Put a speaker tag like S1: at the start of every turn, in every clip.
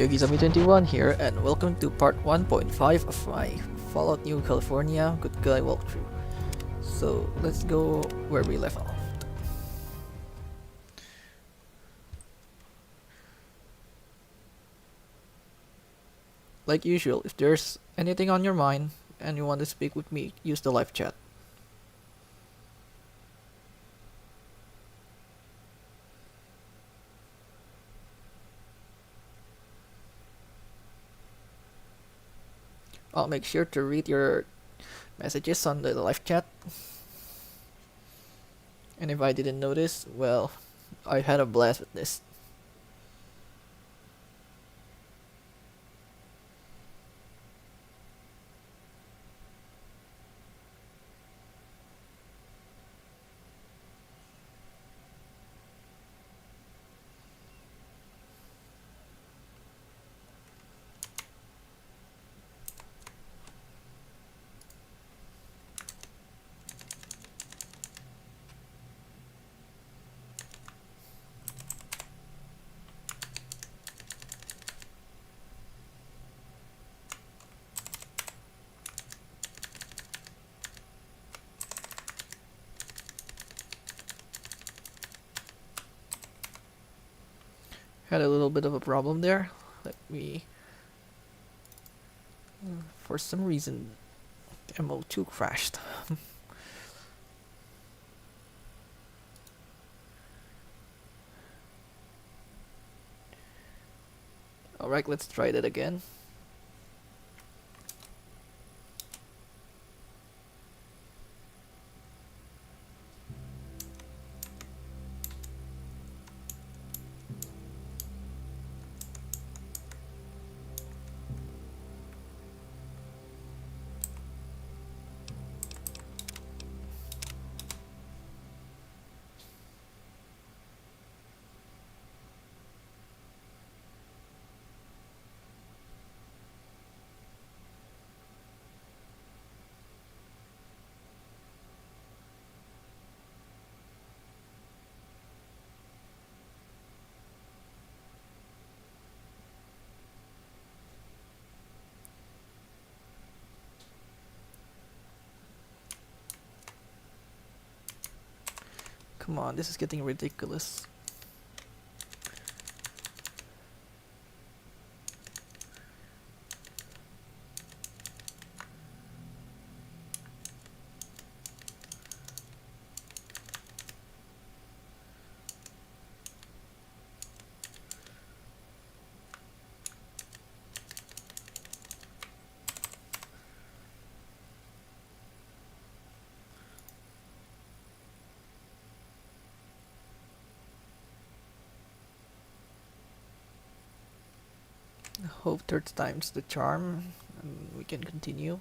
S1: Yogi21 here, and welcome to part 1.5 of my Fallout New California Good Guy walkthrough. So let's go where we left off. Like usual, if there's anything on your mind and you want to speak with me, use the live chat. I'll make sure to read your messages on the live chat. And if I didn't notice, well, I had a blast with this. Had a little bit of a problem there. Let me... For some reason, MO2 crashed. Alright, let's try that again. Come on, this is getting ridiculous. Hope third time's the charm, and we can continue.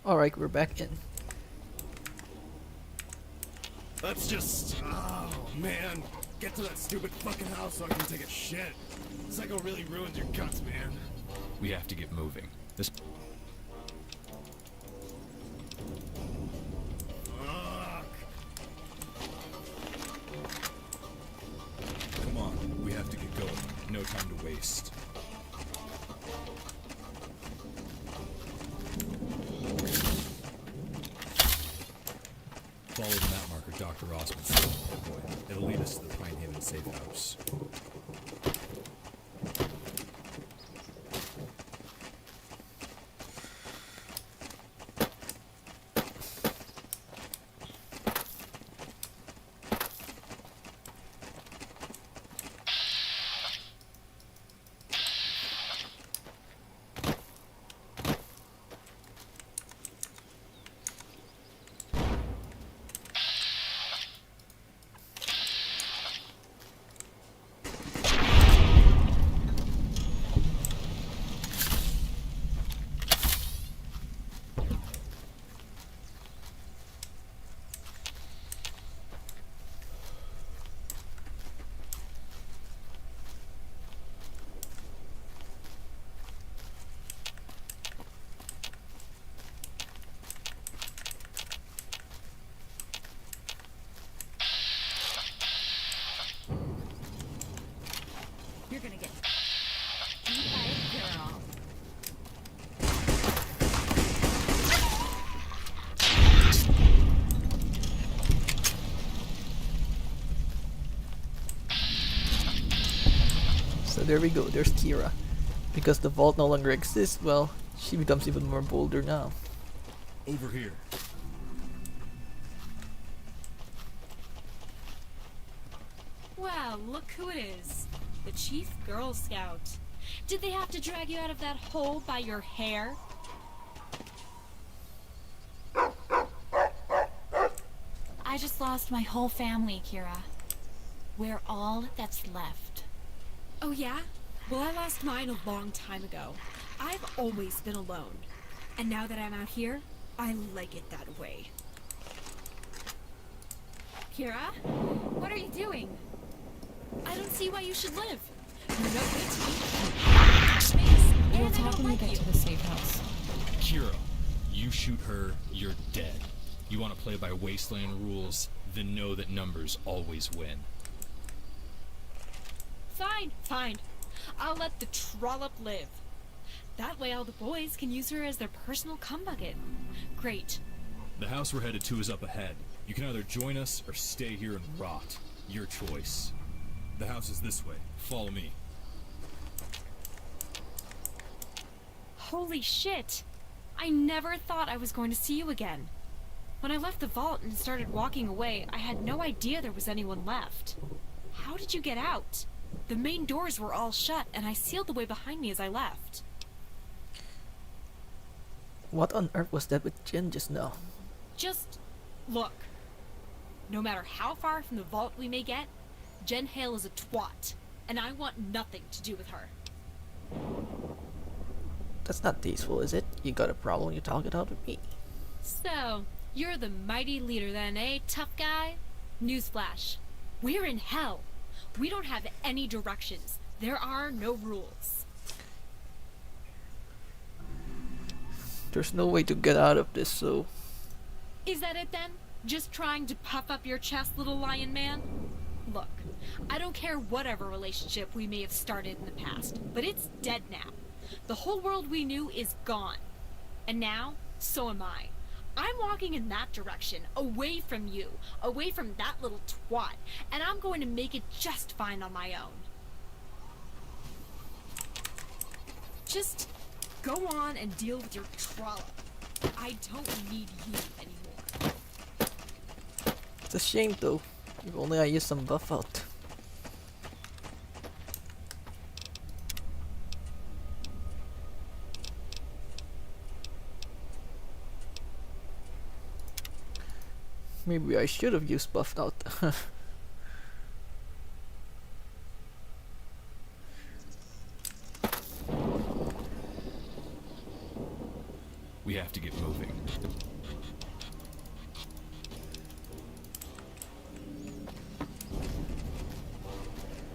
S1: Alright, we're back in.
S2: Let's just... Oh, man. Get to that stupid fucking house so I can take a shit. Psycho really ruined your guts, man.
S3: We have to get moving. This...
S2: Fuck. Come
S3: Follow the map marker Dr. Rossman set on the boy. It'll lead us to the Pine Haven safe house.
S4: You're gonna get beat by a girl.
S1: So there we go, there's Kira. Because the vault no longer exists, well, she becomes even more bolder now.
S3: Over here.
S4: Well, look who it is. The Chief Girl Scout. Did they have to drag you out of that hole by your hair? I just lost my whole family, Kira. We're all that's left.
S5: Oh yeah? Well, I lost mine a long time ago. I've always been alone. And now that I'm out here, I like it that way.
S4: Kira? What are you doing? I don't see why you should live. You're no good to me.
S6: We'll
S4: And I
S6: talk
S4: don't
S6: when we
S4: like
S6: get
S4: you.
S6: to the safe house.
S3: Kira, you shoot her, you're dead. You want to play by Wasteland rules, then know that numbers always win.
S5: Fine, fine. I'll let the trollop live. That way all the boys can use her as their personal cum bucket. Great.
S3: The house we're headed to is up ahead. You can either join us or stay here and rot. Your choice. The house is this way. Follow me.
S5: Holy shit! I never thought I was going to see you again. When I left the vault and started walking away, I had no idea there was anyone left. How did you get out? The main doors were all shut, and I sealed the way behind me as I left.
S1: What on earth was that with Jen just now?
S5: Just look. No matter how far from the vault we may get, Jen Hale is a twat, and I want nothing to do with her.
S1: That's not tasteful, is it? You got a problem, you talk it out with me.
S5: So, you're the mighty leader then, eh, tough guy? Newsflash. We're in hell. We don't have any directions. There are no rules.
S1: There's no way to get out of this, so...
S5: Is that it then? Just trying to puff up your chest, little lion man? Look, I don't care whatever relationship we may have started in the past, but it's dead now. The whole world we knew is gone. And now, so am I. I'm walking in that direction, away from you, away from that little twat, and I'm going to make it just fine on my own. Just go on and deal with your trollop. I don't need you anymore.
S1: It's a shame though. If only I used some buff out. Maybe I should have used buffed out.
S3: We have to get moving.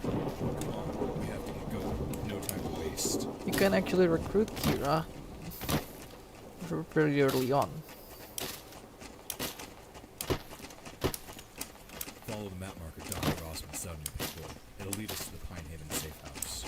S3: We have to get going. No time to waste.
S1: You can actually recruit Kira pretty early on.
S3: Follow the map marker Dr. Rossman set on your paperwork. It'll lead us to the Pine Haven safe house.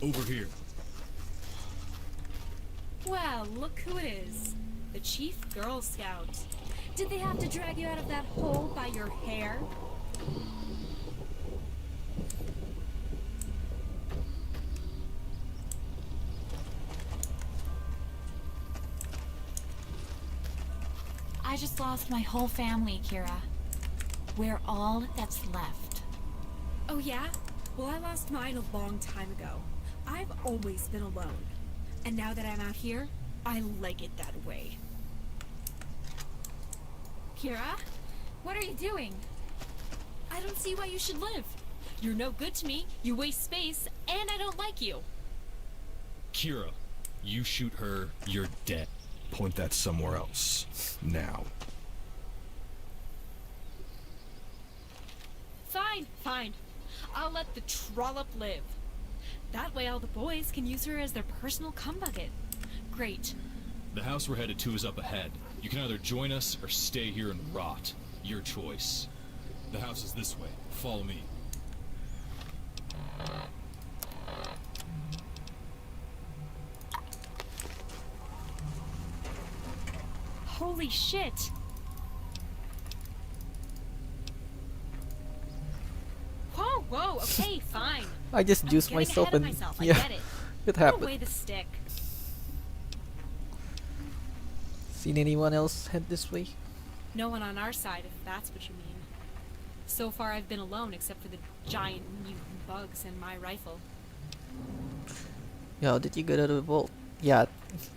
S3: Over here.
S4: Well, look who it is. The Chief Girl Scout. Did they have to drag you out of that hole by your hair?
S6: I just lost my whole family, Kira. We're all that's left.
S4: Oh yeah? Well, I lost mine a long time ago. I've always been alone. And now that I'm out here, I like it that way.
S5: Kira, what are you doing?
S4: I don't see why you should live. You're no good to me, you waste space, and I don't like you.
S3: Kira, you shoot her, you're dead.
S2: Point that somewhere else. Now.
S4: Fine. I'll let the trollop live. That way all the boys can use her as their personal cum bucket. Great.
S3: The house we're headed to is up ahead. You can either join us or stay here and rot. Your choice. The house is this way. Follow me.
S4: Holy shit! Whoa, okay, fine.
S1: I just
S4: I'm
S1: juiced
S4: getting
S1: myself
S4: ahead of
S1: and
S4: myself,
S1: yeah,
S4: I get it.
S1: it
S4: Put away
S1: happened.
S4: the stick.
S1: Seen anyone else head this way?
S4: No one on our side, if that's what you mean. So far I've been alone except for the giant mutant bugs and my rifle.
S1: Yeah, how did you get out of the vault? Yeah,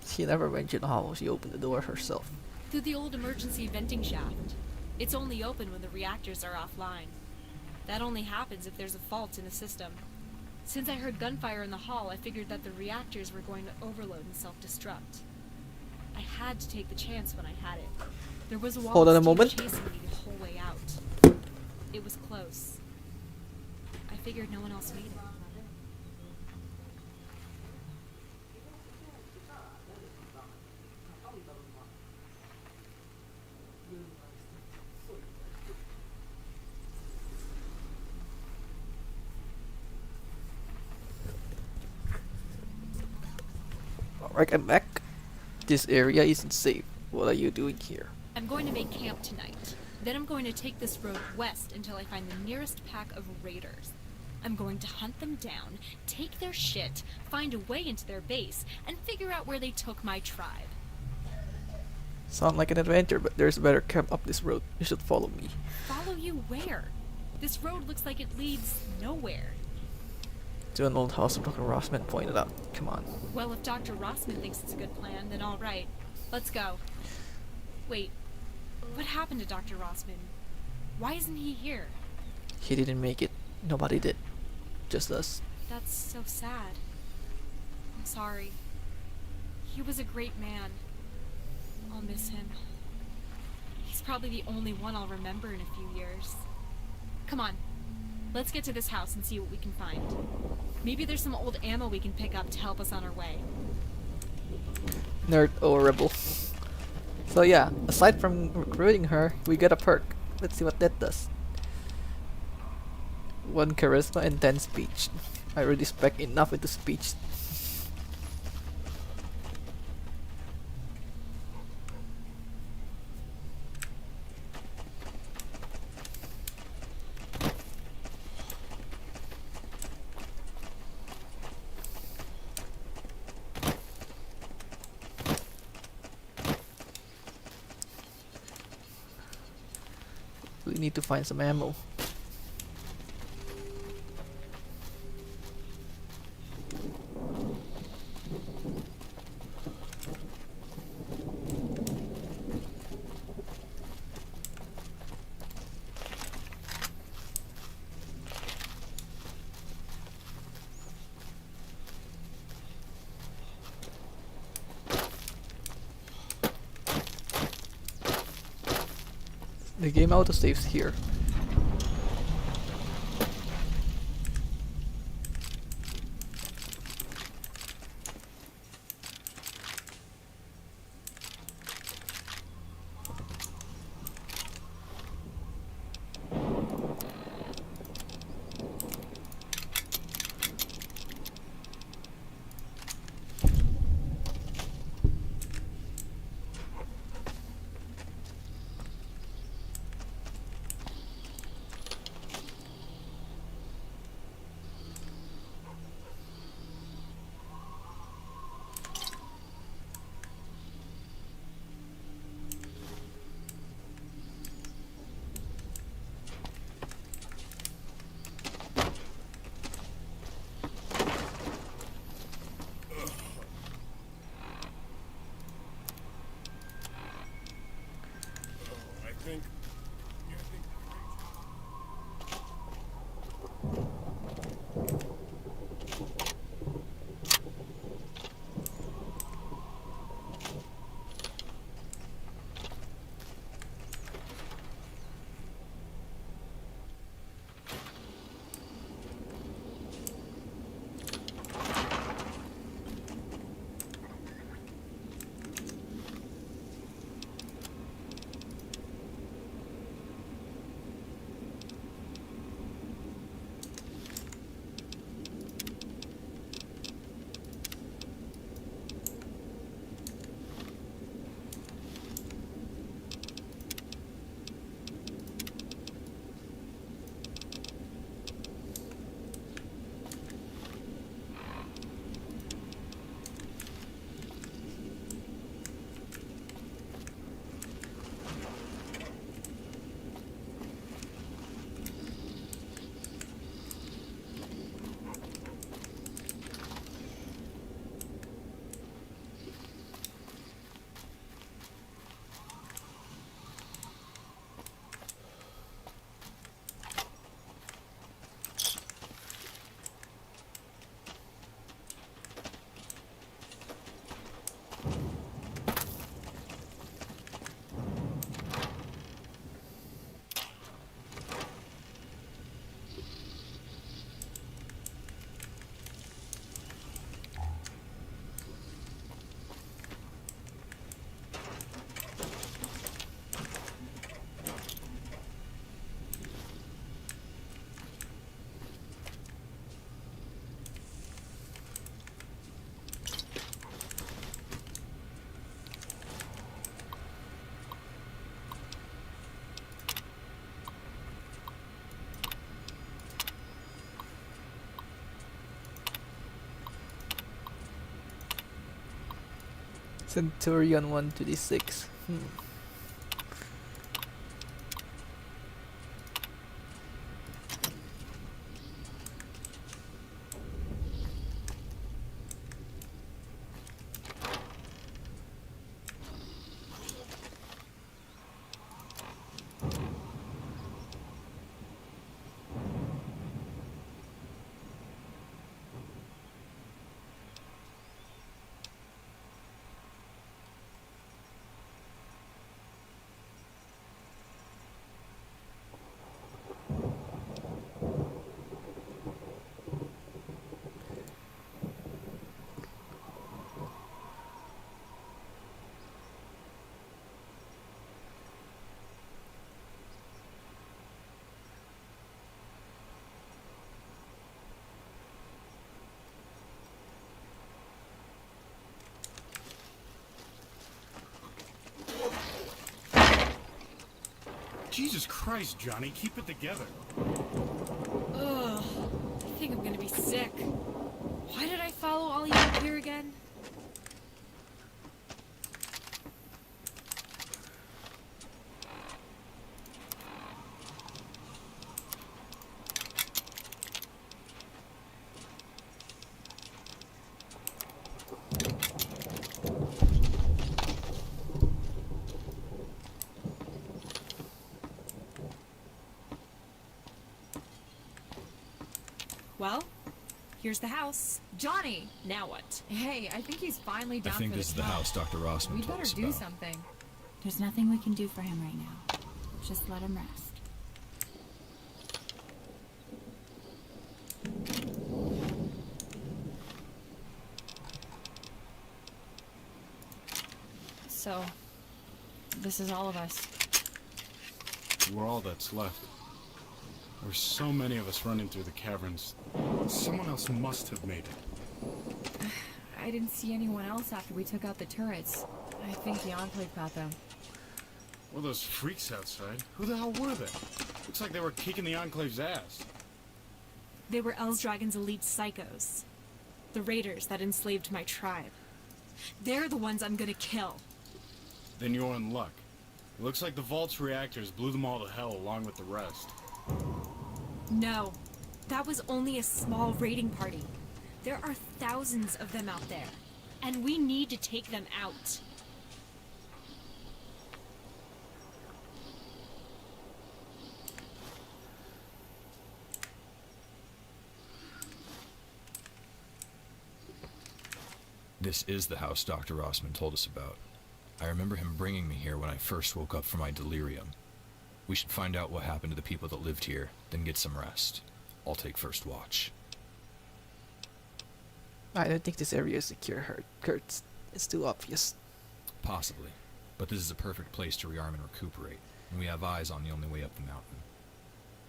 S1: she never mentioned how she opened the door herself.
S4: Through the old emergency venting shaft. It's only open when the reactors are offline. That only happens if there's a fault in the system. Since I heard gunfire in the hall, I figured that the reactors were going to overload and self-destruct. I had to take the chance when I had it. There was a wall
S1: Hold on a
S4: of steel
S1: moment.
S4: chasing me the whole way out. It was close. I figured no one else made it.
S1: Alright, I'm back. This area isn't safe. What are you doing here?
S4: I'm going to make camp tonight. Then I'm going to take this road west until I find the nearest pack of raiders. I'm going to hunt them down, take their shit, find a way into their base, and figure out where they took my tribe.
S1: Sound like an adventure, but there's a better camp up this road. You should follow me.
S4: Follow you where? This road looks like it leads nowhere.
S1: To an old house Dr. Rossman pointed out. Come on.
S4: Well, if Dr. Rossman thinks it's a good plan, then all right. Let's go. Wait, what happened to Dr. Rossman? Why isn't he here?
S1: He didn't make it. Nobody did. Just us.
S4: That's so sad. I'm sorry. He was a great man. I'll miss him. He's probably the only one I'll remember in a few years. Come on. Let's get to this house and see what we can find. Maybe there's some old ammo we can pick up to help us on our way.
S1: Nerd or rebel. So yeah, aside from recruiting her, we get a perk. Let's see what that does. 1 charisma and 10 speech. I already spec enough into speech. We need to find some ammo. The game autosaves here. Centurion 126.
S2: Jesus Christ, Johnny, keep it together.
S4: Ugh. I think I'm gonna be sick. Why did I follow all you up here again? Well, here's the house.
S5: Johnny!
S4: Now what?
S5: Hey, I think he's finally
S3: I
S5: down
S3: think
S5: for
S3: this is the
S5: count.
S3: house Dr. Rossman
S5: We
S3: told
S5: better
S3: us
S5: do
S3: about.
S5: something.
S6: There's nothing we can do for him right now. Just let him rest.
S5: So, this is all of us.
S2: We're all that's left. There's so many of us running through the caverns. Someone else must have made it.
S5: I didn't see anyone else after we took out the turrets. I think the Enclave got them.
S2: Well, those freaks outside, who the hell were they? Looks like they were kicking the Enclave's ass.
S4: They were Elsdragon's elite psychos. The raiders that enslaved my tribe. They're the ones I'm gonna kill.
S2: Then you're in luck. It looks like the Vault's reactors blew them all to hell along with the rest.
S4: No, that was only a small raiding party. There are thousands of them out there, and we need to take them out.
S3: This is the house Dr. Rossman told us about. I remember him bringing me here when I first woke up from my delirium. We should find out what happened to the people that lived here, then get some rest. I'll take first watch.
S1: I don't think this area is secure, Kurtz. It's too obvious.
S3: Possibly, but this is a perfect place to rearm and recuperate, and we have eyes on the only way up the mountain.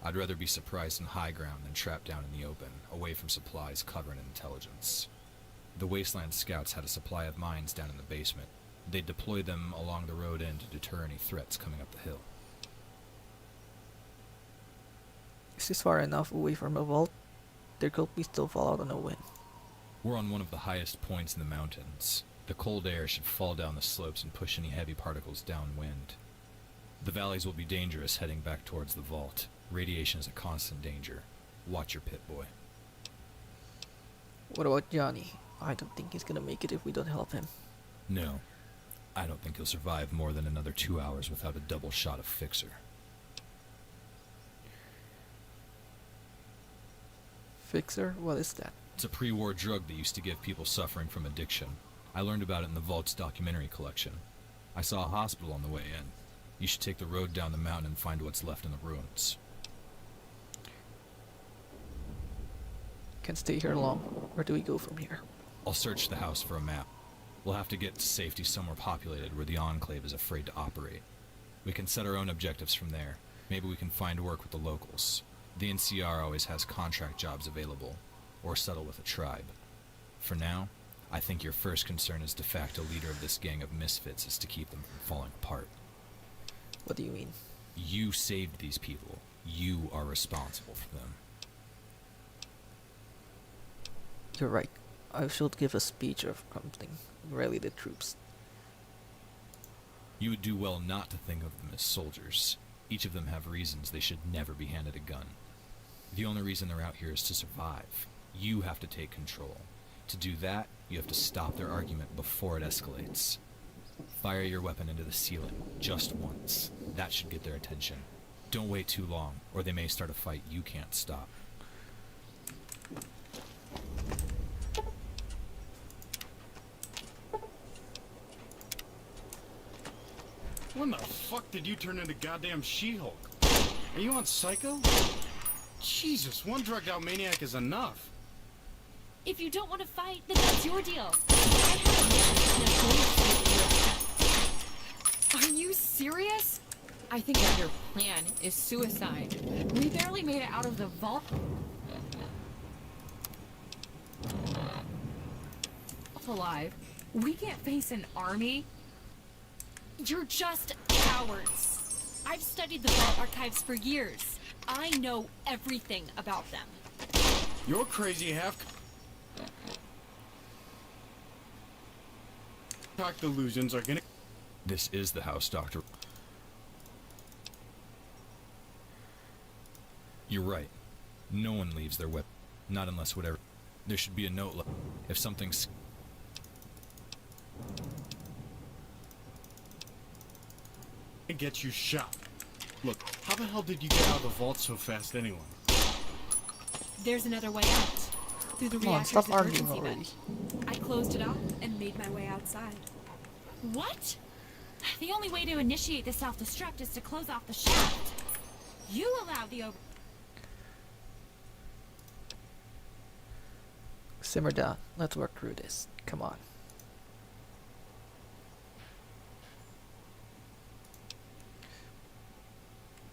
S3: I'd rather be surprised in high ground than trapped down in the open, away from supplies, cover, and intelligence. The Wasteland Scouts had a supply of mines down in the basement. They'd deploy them along the road end to deter any threats coming up the hill.
S1: Is this far enough away from a vault? There could be still fallout on the wind.
S3: We're on one of the highest points in the mountains. The cold air should fall down the slopes and push any heavy particles downwind. The valleys will be dangerous heading back towards the vault. Radiation is a constant danger. Watch your pit, boy.
S1: What about Johnny? I don't think he's gonna make it if we don't help him.
S3: No, I don't think he'll survive more than another 2 hours without a double shot of Fixer.
S1: Fixer? What is that?
S3: It's a pre-war drug that used to give people suffering from addiction. I learned about it in the Vault's documentary collection. I saw a hospital on the way in. You should take the road down the mountain and find what's left in the ruins.
S1: Can't stay here long. Where do we go from here?
S3: I'll search the house for a map. We'll have to get to safety somewhere populated where the Enclave is afraid to operate. We can set our own objectives from there. Maybe we can find work with the locals. The NCR always has contract jobs available, or settle with a tribe. For now, I think your first concern as de facto leader of this gang of misfits is to keep them from falling apart.
S1: What do you mean?
S3: You saved these people. You are responsible for them.
S1: You're right. I should give a speech or something. Rally the troops.
S3: You would do well not to think of them as soldiers. Each of them have reasons they should never be handed a gun. The only reason they're out here is to survive. You have to take control. To do that, you have to stop their argument before it escalates. Fire your weapon into the ceiling, just once. That should get their attention. Don't wait too long, or they may start a fight you can't stop.
S2: When the fuck did you turn into goddamn She-Hulk? Are you on Psycho? Jesus, one drugged out maniac is enough.
S5: If you don't want to fight, then that's your deal. I have
S7: Are you serious? I think that your plan is suicide. We barely made it out of the vault alive. We can't face an army.
S5: You're just cowards. I've studied the Vault archives for years. I know everything about them.
S2: You're crazy half-cocked delusions are gonna...
S3: This is the house, Doctor. You're right. No one leaves their weapon. Not unless whatever... There should be a note left. If something's...
S2: get you shot. Look, how the hell did you get out of the vault so fast anyway?
S4: There's another way out. Through the
S1: Come on,
S4: reactor's
S1: stop arguing
S4: emergency
S1: already.
S4: vent. I closed it off and made my way outside.
S6: What? The only way to initiate the self-destruct is to close off the shaft. You allowed the over...
S1: Simmer down. Let's work through this. Come on.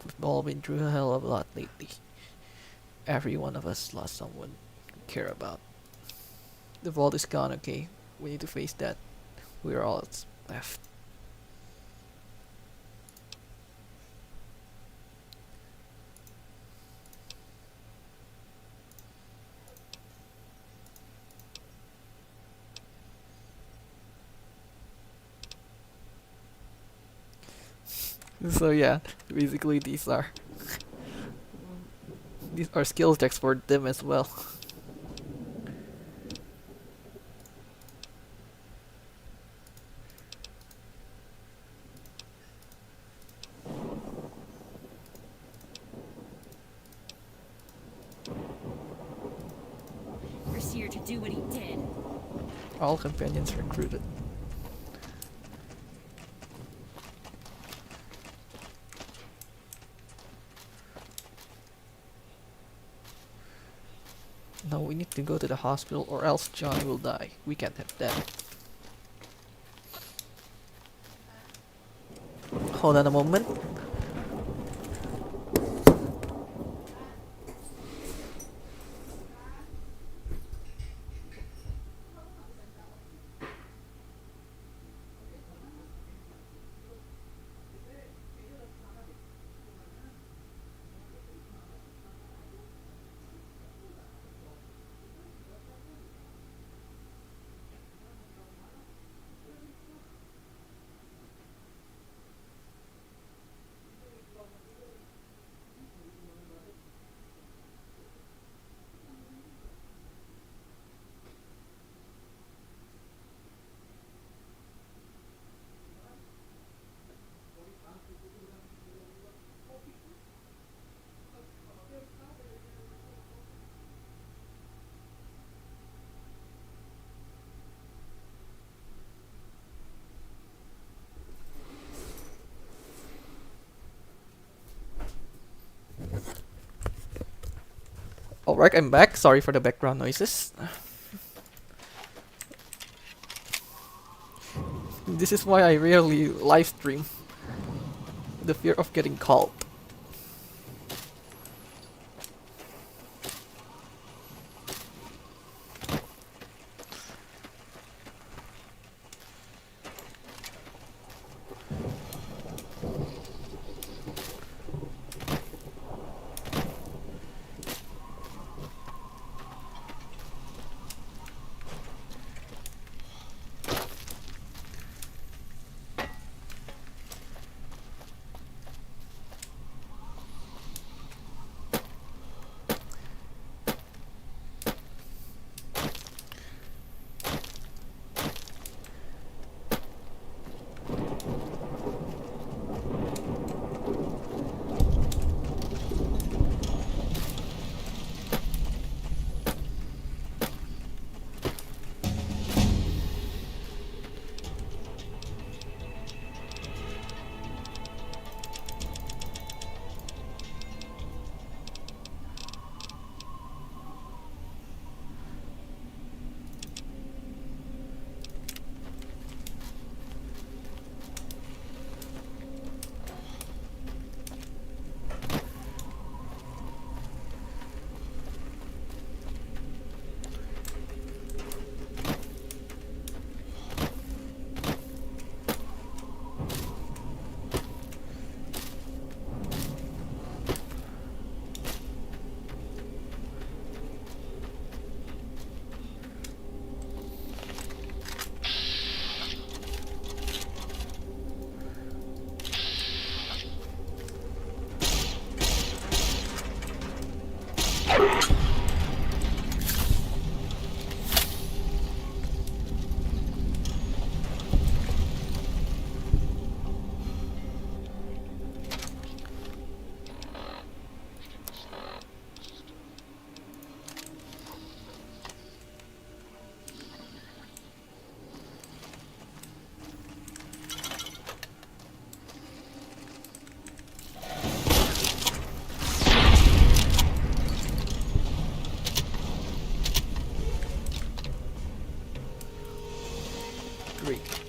S1: We've all been through a hell of a lot lately. Every one of us lost someone we care about. The vault is gone, okay? We need to face that. We're all that's left. So yeah, basically these are skills checks for them as well.
S6: Overseer to do what he did.
S1: All companions recruited. No, we need to go to the hospital or else John will die. We can't have that. Hold on a moment. Alright, I'm back. Sorry for the background noises. This is why I rarely live stream. The fear of getting called. Great.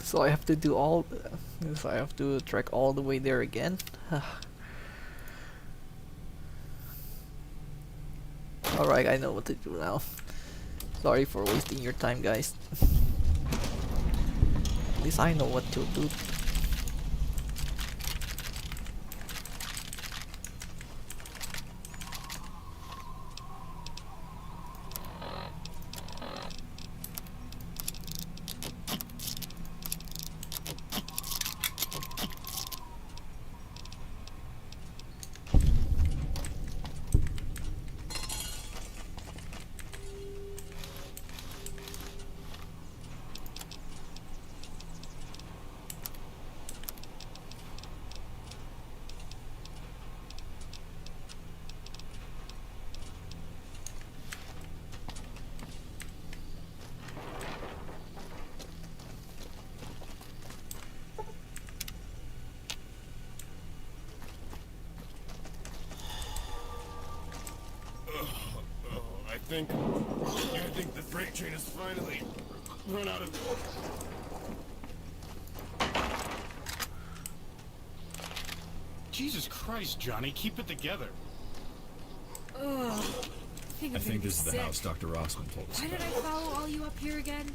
S1: So I have to do all. So I have to trek all the way there again. Alright, I know what to do now. Sorry for wasting your time, guys. At least I know what to do.
S2: I think the freight train has finally run out of. Jesus Christ, Johnny, keep it together.
S4: Ugh.
S3: I think this is the house Dr. Rossman told us
S4: Why
S3: about.
S4: did I follow all you up here again?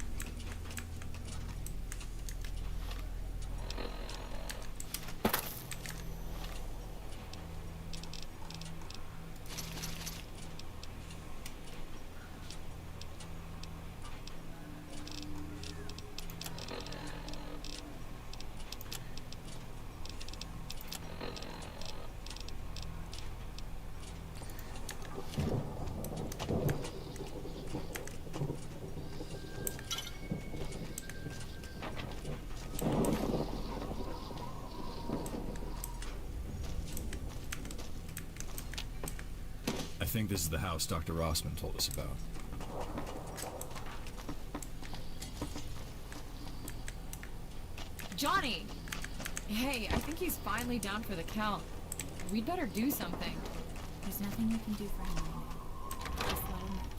S3: think this is the house Dr. Rossman told us about.
S7: Johnny! Hey, I think he's finally down for the count. We'd better do something.
S6: There's nothing you can do for him right now. Just let him rest.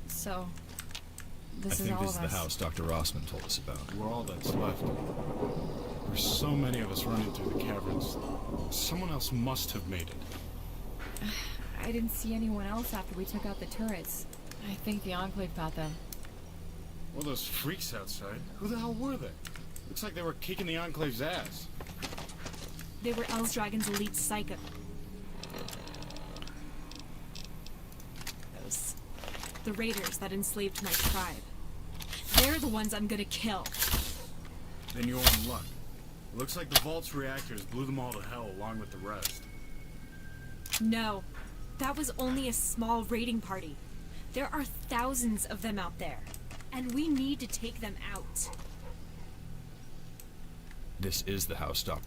S7: So,
S3: I
S7: this is
S3: think
S7: all
S3: this is
S7: of
S3: the
S7: us.
S3: house Dr. Rossman told us about.
S2: We're all that's left. There's so many of us running through the caverns. Someone else must have made it.
S7: I didn't see anyone else after we took out the turrets. I think the Enclave got them.
S2: Well, those freaks outside, who the hell were they? Looks like they were kicking the Enclave's ass.
S4: They were Elsdragon's elite psycho. The raiders that enslaved my tribe. They're the ones I'm gonna kill.
S2: Then you're in luck. Looks like the Vault's reactors blew them all to hell along with the rest.
S4: No, that was only a small raiding party. There are thousands of them out there, and we need to take them out.
S3: This is the house Dr.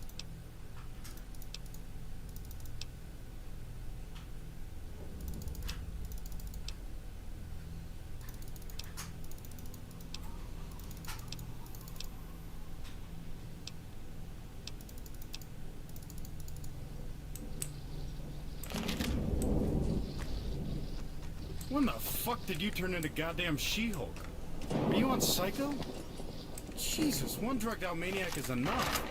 S2: When the fuck did you turn into goddamn She-Hulk? Are you on Psycho? Jesus, one drugged out maniac is enough.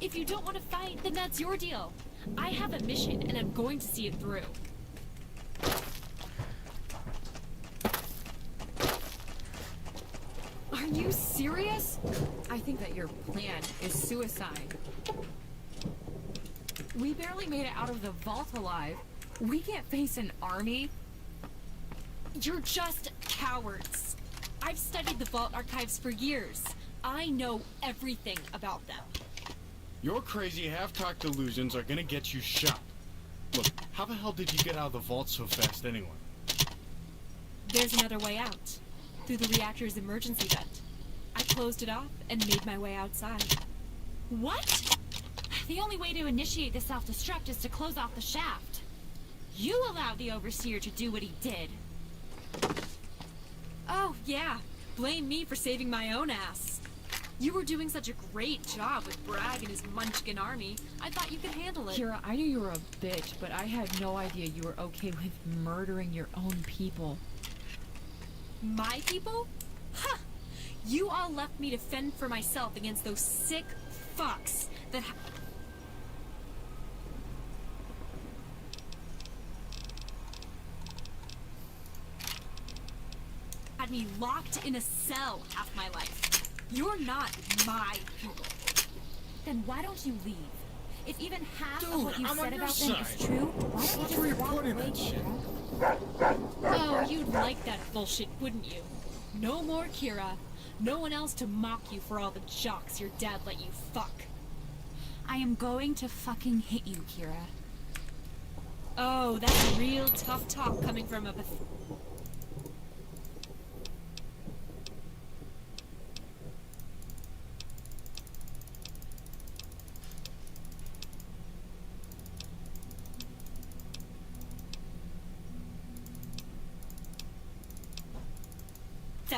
S4: If you don't want to fight, then that's your deal. I have a mission, and I'm going to see it through.
S7: Are you serious? I think that your plan is suicide. We barely made it out of the vault alive. We can't face an army.
S4: You're just cowards. I've studied the Vault archives for years. I know everything about them.
S2: Your crazy half-cocked delusions are gonna get you shot. Look, how the hell did you get out of the vault so fast anyway?
S4: There's another way out. Through the reactor's emergency vent. I closed it off and made my way outside.
S6: What? The only way to initiate the self-destruct is to close off the shaft. You allowed the Overseer to do what he did.
S4: Oh, yeah. Blame me for saving my own ass. You were doing such a great job with Bragg and his Munchkin army. I thought you could handle it.
S7: Kira, I knew you were a bitch, but I had no idea you were okay with murdering your own people.
S4: My people? Huh! You all left me to fend for myself against those sick fucks that had me locked in a cell half my life. You're not my people.
S6: Then why don't you leave? If even half
S2: Dude,
S6: of what you
S2: I'm on
S6: said
S2: your
S6: about them
S2: side.
S6: is true, why don't
S2: What's
S6: you
S2: where
S6: just
S2: you're
S6: walk
S2: pointing
S6: away,
S2: that shit?
S6: Kira?
S4: Oh, you'd like that bullshit, wouldn't you? No more Kira. No one else to mock you for all the jocks your dad let you fuck.
S6: I am going to fucking hit you, Kira.
S4: Oh, that's real tough talk coming from a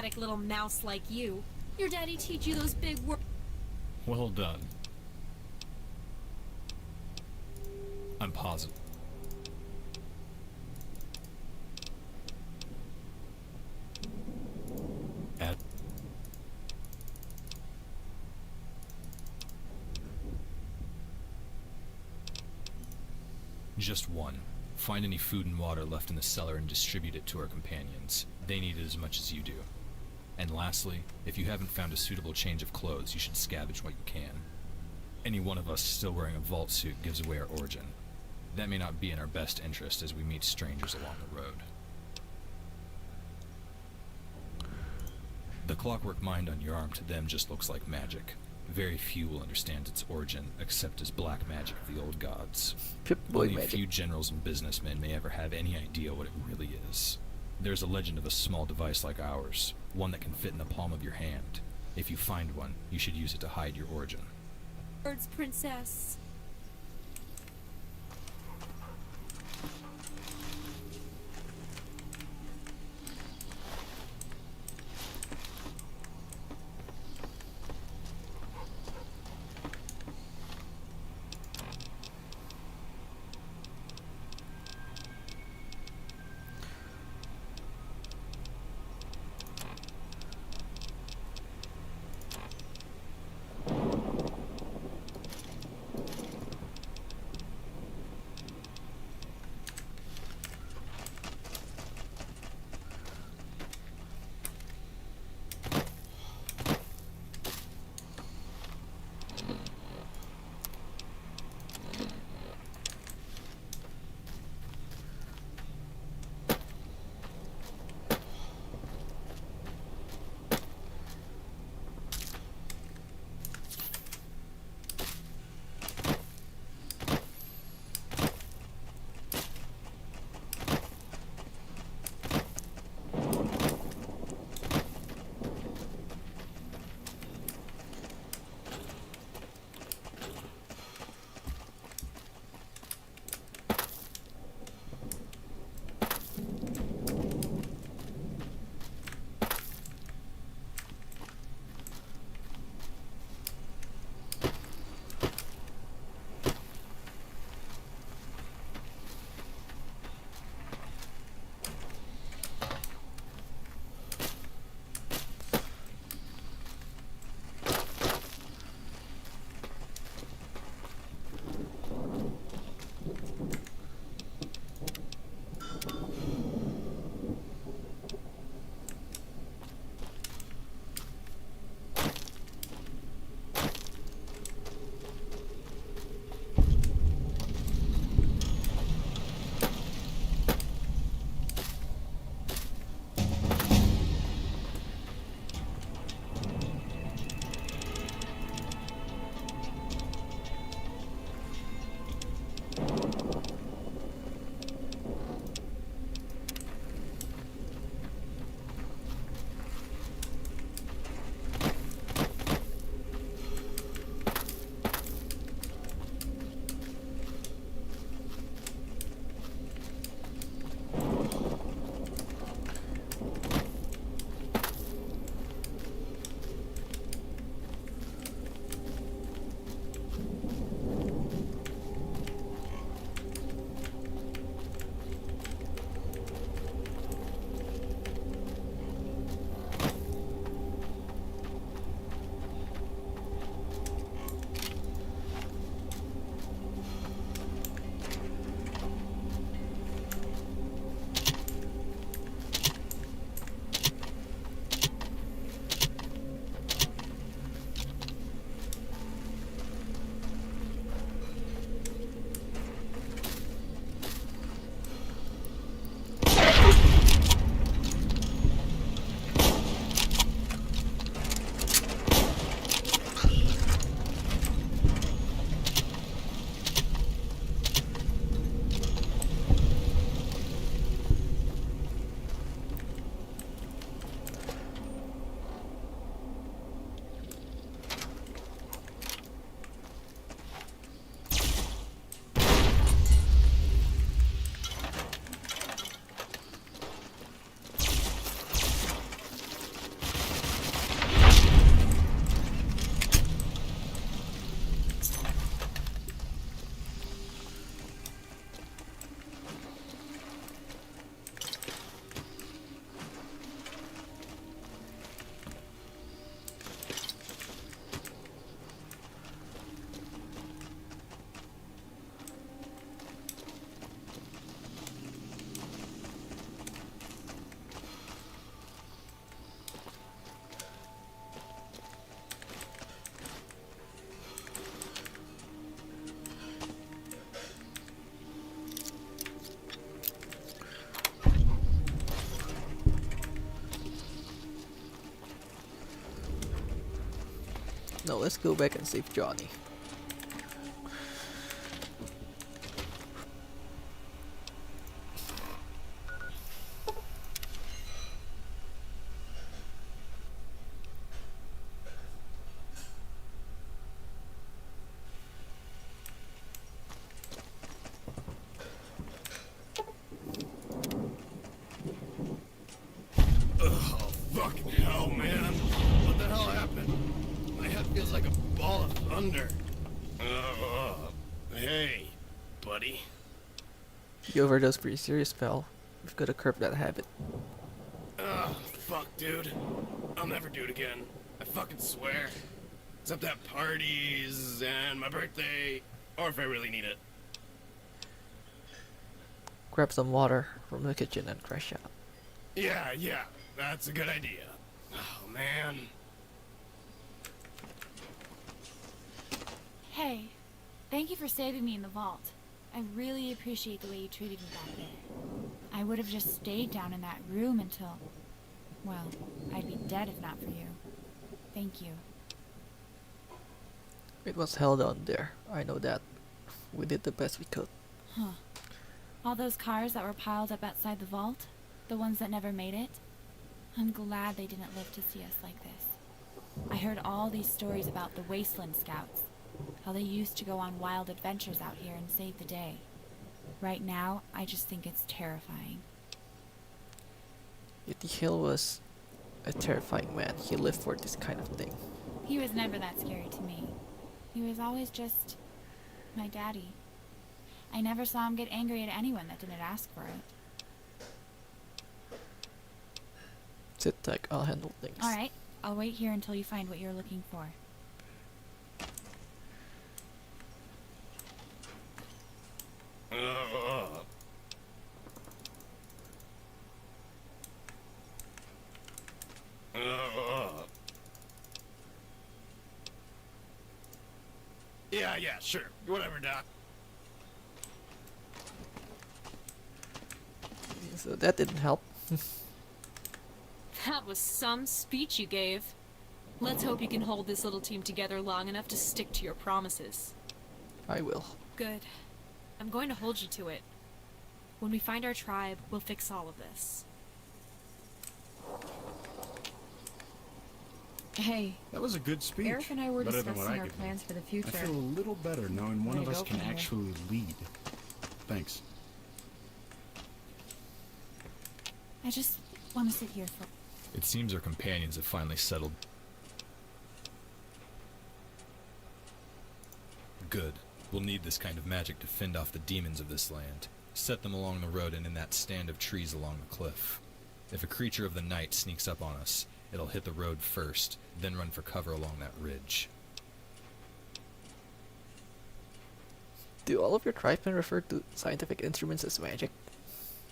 S4: pathetic little mouse like you. Your daddy teach you those big words.
S3: Well done. I'm positive. At just one. Find any food and water left in the cellar and distribute it to our companions. They need it as much as you do. And lastly, if you haven't found a suitable change of clothes, you should scavenge what you can. Any one of us still wearing a vault suit gives away our origin. That may not be in our best interest as we meet strangers along the road. The clockwork mind on your arm to them just looks like magic. Very few will understand its origin, except as black magic of the old gods.
S1: Pip-Boy
S3: Only a
S1: magic.
S3: few generals and businessmen may ever have any idea what it really is. There's a legend of a small device like ours, one that can fit in the palm of your hand. If you find one, you should use it to hide your origin.
S4: Words, princess.
S1: No, let's go back and save Johnny.
S8: Oh, fucking hell, man. What the hell happened? My head feels like a ball of thunder. Hey, buddy.
S1: You overdosed pretty serious, pal. We've got to curb that habit.
S8: Fuck, dude. I'll never do it again. I fucking swear. Except at parties and my birthday, or if I really need it.
S1: Grab some water from the kitchen and crash out.
S8: Yeah, that's a good idea. Oh, man.
S6: Hey, thank you for saving me in the vault. I really appreciate the way you treated me back there. I would have just stayed down in that room until... well, I'd be dead if not for you. Thank you.
S1: It was hell down there. I know that. We did the best we could.
S6: Huh. All those cars that were piled up outside the vault? The ones that never made it? I'm glad they didn't live to see us like this. I heard all these stories about the Wasteland Scouts. How they used to go on wild adventures out here and save the day. Right now, I just think it's terrifying.
S1: Yeti Hill was a terrifying man. He lived for this kind of thing.
S6: He was never that scary to me. He was always just... my daddy. I never saw him get angry at anyone that didn't ask for it.
S1: Sit tight, I'll handle things.
S6: Alright, I'll wait here until you find what you're looking for.
S8: Yeah, sure. Whatever, Doc.
S1: So that didn't help.
S4: That was some speech you gave. Let's hope you can hold this little team together long enough to stick to your promises.
S1: I will.
S4: Good. I'm going to hold you to it. When we find our tribe, we'll fix all of this.
S7: Hey,
S2: That was a good speech.
S7: Eric and I were
S2: Better than what
S7: discussing
S2: I
S7: our
S2: could
S7: plans for the
S2: do.
S7: future.
S2: I feel a little better knowing one
S7: Way
S2: of
S7: to
S2: us
S7: go
S2: can
S7: from here.
S2: actually lead. Thanks.
S6: I just want to sit here for...
S3: It seems our companions have finally settled. Good. We'll need this kind of magic to fend off the demons of this land. Set them along the road and in that stand of trees along the cliff. If a creature of the night sneaks up on us, it'll hit the road first, then run for cover along that ridge.
S1: Do all of your tribesmen refer to scientific instruments as magic?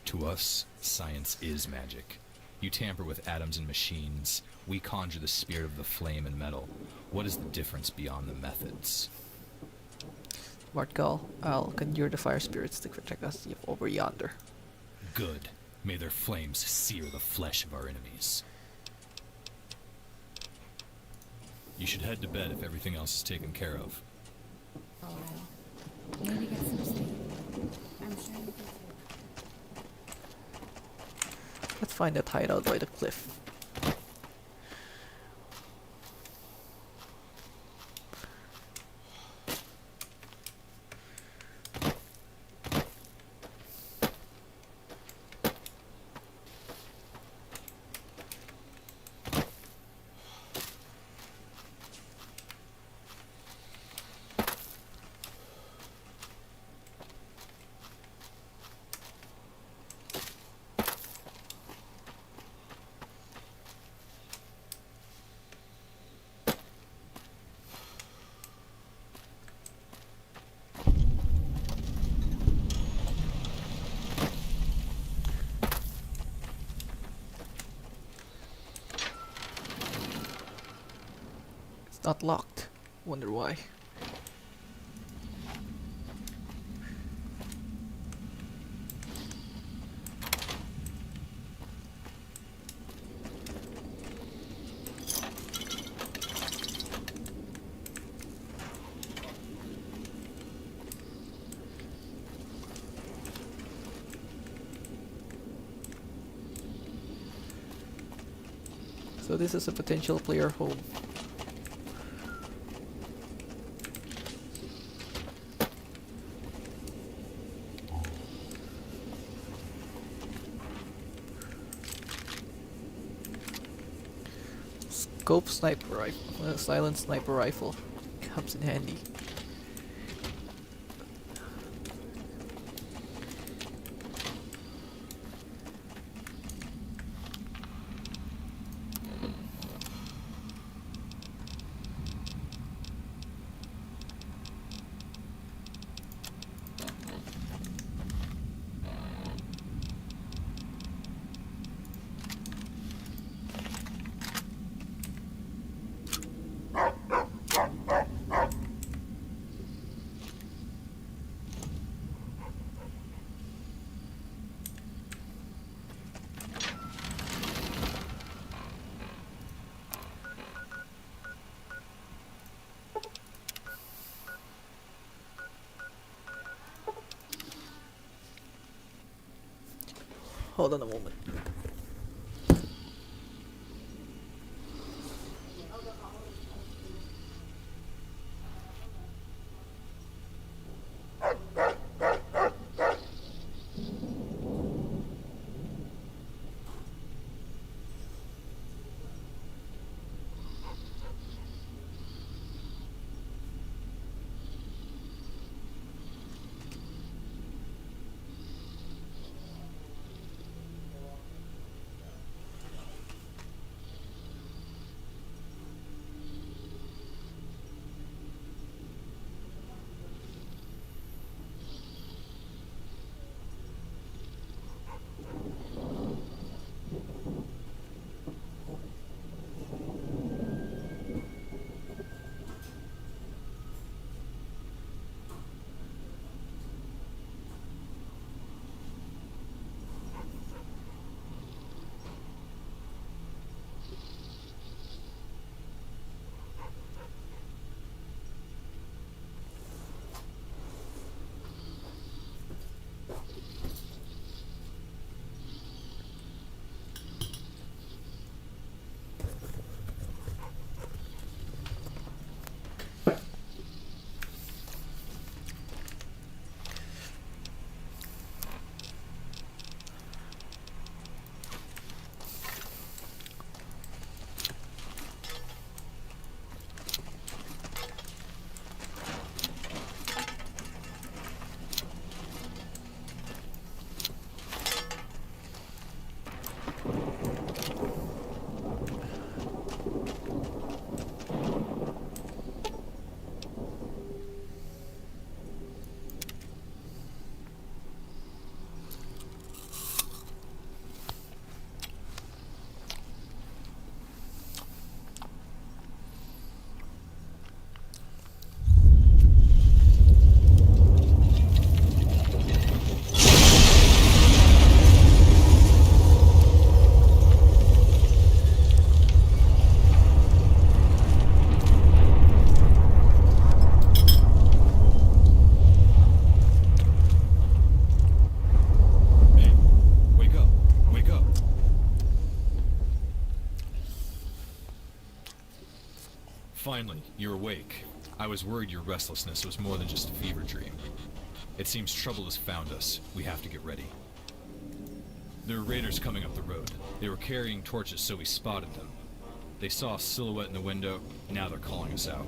S3: To us, science is magic. You tamper with atoms and machines. We conjure the spirit of the flame and metal. What is the difference beyond the methods?
S1: Martkal, I'll conjure the fire spirits to protect us over yonder.
S3: Good. May their flames sear the flesh of our enemies. You should head to bed if everything else is taken care of.
S6: Oh, maybe get some sleep. I'm sure you could too.
S1: Let's find a hideout by the cliff. It's not locked. Wonder why. So this is a potential player home. Scope sniper rifle, silent sniper rifle comes in handy. Hold on a moment.
S3: Hey, wake up. Wake up. Finally, you're awake. I was worried your restlessness was more than just a fever dream. It seems trouble has found us. We have to get ready. There are raiders coming up the road. They were carrying torches, so we spotted them. They saw a silhouette in the window. Now they're calling us out.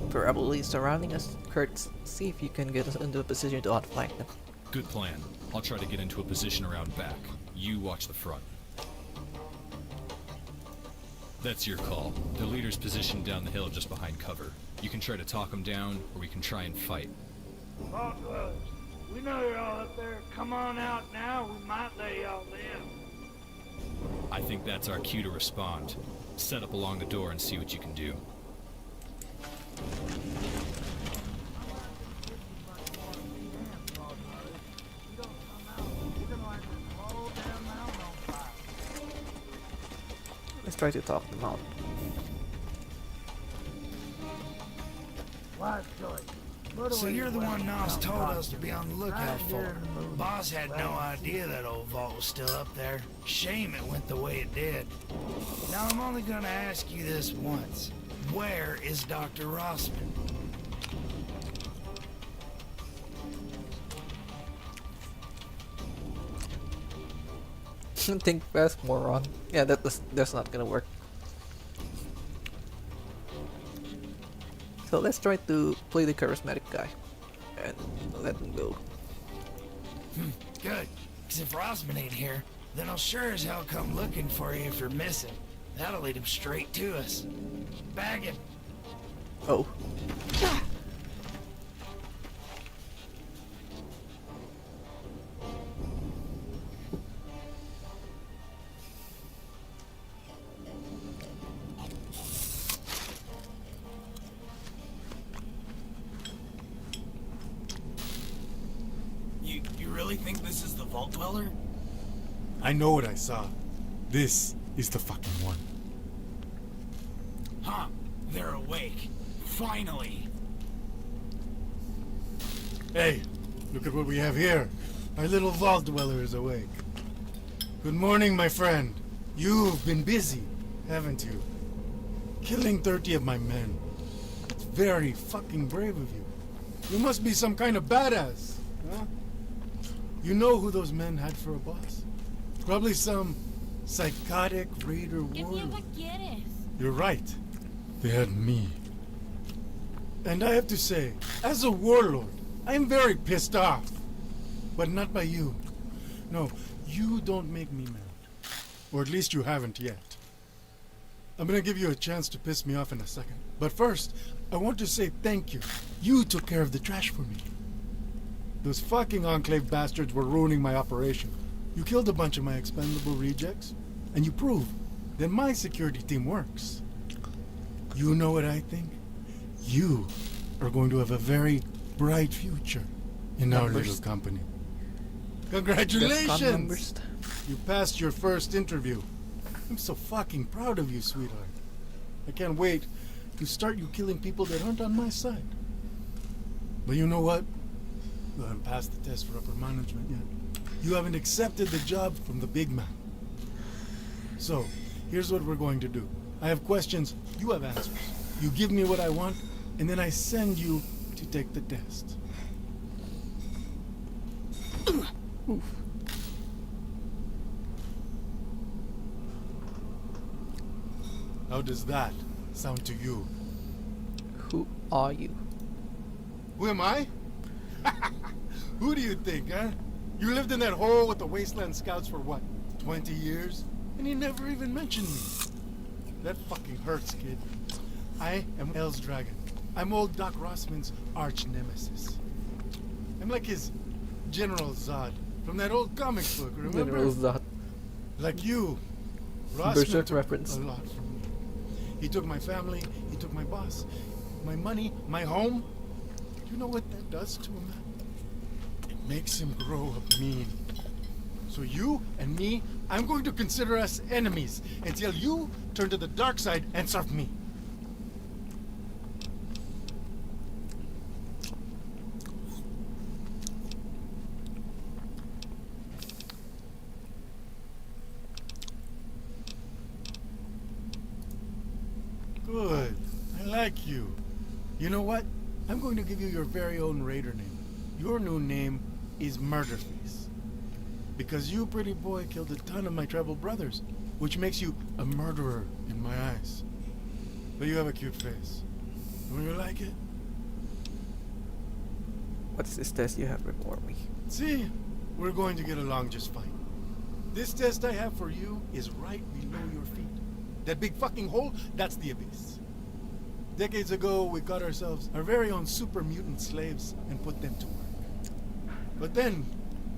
S1: Probably surrounding us. Kurt, see if you can get us into a position to outflank them.
S3: Good plan. I'll try to get into a position around back. You watch the front. That's your call. The leader's positioned down the hill just behind cover. You can try to talk him down, or we can try and fight.
S9: Vault dwellers, we know you're all up there. Come on out now. We might lay y'all in.
S3: I think that's our cue to respond. Set up along the door and see what you can do.
S1: Let's try to talk them out.
S9: Wise choice. What
S10: So
S9: are we
S10: you're the one
S9: waiting
S10: Nas
S9: on,
S10: told us to
S9: Doctor?
S10: be on the lookout
S9: Right here
S10: for.
S9: in the movie.
S10: Boss had no idea that old vault was still up there. Shame it went the way it did. Now I'm only gonna ask you this once. Where is Dr. Rossman?
S1: Think fast, moron. Yeah, that's not gonna work. So let's try to play the charismatic guy and let him go.
S10: Good. Because if Rossman ain't here, then I'll sure as hell come looking for you if you're missing. That'll lead him straight to us. Bag him.
S1: Oh.
S10: You really think this is the Vault Dweller?
S2: I know what I saw. This is the fucking one.
S10: Huh. They're awake. Finally.
S2: Hey, look at what we have here. Our little vault dweller is awake. Good morning, my friend. You've been busy, haven't you? Killing 30 of my men. It's very fucking brave of you. You must be some kind of badass, huh? You know who those men had for a boss? Probably some psychotic raider warlord. You're right. They had me. And I have to say, as a warlord, I am very pissed off. But not by you. No, you don't make me mad. Or at least you haven't yet. I'm gonna give you a chance to piss me off in a second. But first, I want to say thank you. You took care of the trash for me. Those fucking Enclave bastards were ruining my operation. You killed a bunch of my expendable rejects, and you proved that my security team works. You know what I think? You are going to have a very bright future in our
S1: Numbers.
S2: little company.
S1: Defcon
S2: Congratulations!
S1: numbers.
S2: You passed your first interview. I'm so fucking proud of you, sweetheart. I can't wait to start you killing people that aren't on my side. But you know what? You haven't passed the test for upper management yet. You haven't accepted the job from the big man. So, here's what we're going to do. I have questions, you have answers. You give me what I want, and then I send you to take the test. How does that sound to you?
S1: Who are you?
S2: Who am I? Who do you think, huh? You lived in that hole with the Wasteland Scouts for what, 20 years? And you never even mentioned me. That fucking hurts, kid. I am El's Dragon. I'm old Doc Rossman's arch nemesis. I'm like his General Zod from that old comic book, remember?
S1: General Zod.
S2: Like you. Rossman
S1: Berserk
S2: took
S1: reference.
S2: a lot from me. He took my family, he took my boss, my money, my home. You know what that does to a man? It makes him grow up mean. So you and me, I'm going to consider us enemies until you turn to the dark side and serve me. Good. I like you. You know what? I'm going to give you your very own raider name. Your new name is Murderface. Because you, pretty boy, killed a ton of my tribal brothers, which makes you a murderer in my eyes. But you have a cute face. Don't you like it?
S1: What's this test you have before me?
S2: See, we're going to get along just fine. This test I have for you is right below your feet. That big fucking hole, that's the abyss. Decades ago, we got ourselves our very own super mutant slaves and put them to work. But then,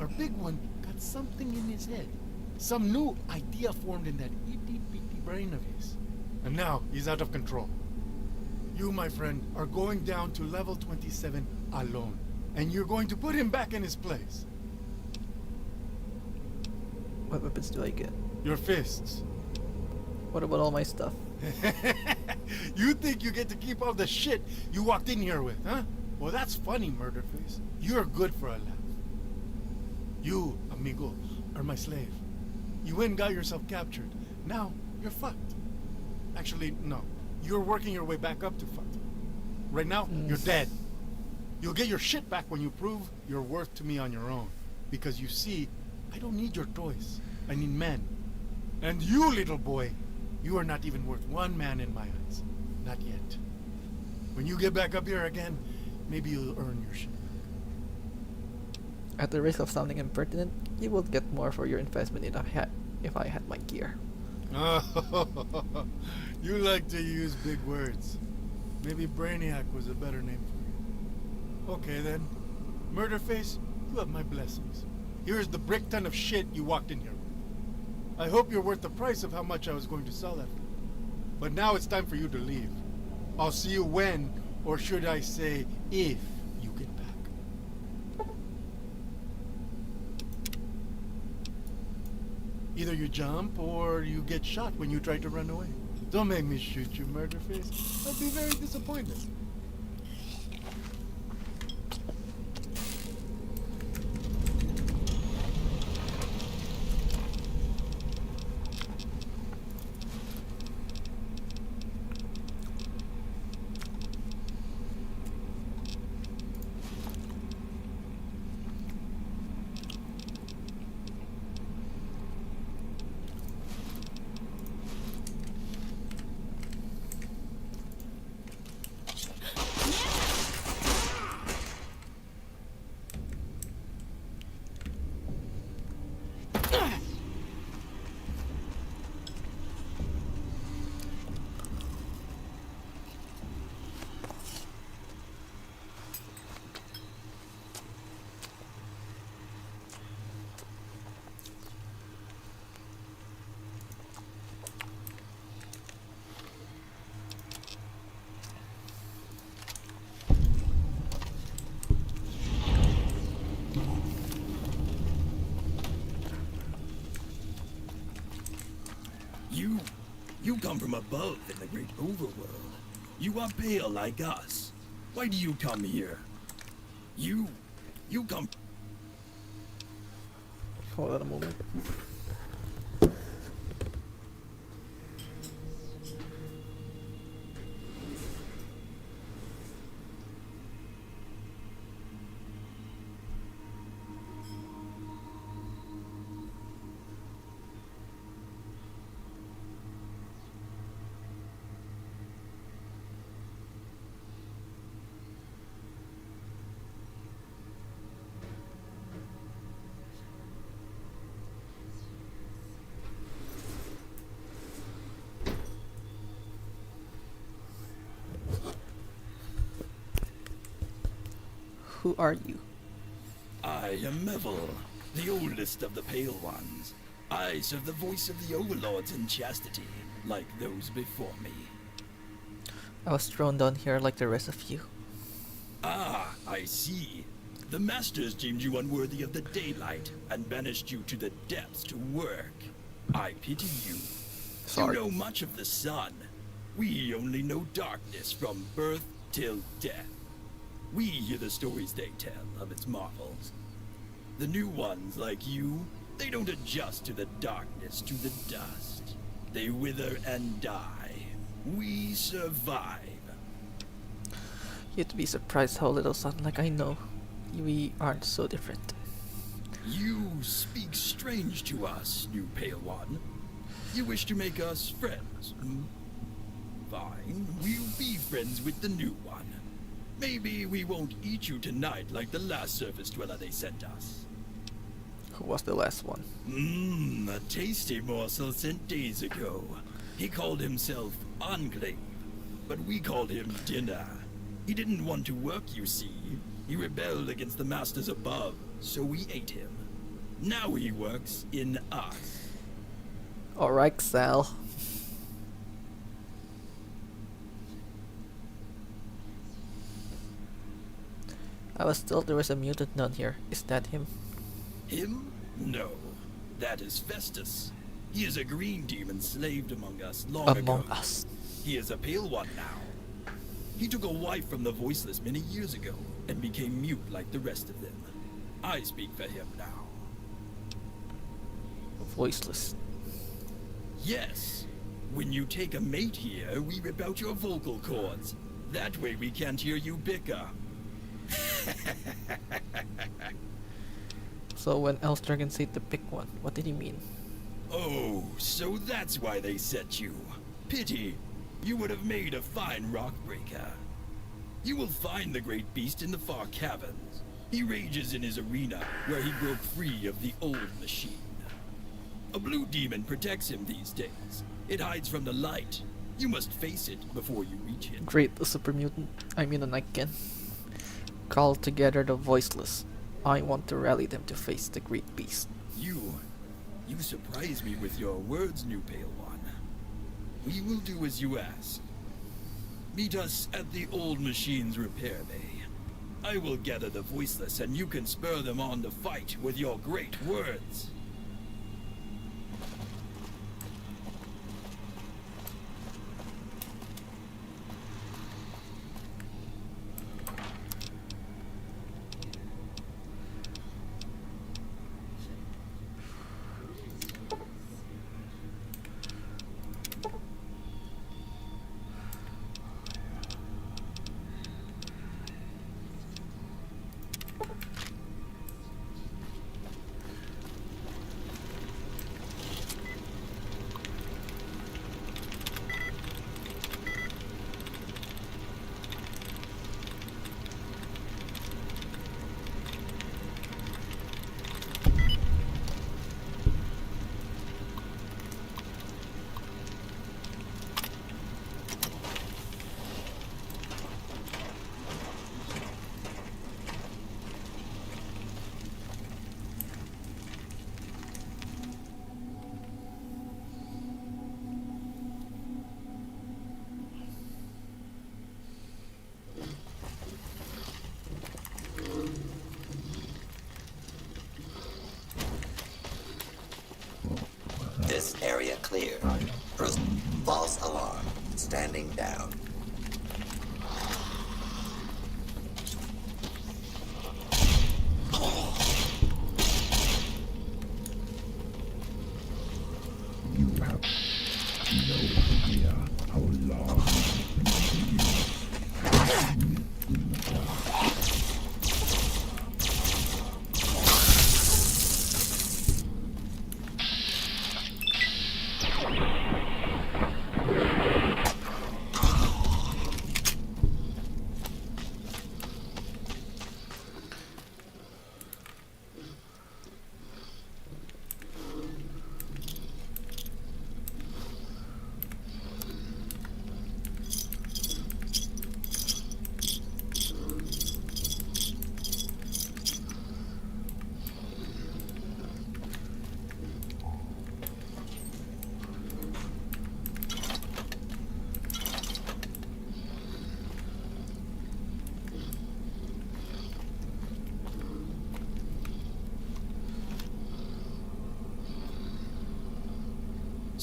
S2: our big one got something in his head. Some new idea formed in that itty-bitty brain of his. And now, he's out of control. You, my friend, are going down to level 27 alone. And you're going to put him back in his place.
S1: What weapons do I get?
S2: Your fists.
S1: What about all my stuff?
S2: You think you get to keep all the shit you walked in here with, huh? Well, that's funny, Murderface. You're good for a laugh. You, amigo, are my slave. You went and got yourself captured. Now, you're fucked. Actually, no. You're working your way back up to fucked. Right now, you're dead. You'll get your shit back when you prove your worth to me on your own. Because you see, I don't need your toys. I need men. And you, little boy, you are not even worth one man in my eyes. Not yet. When you get back up here again, maybe you'll earn your shit.
S1: At the risk of sounding impertinent, you would get more for your investment if I had my gear.
S2: Oh, you like to use big words. Maybe Brainiac was a better name for you. Okay then. Murderface, you have my blessings. Here's the brick ton of shit you walked in here with. I hope you're worth the price of how much I was going to sell that for. But now it's time for you to leave. I'll see you when, or should I say, if you get back. Either you jump, or you get shot when you try to run away. Don't make me shoot you, Murderface. I'll be very disappointed.
S11: You come from above in the great overworld. You are pale like us. Why do you come here? You come...
S1: Hold on a moment. Who are you?
S11: I am Mevel, the oldest of the Pale Ones. I serve the voice of the overlords in chastity, like those before me.
S1: I was thrown down here like the rest of you.
S11: Ah, I see. The Masters deemed you unworthy of the daylight and banished you to the depths to work. I pity you.
S1: Sorry.
S11: You know much of the sun. We only know darkness from birth till death. We hear the stories they tell of its marvels. The new ones, like you, they don't adjust to the darkness, to the dust. They wither and die. We survive.
S1: You'd be surprised how little sunlight I know. We aren't so different.
S11: You speak strange to us, new Pale One. You wish to make us friends, hmm? Fine, we'll be friends with the new one. Maybe we won't eat you tonight like the last surface dweller they sent us.
S1: Who was the last one?
S11: A tasty morsel sent days ago. He called himself Enclave, but we called him Dinner. He didn't want to work, you see. He rebelled against the masters above, so we ate him. Now he works in us.
S1: Alright, Sal. I was told there was a mutant down here. Is that him?
S11: Him? No. That is Festus. He is a green demon slaved among us long ago.
S1: Among us.
S11: He is a Pale One now. He took a wife from the Voiceless many years ago. and became mute like the rest of them. I speak for him now.
S1: Voiceless.
S11: Yes. When you take a mate here, we rip out your vocal cords. That way we can't hear you bicker.
S1: So when Elstragon said to pick one, what did he mean?
S11: Oh, so that's why they set you. Pity. You would have made a fine rock breaker. You will find the great beast in the far caverns. He rages in his arena, where he broke free of the old machine. A blue demon protects him these days. It hides from the light. You must face it before you reach it.
S1: Great, a super mutant. I mean a Nightkin. Call together the voiceless. I want to rally them to face the great beast.
S11: You surprise me with your words, New Pale One. We will do as you ask. Meet us at the old machine's repair bay. I will gather the voiceless and you can spur them on to fight with your great words.
S12: This area clear. False alarm. Standing down.
S13: You have no idea how long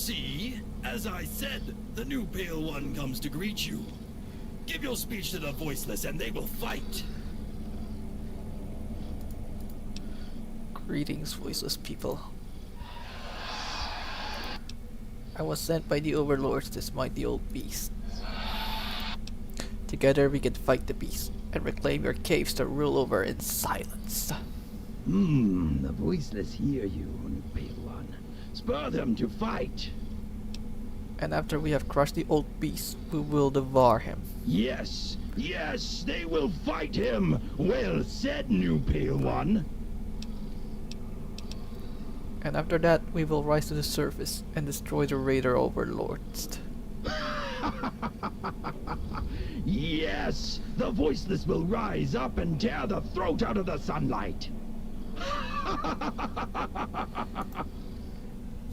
S11: See? As I said, the new Pale One comes to greet you. Give your speech to the voiceless and they will fight.
S1: Greetings, voiceless people. I was sent by the overlords to smite the old beast. Together we can fight the beast and reclaim your caves to rule over in silence.
S13: The voiceless hear you, New Pale One. Spur them to fight.
S1: And after we have crushed the old beast, we will devour him.
S13: Yes, yes, they will fight him. Well said, New Pale One.
S1: And after that, we will rise to the surface and destroy the raider overlords.
S13: Yes, the voiceless will rise up and tear the throat out of the sunlight.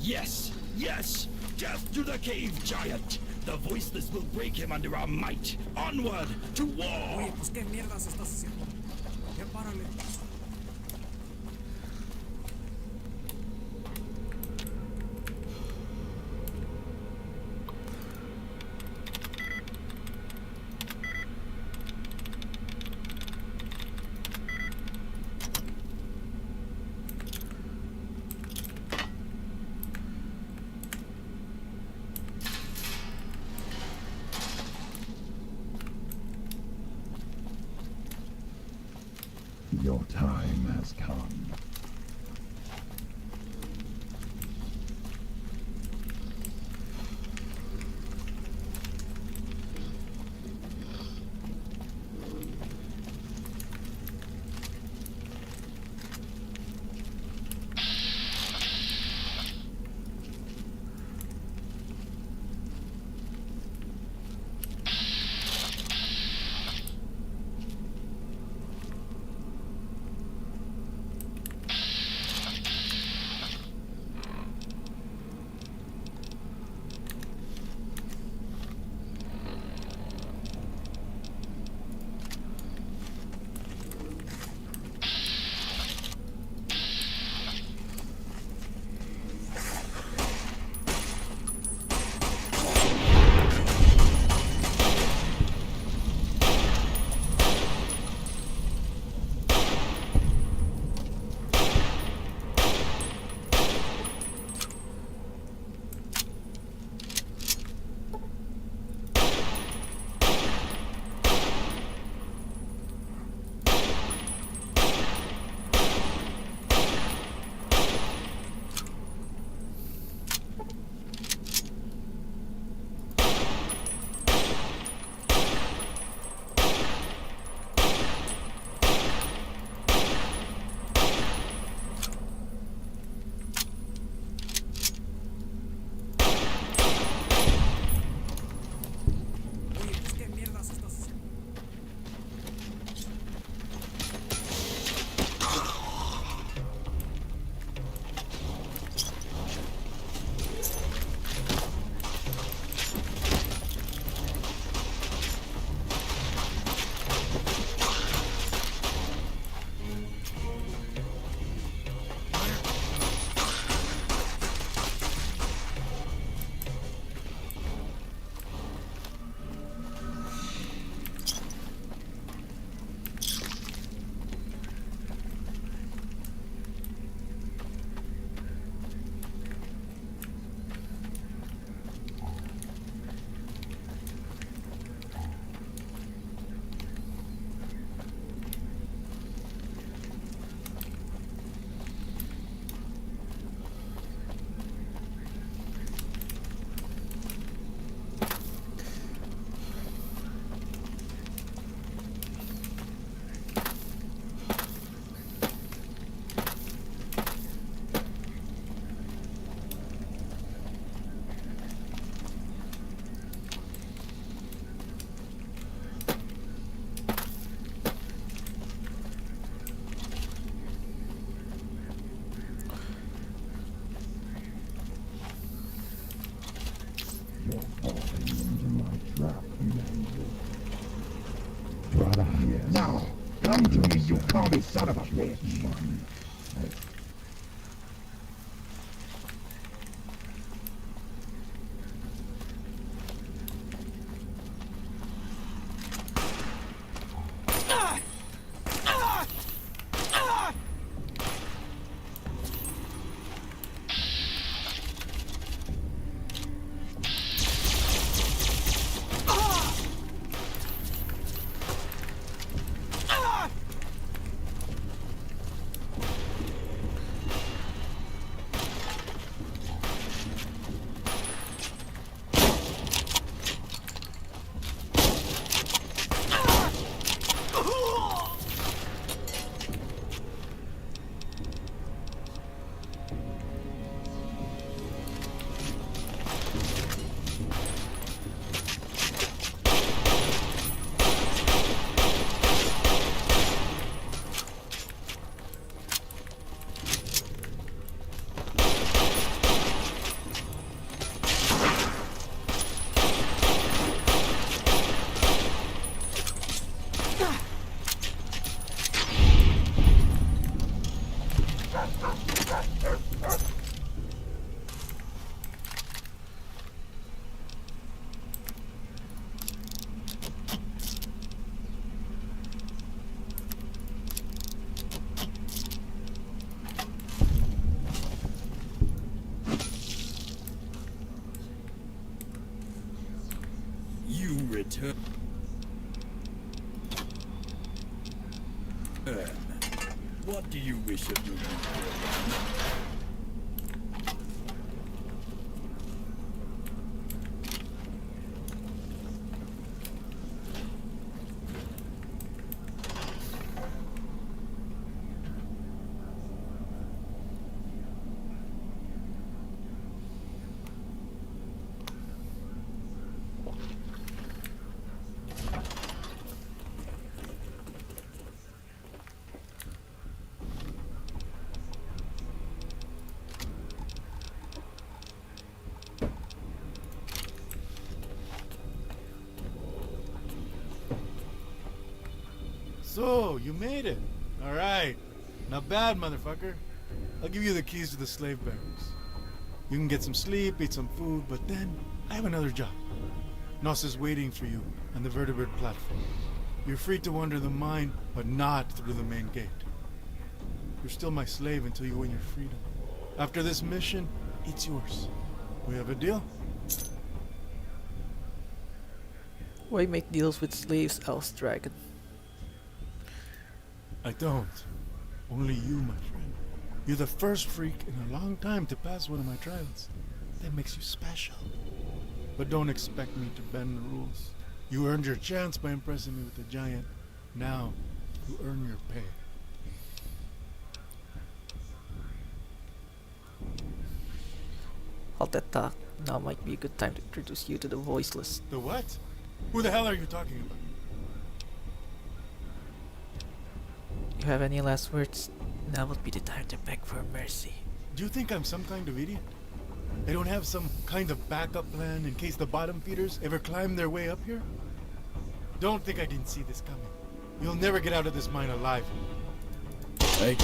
S11: Yes, yes, death to the cave giant. The voiceless will break him under our might. Onward to war.
S14: Oye, pues qué mierdas estás haciendo. Ya párale.
S13: Your time has come. Now, come to me, you commie son of a bitch!
S11: Return. What do you wish of me?
S2: So, you made it. Alright. Not bad, motherfucker. I'll give you the keys to the slave barracks. You can get some sleep, eat some food, but then I have another job. Nos is waiting for you on the vertebrate platform. You're free to wander the mine, but not through the main gate. You're still my slave until you win your freedom. After this mission, it's yours. We have a deal?
S1: Why make deals with slaves, Else Dragon?
S2: I don't. Only you, my friend. You're the first freak in a long time to pass one of my trials. That makes you special. But don't expect me to bend the rules. You earned your chance by impressing me with the giant. Now, you earn your pay.
S1: Halt that talk. Now might be a good time to introduce you to the Voiceless.
S2: The what? Who the hell are you talking about?
S1: You have any last words? Now would be the time to beg for mercy.
S2: Do you think I'm some kind of idiot? I don't have some kind of backup plan in case the bottom feeders ever climb their way up here? Don't think I didn't see this coming. You'll never get out of this mine alive.
S11: Hey.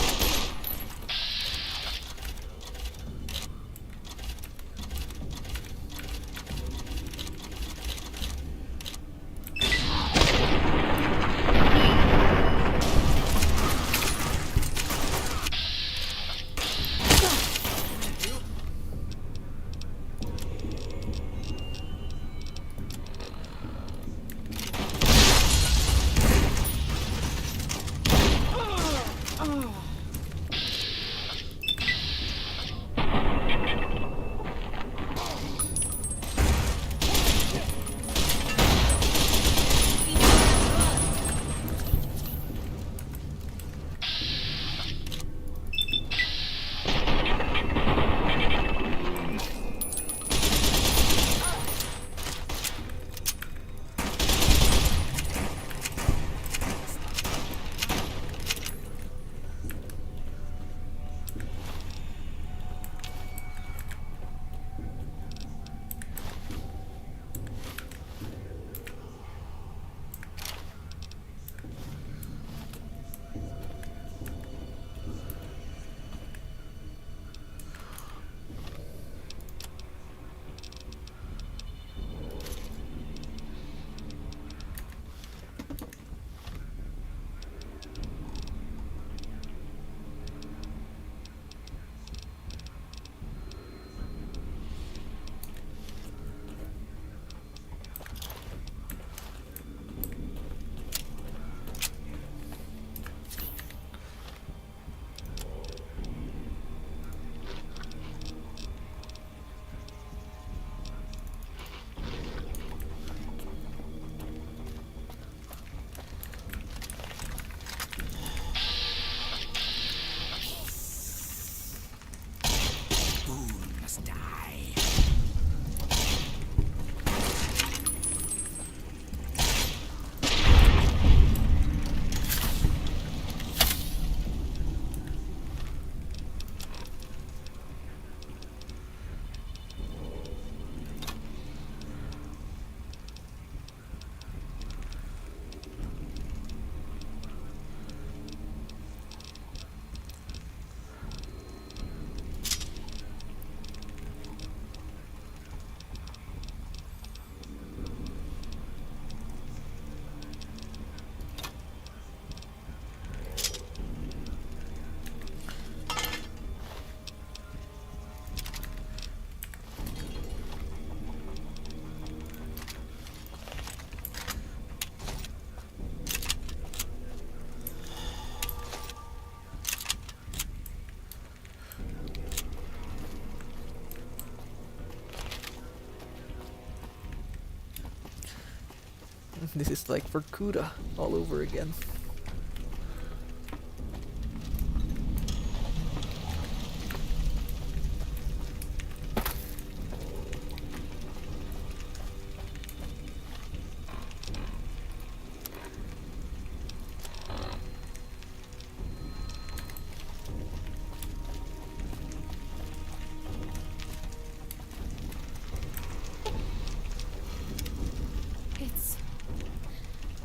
S1: This is like Vorkuta all over again.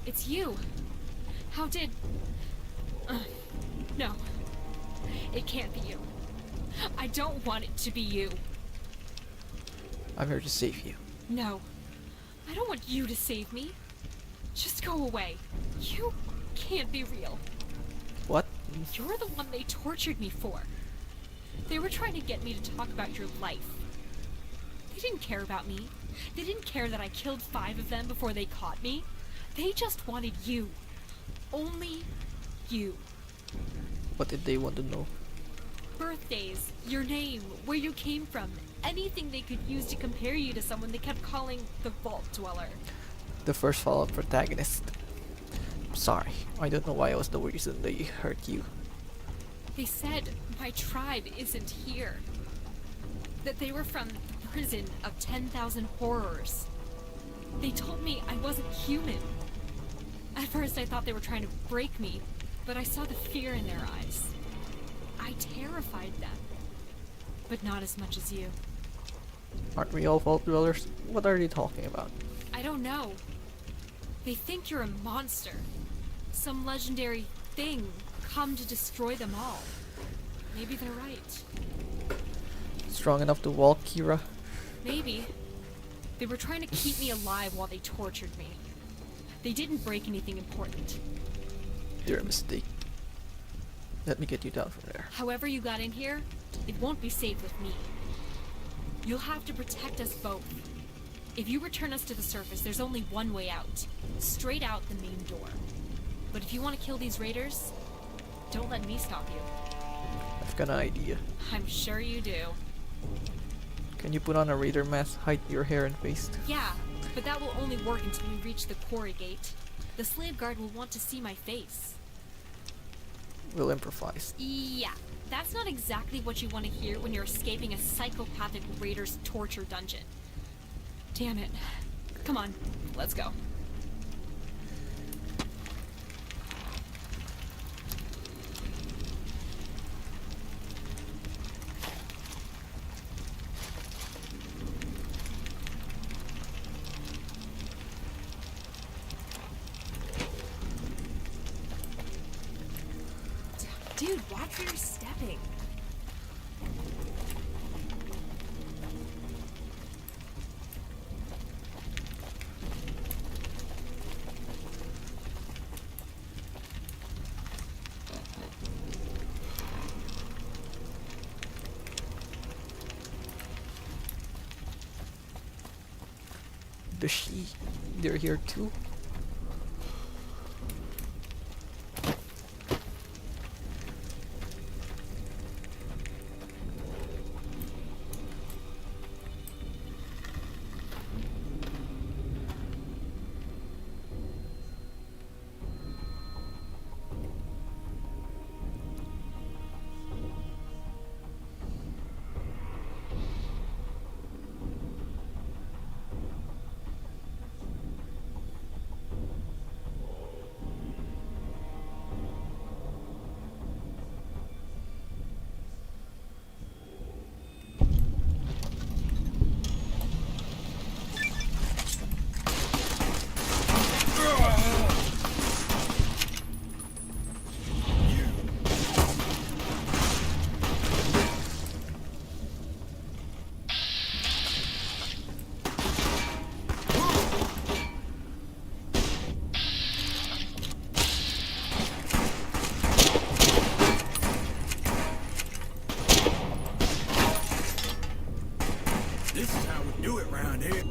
S4: It's you. How did... no. It can't be you. I don't want it to be you.
S1: I'm here to save you.
S4: No. I don't want you to save me. Just go away. You can't be real.
S1: What?
S4: You're the one they tortured me for. They were trying to get me to talk about your life. They didn't care about me. They didn't care that I killed 5 of them before they caught me. They just wanted you. Only you.
S1: What did they want to know?
S4: Birthdays, your name, where you came from, anything they could use to compare you to someone they kept calling the Vault Dweller.
S1: The first Fallout protagonist. I'm sorry, I don't know why I was the reason they hurt you.
S4: They said my tribe isn't here. That they were from the prison of 10,000 horrors. They told me I wasn't human. At first I thought they were trying to break me, but I saw the fear in their eyes. I terrified them. But not as much as you.
S1: Aren't we all Vault Dwellers? What are they talking about?
S4: I don't know. They think you're a monster. Some legendary thing come to destroy them all. Maybe they're right.
S1: Strong enough to walk, Kira?
S4: Maybe. They were trying to keep me alive while they tortured me. They didn't break anything important.
S1: You're a mistake. Let me get you down from there.
S4: However you got in here, it won't be safe with me. You'll have to protect us both. If you return us to the surface, there's only one way out. Straight out the main door. But if you want to kill these raiders, don't let me stop you.
S1: I've got an idea.
S4: I'm sure you do.
S1: Can you put on a raider mask, hide your hair and face?
S4: Yeah, but that will only work until we reach the quarry gate. The slave guard will want to see my face.
S1: We'll improvise.
S4: Yeah, that's not exactly what you want to hear when you're escaping a psychopathic raider's torture dungeon. Damn it. Come on, let's go. Dude, watch where you're stepping.
S1: Does she? They're here too?
S11: This is how we do it round here.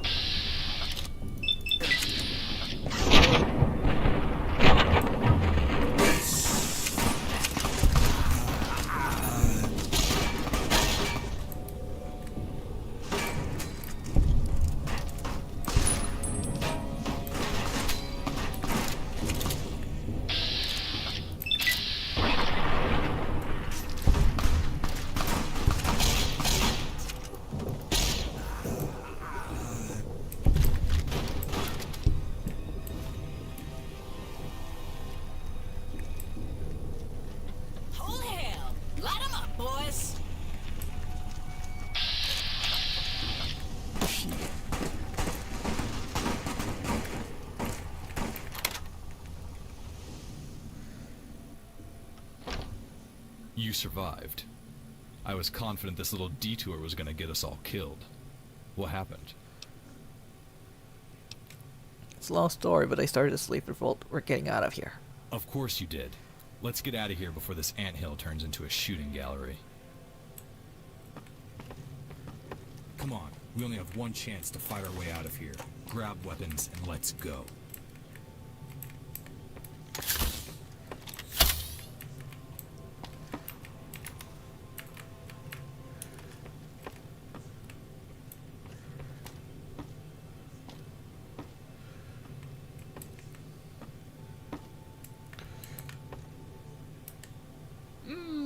S3: You survived. I was confident this little detour was gonna get us all killed. What happened?
S1: It's a long story, but I started a sleep revolt. We're getting out of here.
S3: Of course you did. Let's get out of here before this anthill turns into a shooting gallery. Come on, we only have one chance to fight our way out of here. Grab weapons and let's go.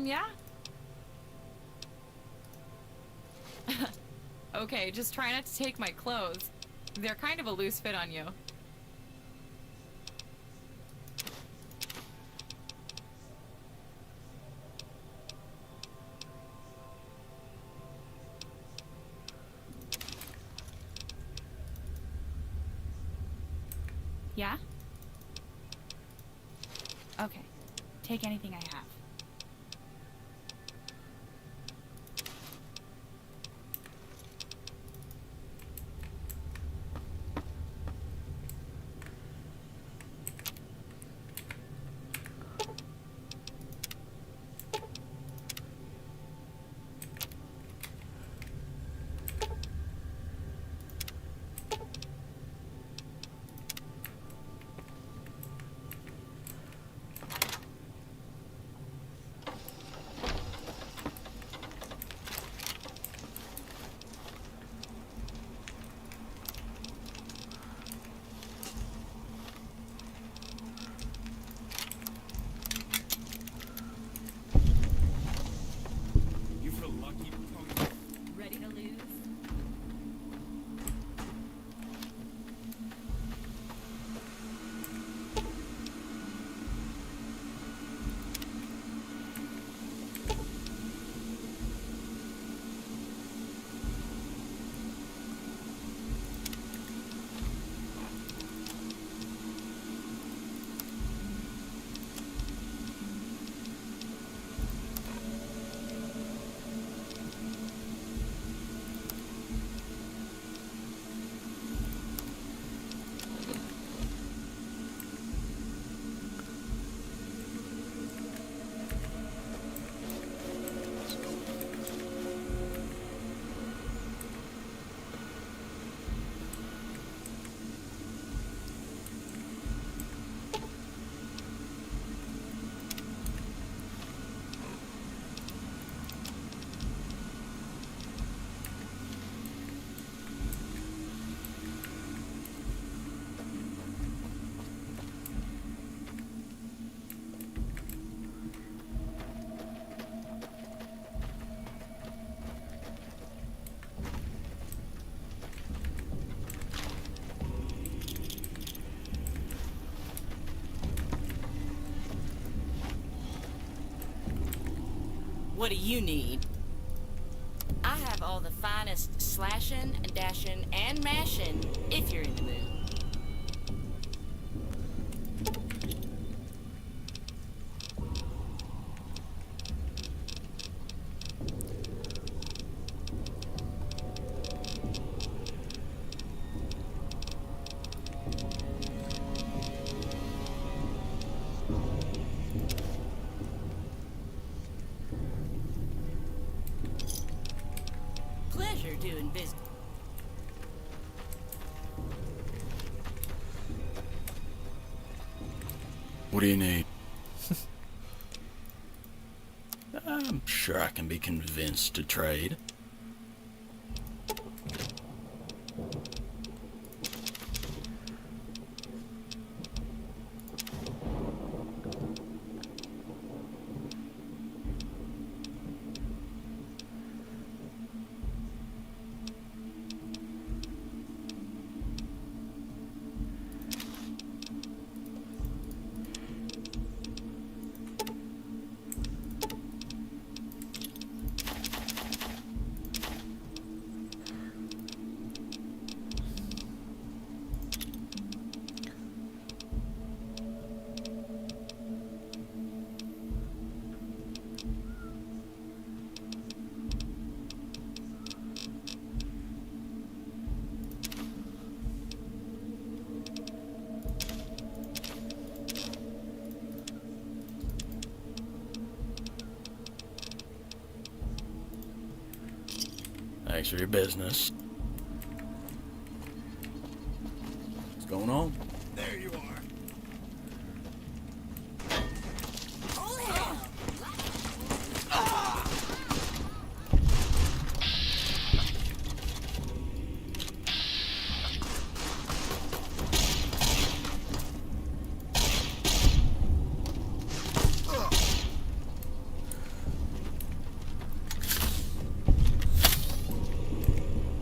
S7: Yeah? Okay, just try not to take my clothes. They're kind of a loose fit on you.
S6: Yeah? Okay. Take anything I have.
S5: Ready to lose?
S15: What do you need? I have all the finest slashing, dashing, and mashing, if you're in the mood. Pleasure doing business.
S11: What do you need? I'm sure I can be convinced to trade.
S8: Thanks for your business. What's going on?
S11: There you are.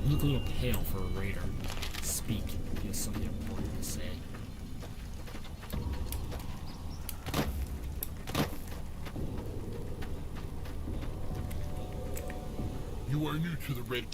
S14: You look a little pale for a raider. Speak. You have something important to say.
S16: You are new to the red.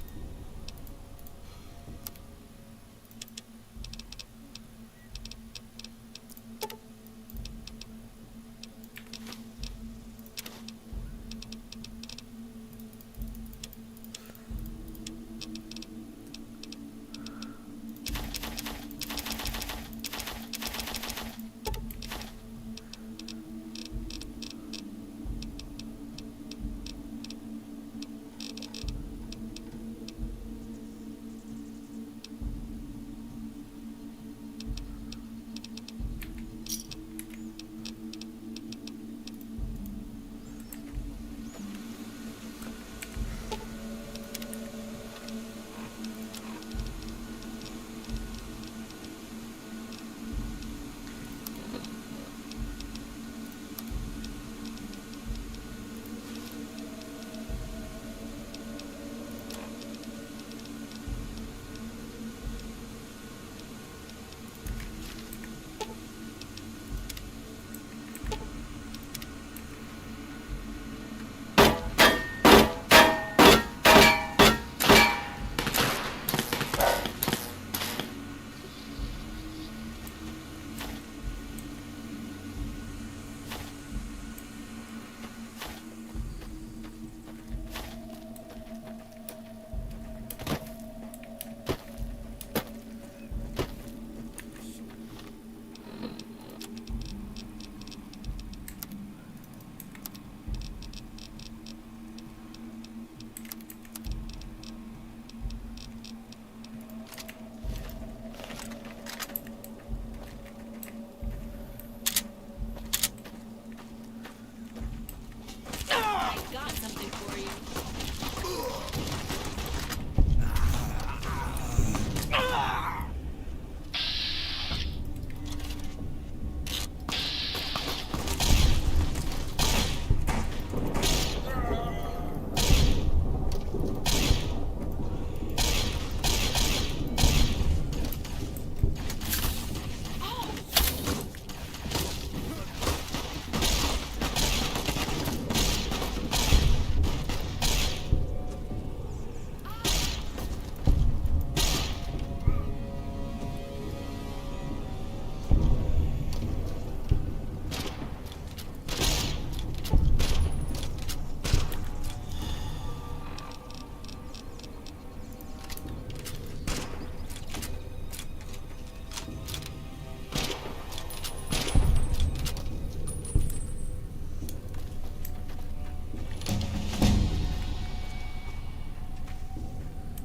S5: I got something for you.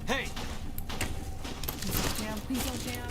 S14: Hey! Please don't jam.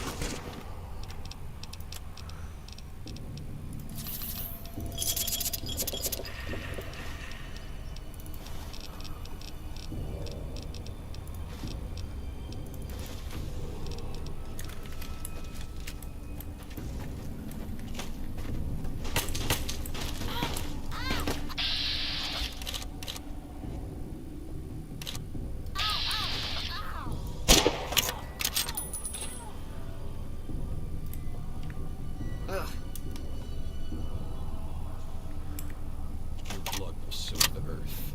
S3: Your blood will soak the earth.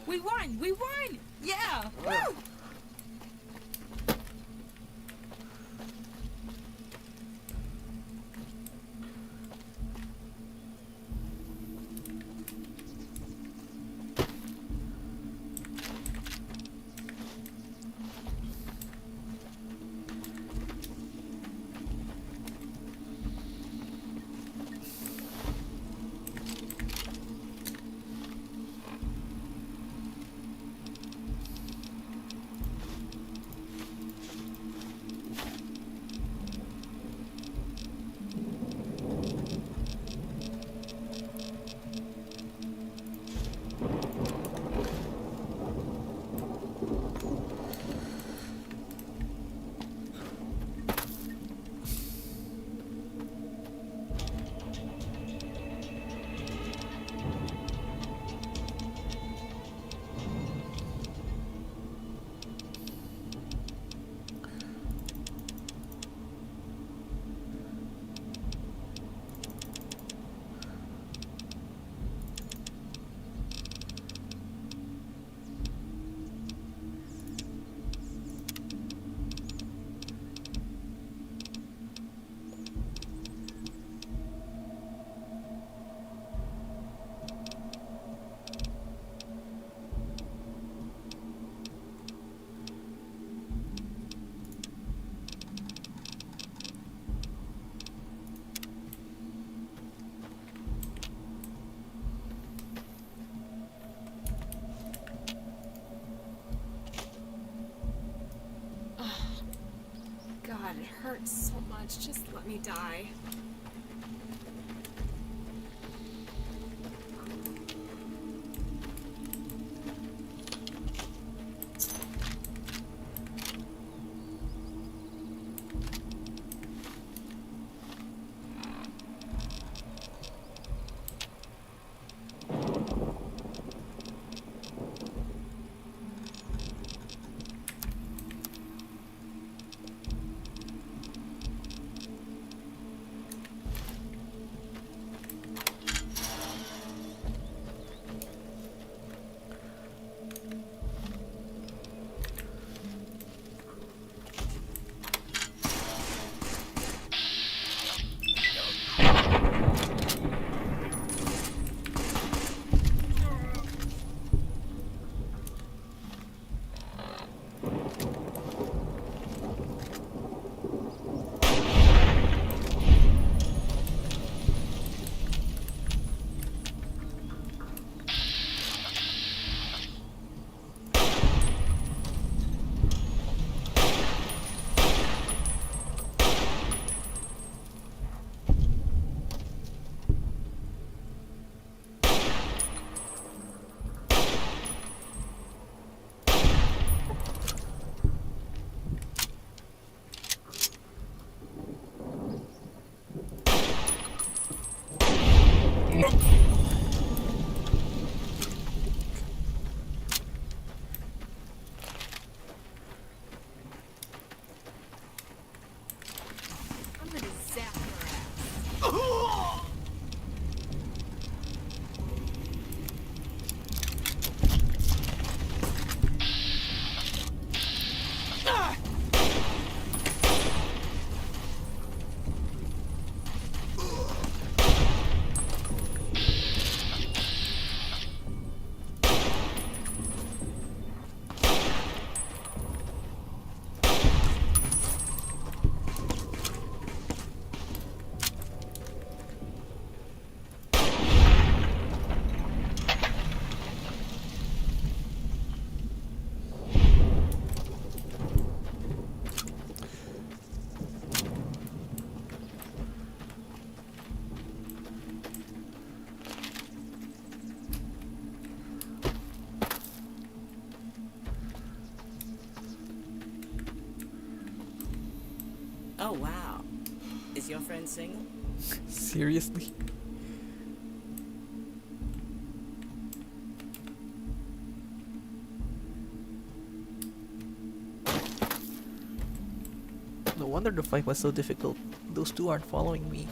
S7: We won! We won! Yeah! Woo!
S4: hurts so much. Just let me die. I'm gonna zap your ass.
S15: Oh, wow. Is your friend single?
S1: Seriously? No wonder the fight was so difficult. Those two aren't following me.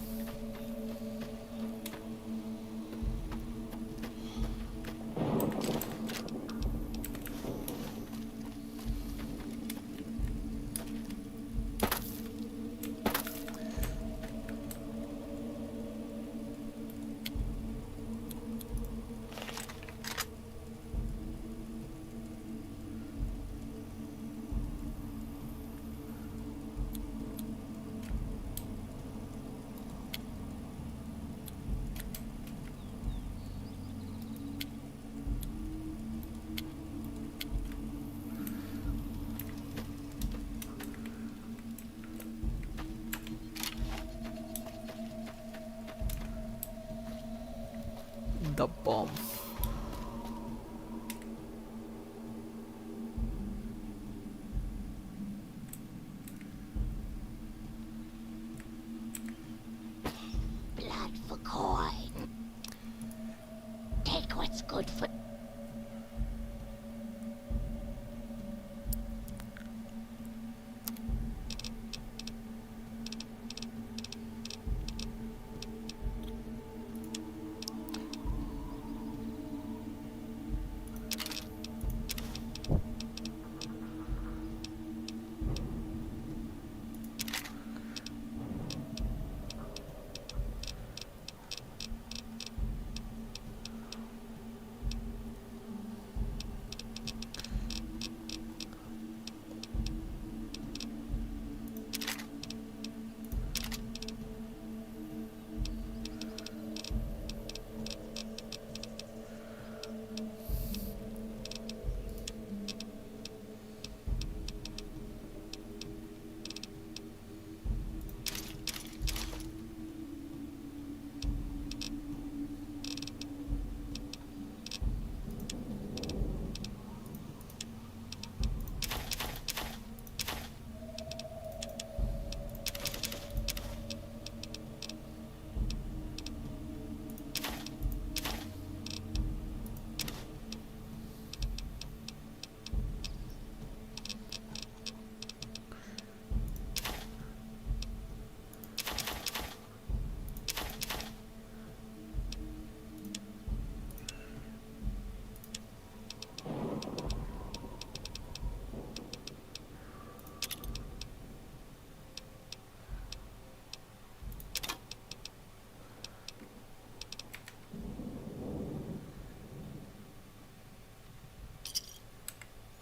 S1: The bomb.
S17: Blood for coin. Take what's good for.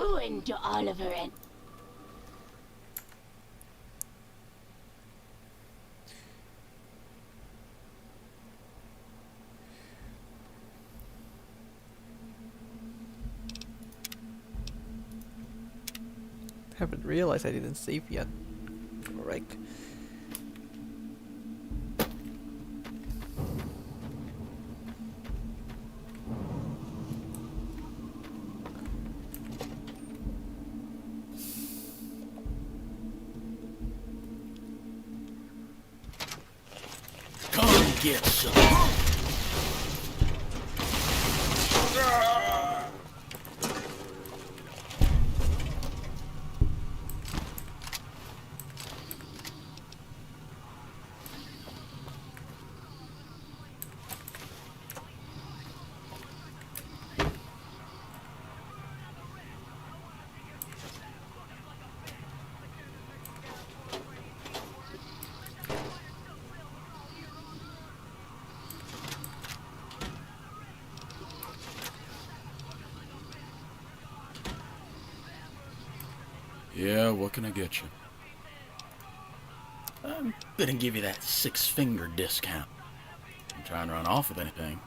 S17: ruin to Oliver and...
S1: Haven't realized I didn't save yet. Alright.
S11: Come get some.
S18: Yeah, what can I get you?
S11: I'm gonna give you that 6-finger discount. I'm trying to run off with anything.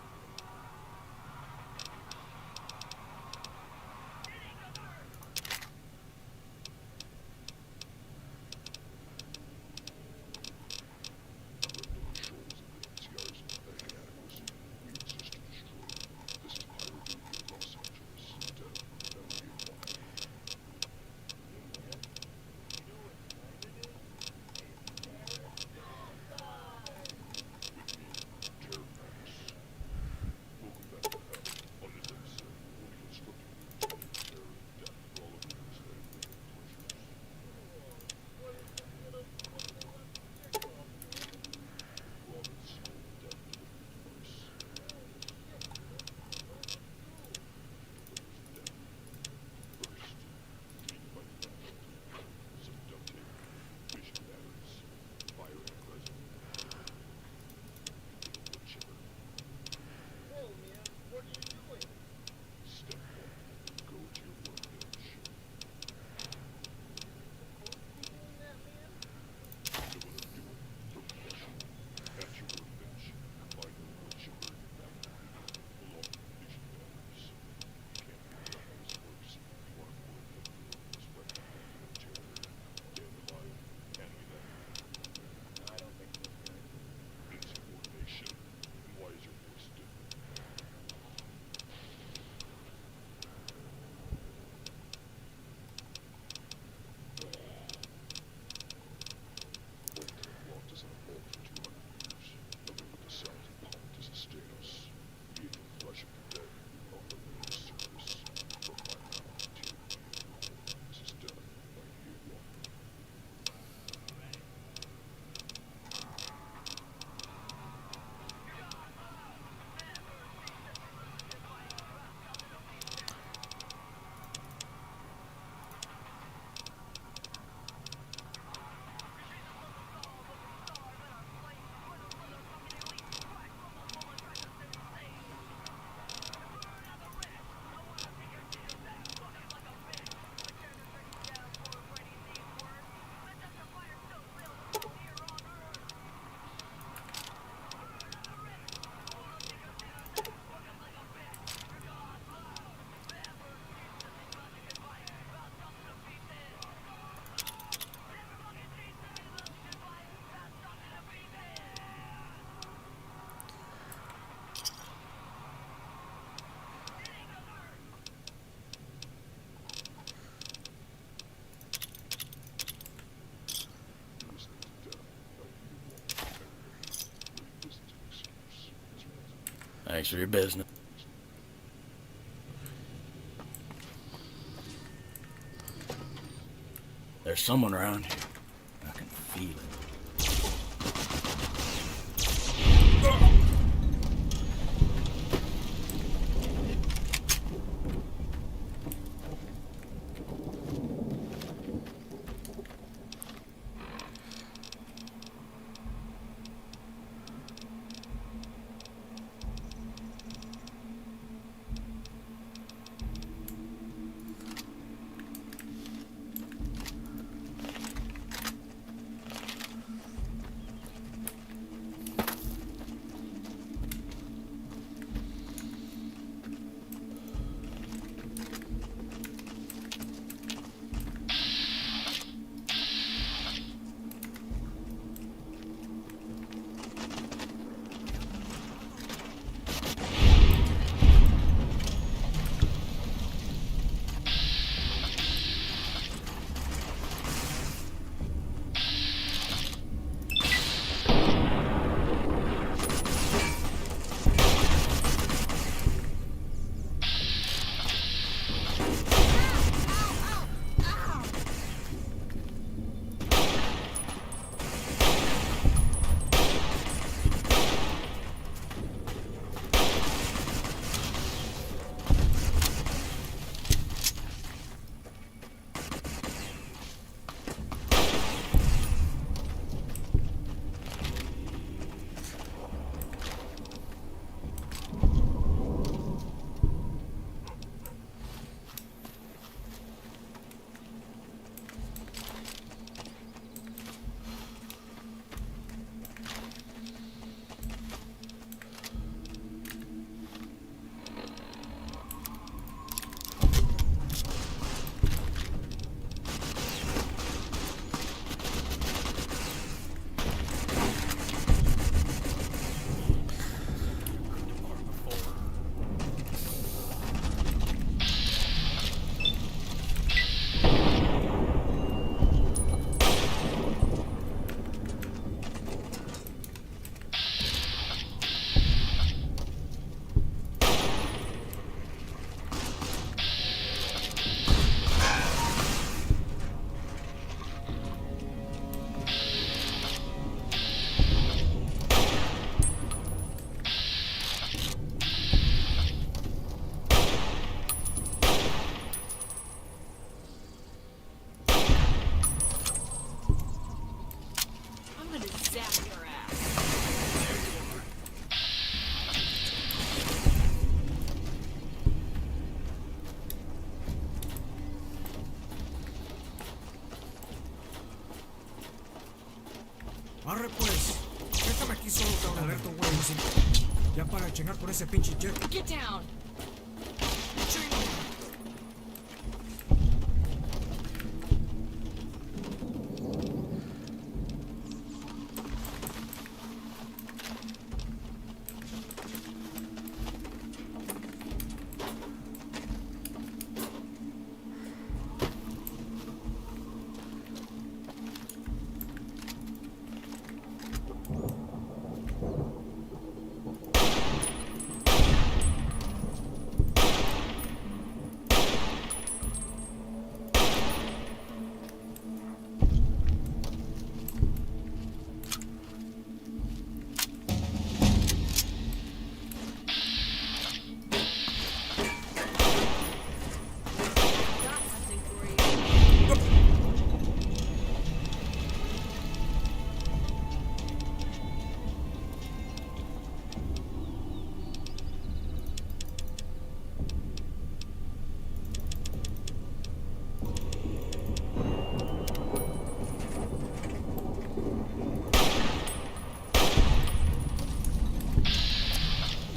S11: Thanks for your business. There's someone around here. I can feel it.
S18: Arre pues. Déjame aquí solo, cabrón. Alberto, güey. Ya para de chingar con ese pinche jet.
S7: Get down.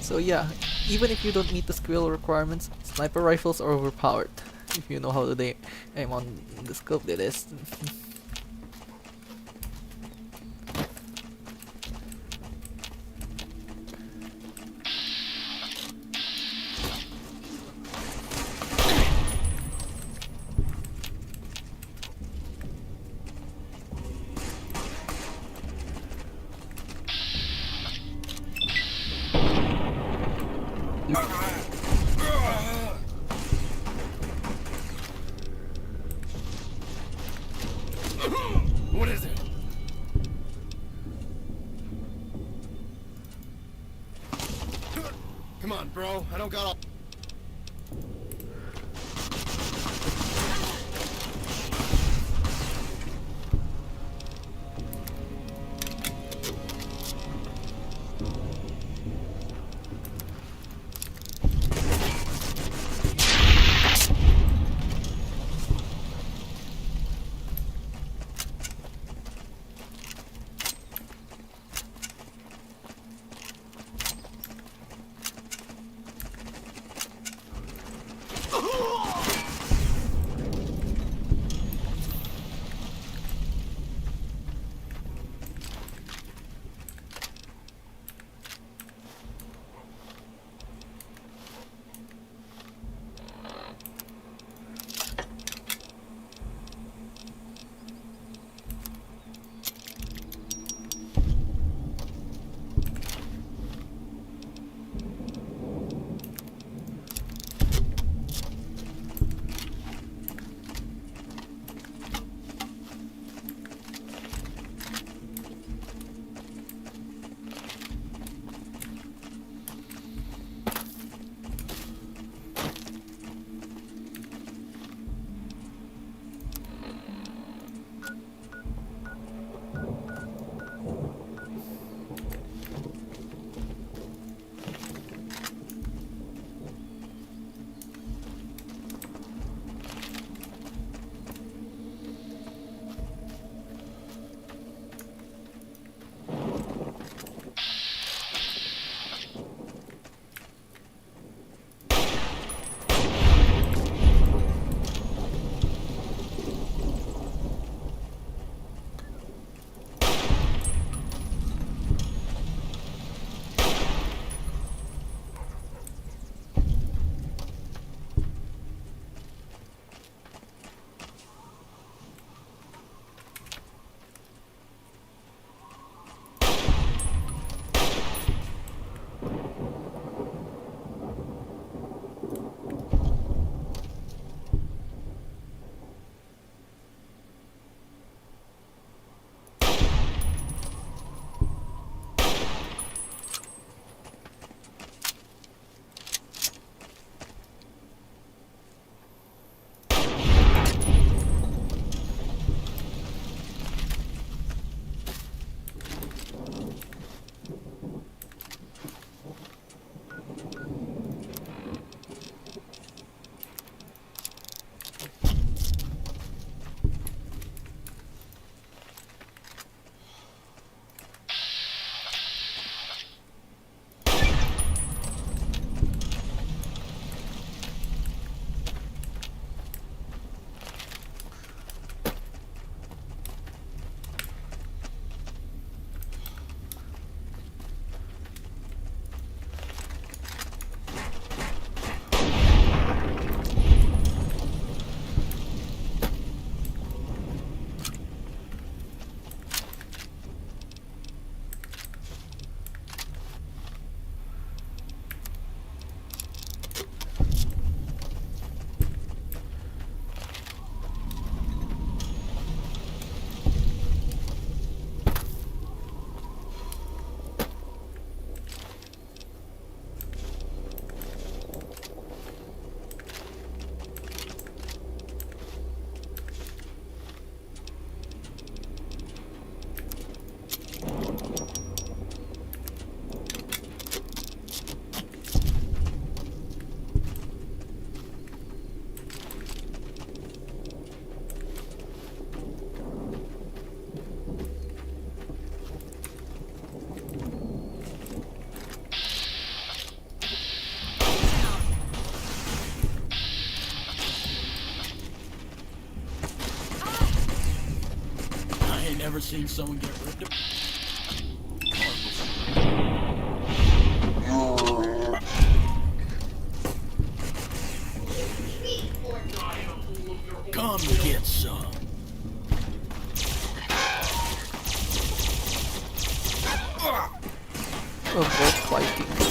S1: So yeah, even if you don't meet the skill requirements, sniper rifles are overpowered. If you know how to aim on the scope, that is.
S8: What is it? Come on, bro. I don't got all...
S11: ever seen someone get ripped apart? Come to get some.
S1: We're both fighting.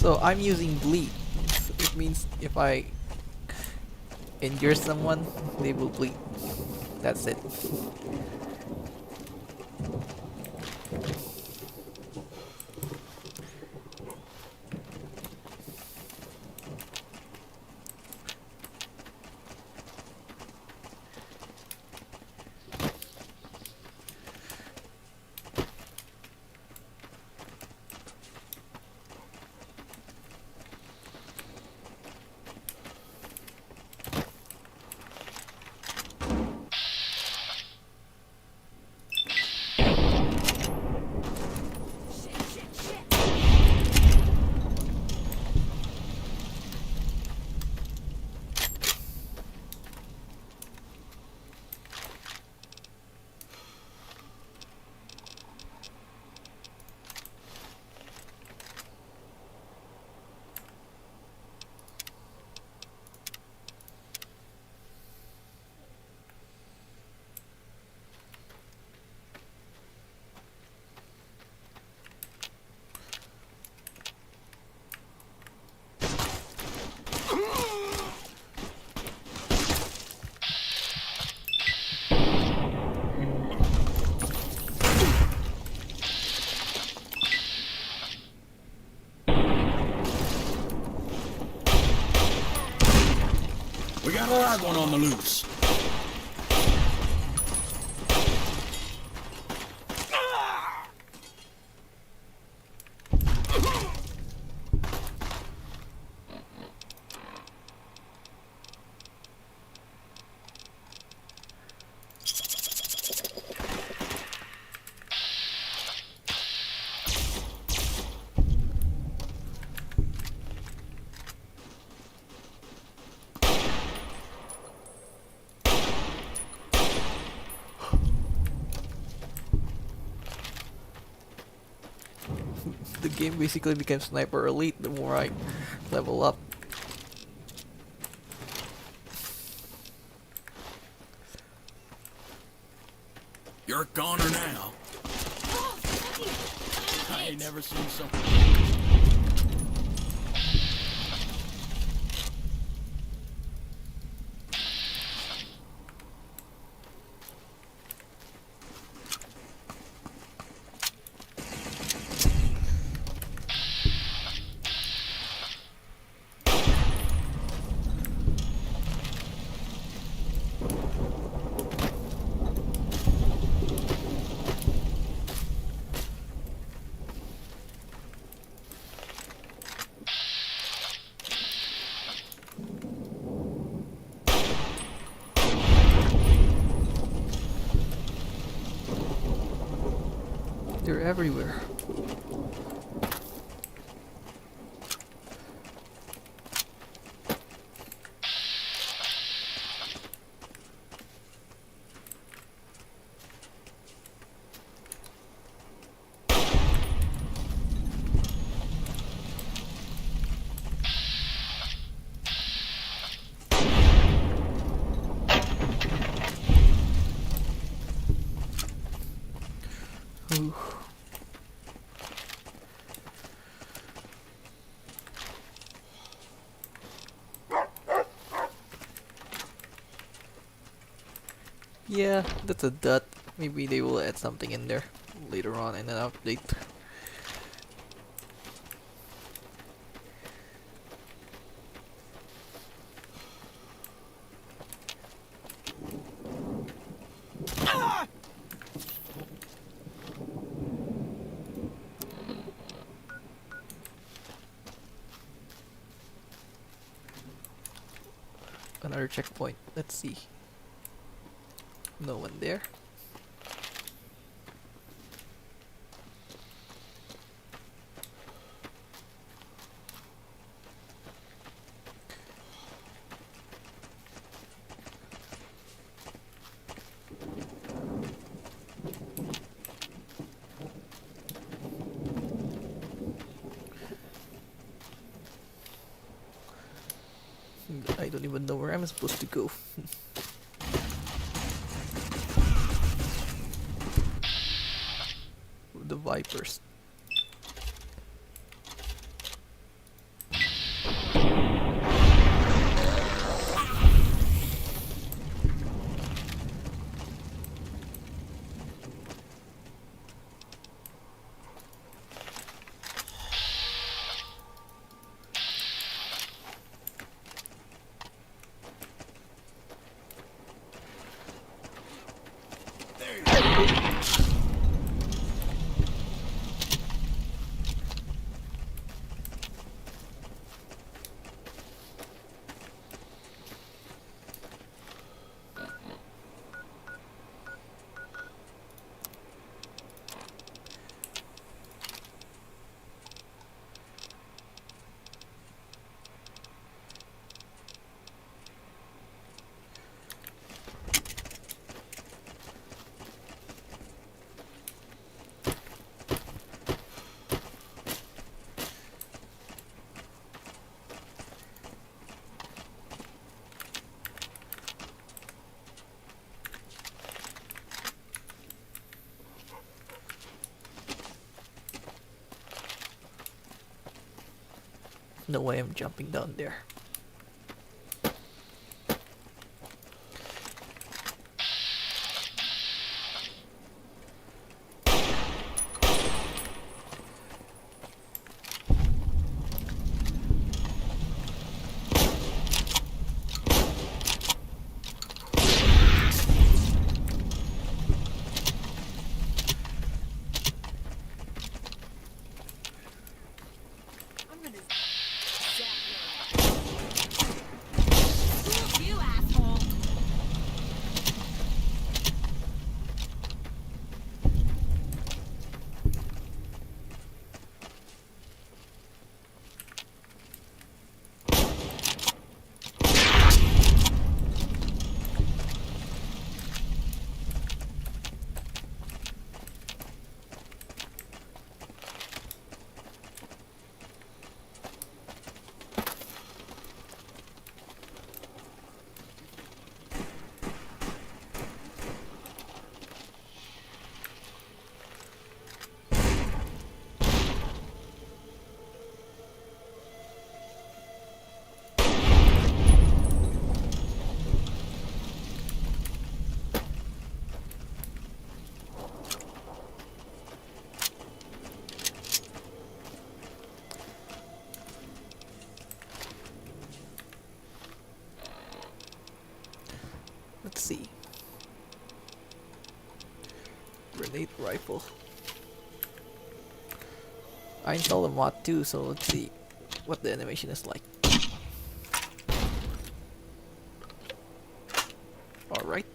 S1: So I'm using bleed. It means if I injure someone, they will bleed. That's it.
S11: We got a live one on the loose.
S1: The game basically became Sniper Elite the more I level up.
S11: You're a goner now. I ain't never seen something.
S1: They're everywhere. Ooh. Yeah, that's a dot. Maybe they will add something in there later on in an update. Another checkpoint. Let's see. No one there. I don't even know where I'm supposed to go. The Vipers. No way I'm jumping down there.
S5: You asshole!
S1: Let's see. Grenade rifle. I installed a mod too, so let's see what the animation is like. Alright.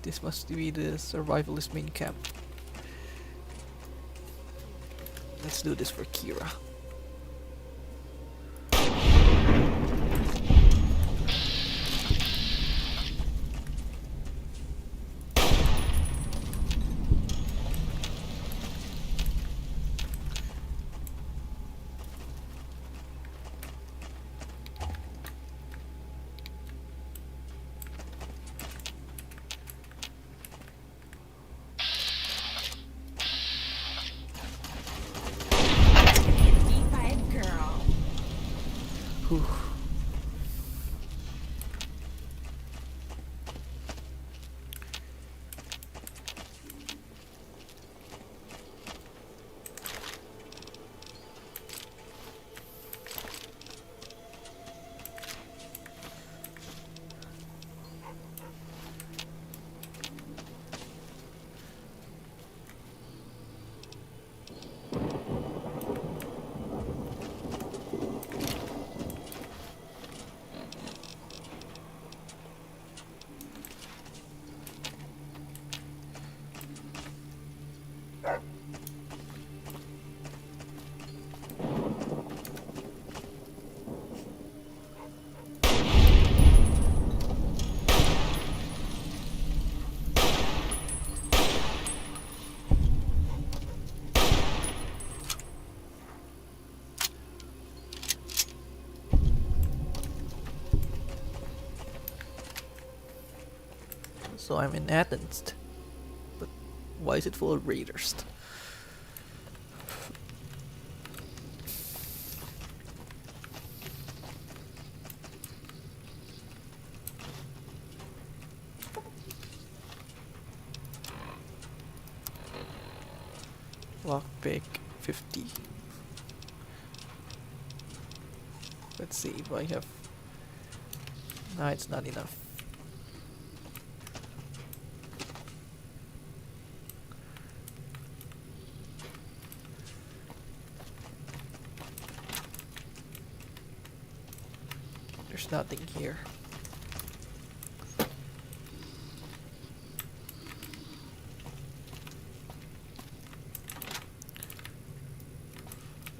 S1: This must be the survivalist main camp. Let's do this for Kira. Whew. So I'm in Athens, but why is it full of raiders? Lockpick 50. Let's see if I have. Nah, it's not enough. There's nothing here.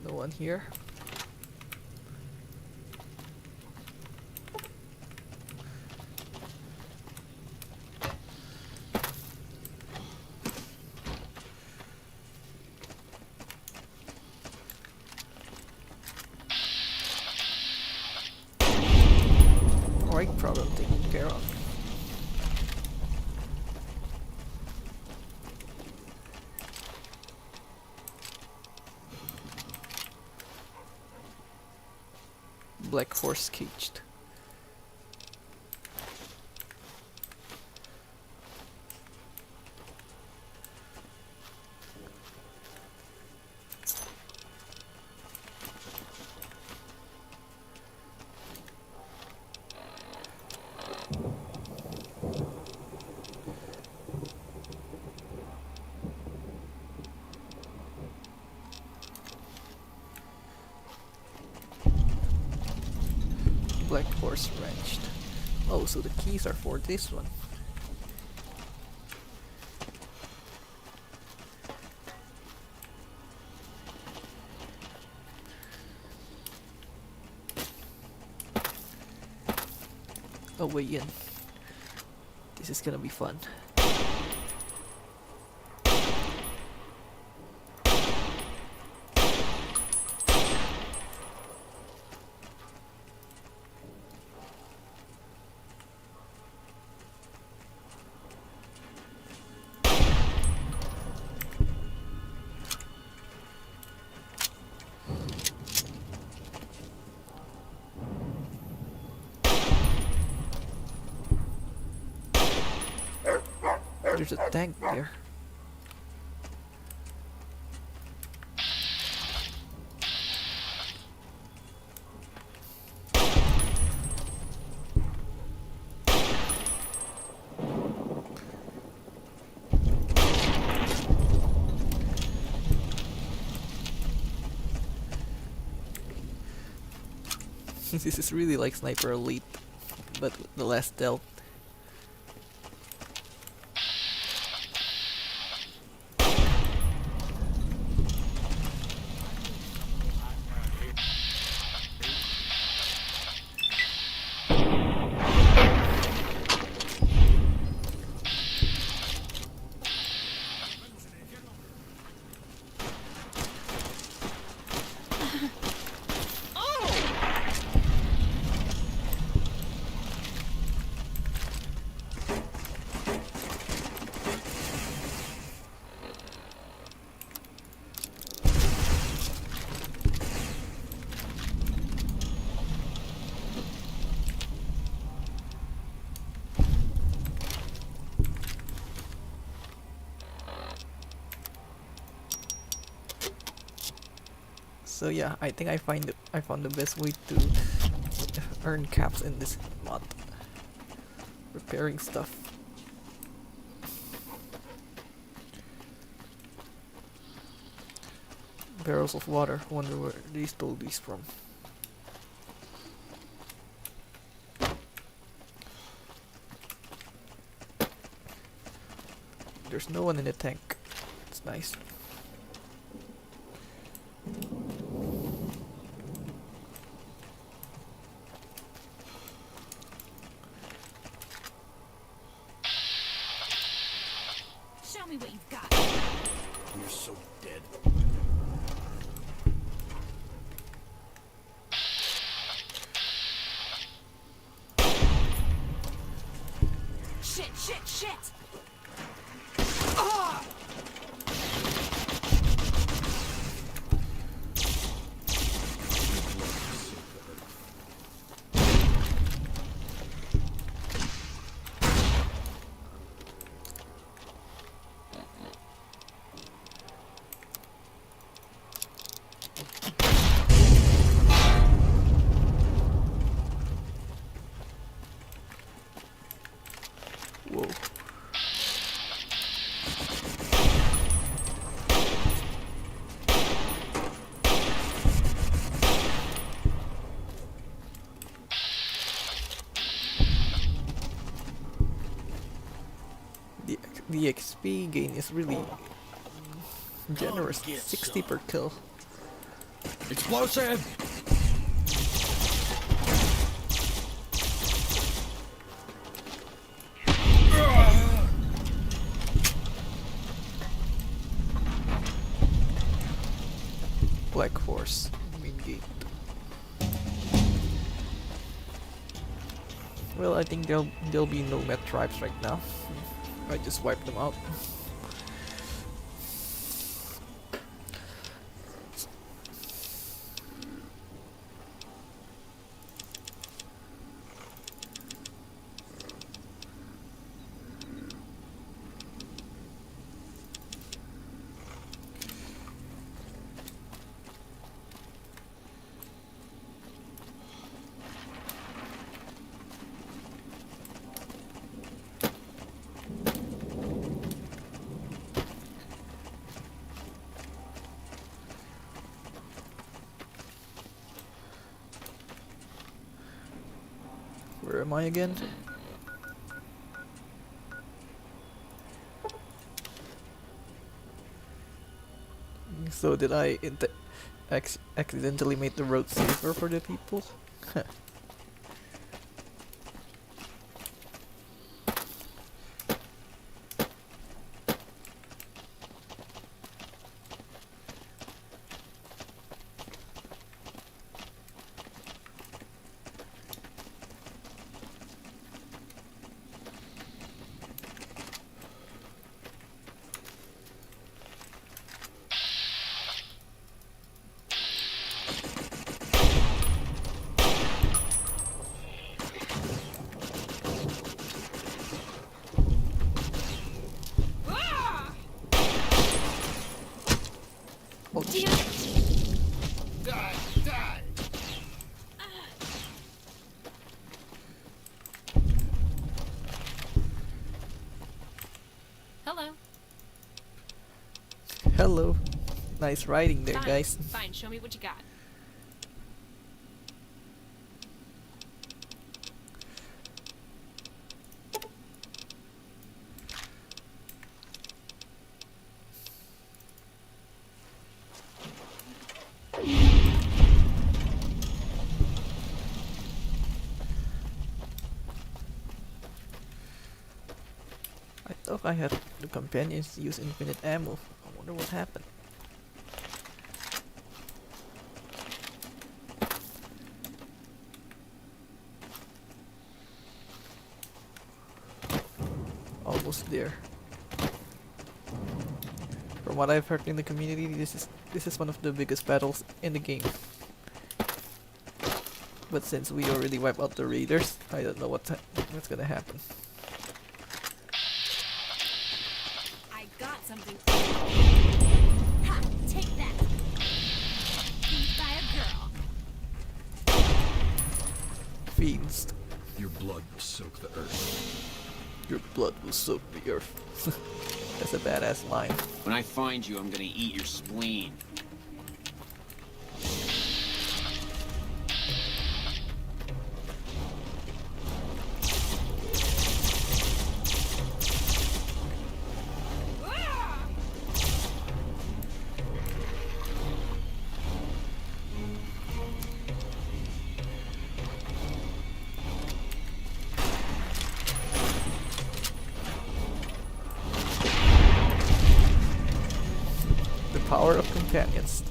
S1: No one here. Alright, problem taken care of. Black horse caged. Black horse wrenched. Oh, so the keys are for this one. A way in. This is gonna be fun. There's a tank there. This is really like Sniper Elite, but with the less stealth. So yeah, I think I found the best way to earn caps in this mod. Repairing stuff. Barrels of water. Wonder where they stole these from. There's no one in the tank. It's nice.
S6: Show me what you've got.
S11: You're so dead.
S6: Shit, shit, shit!
S1: the XP gain is really generous. 60 per kill.
S11: Explosive!
S1: Black Force, main gate. Well, I think there'll be no Met tribes right now. I just wiped them out. Where am I again? So did I accidentally make the road safer for the people? Oh,
S15: Damn it!
S8: Die! Die!
S5: Hello.
S1: hello. Nice riding there,
S5: Fine.
S1: guys.
S5: Fine, show me what you got.
S1: I thought I had the companions use infinite ammo. I wonder what happened. Almost there. From what I've heard in the community, this is one of the biggest battles in the game. But since we already wiped out the raiders, I don't know what's gonna happen.
S15: I got something for you. Ha! Take that! Beat by a girl.
S1: Fiends.
S11: Your blood will soak the earth.
S1: Your blood will soak the earth. That's a badass line.
S19: When I find you, I'm gonna eat your spleen.
S1: The power of companions.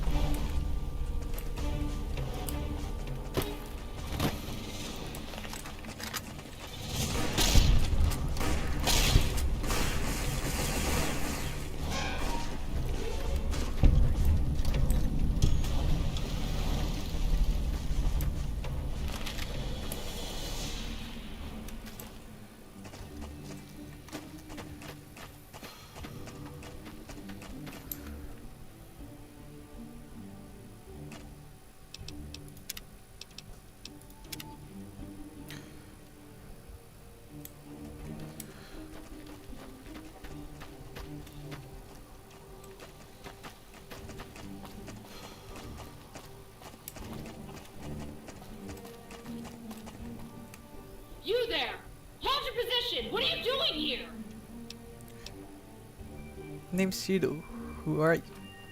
S1: Name's Shido. Who are you?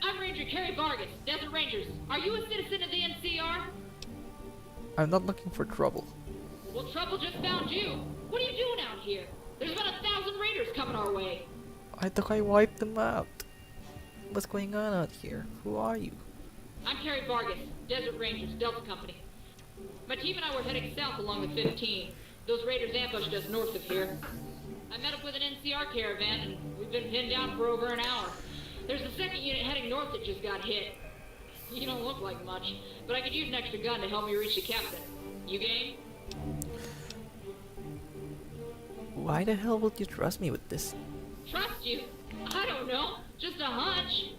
S20: I'm Ranger Carrie Vargas, Desert Rangers. Are you a citizen of the NCR?
S1: I'm not looking for trouble.
S20: Well, trouble just found you. What are you doing out here? There's about 1,000 raiders coming our way.
S1: I thought I wiped them out. What's going on out here? Who are you?
S20: I'm Carrie Vargas, Desert Rangers, Delta Company. My team and I were heading south along the 15. Those raiders ambushed us north of here. I met up with an NCR caravan, and we've been pinned down for over an hour. There's a second unit heading north that just got hit. You don't look like much, but I could use an extra gun to help me reach the captain. You game?
S1: Why the hell would you trust me with this?
S20: Trust you? I don't know. Just a hunch.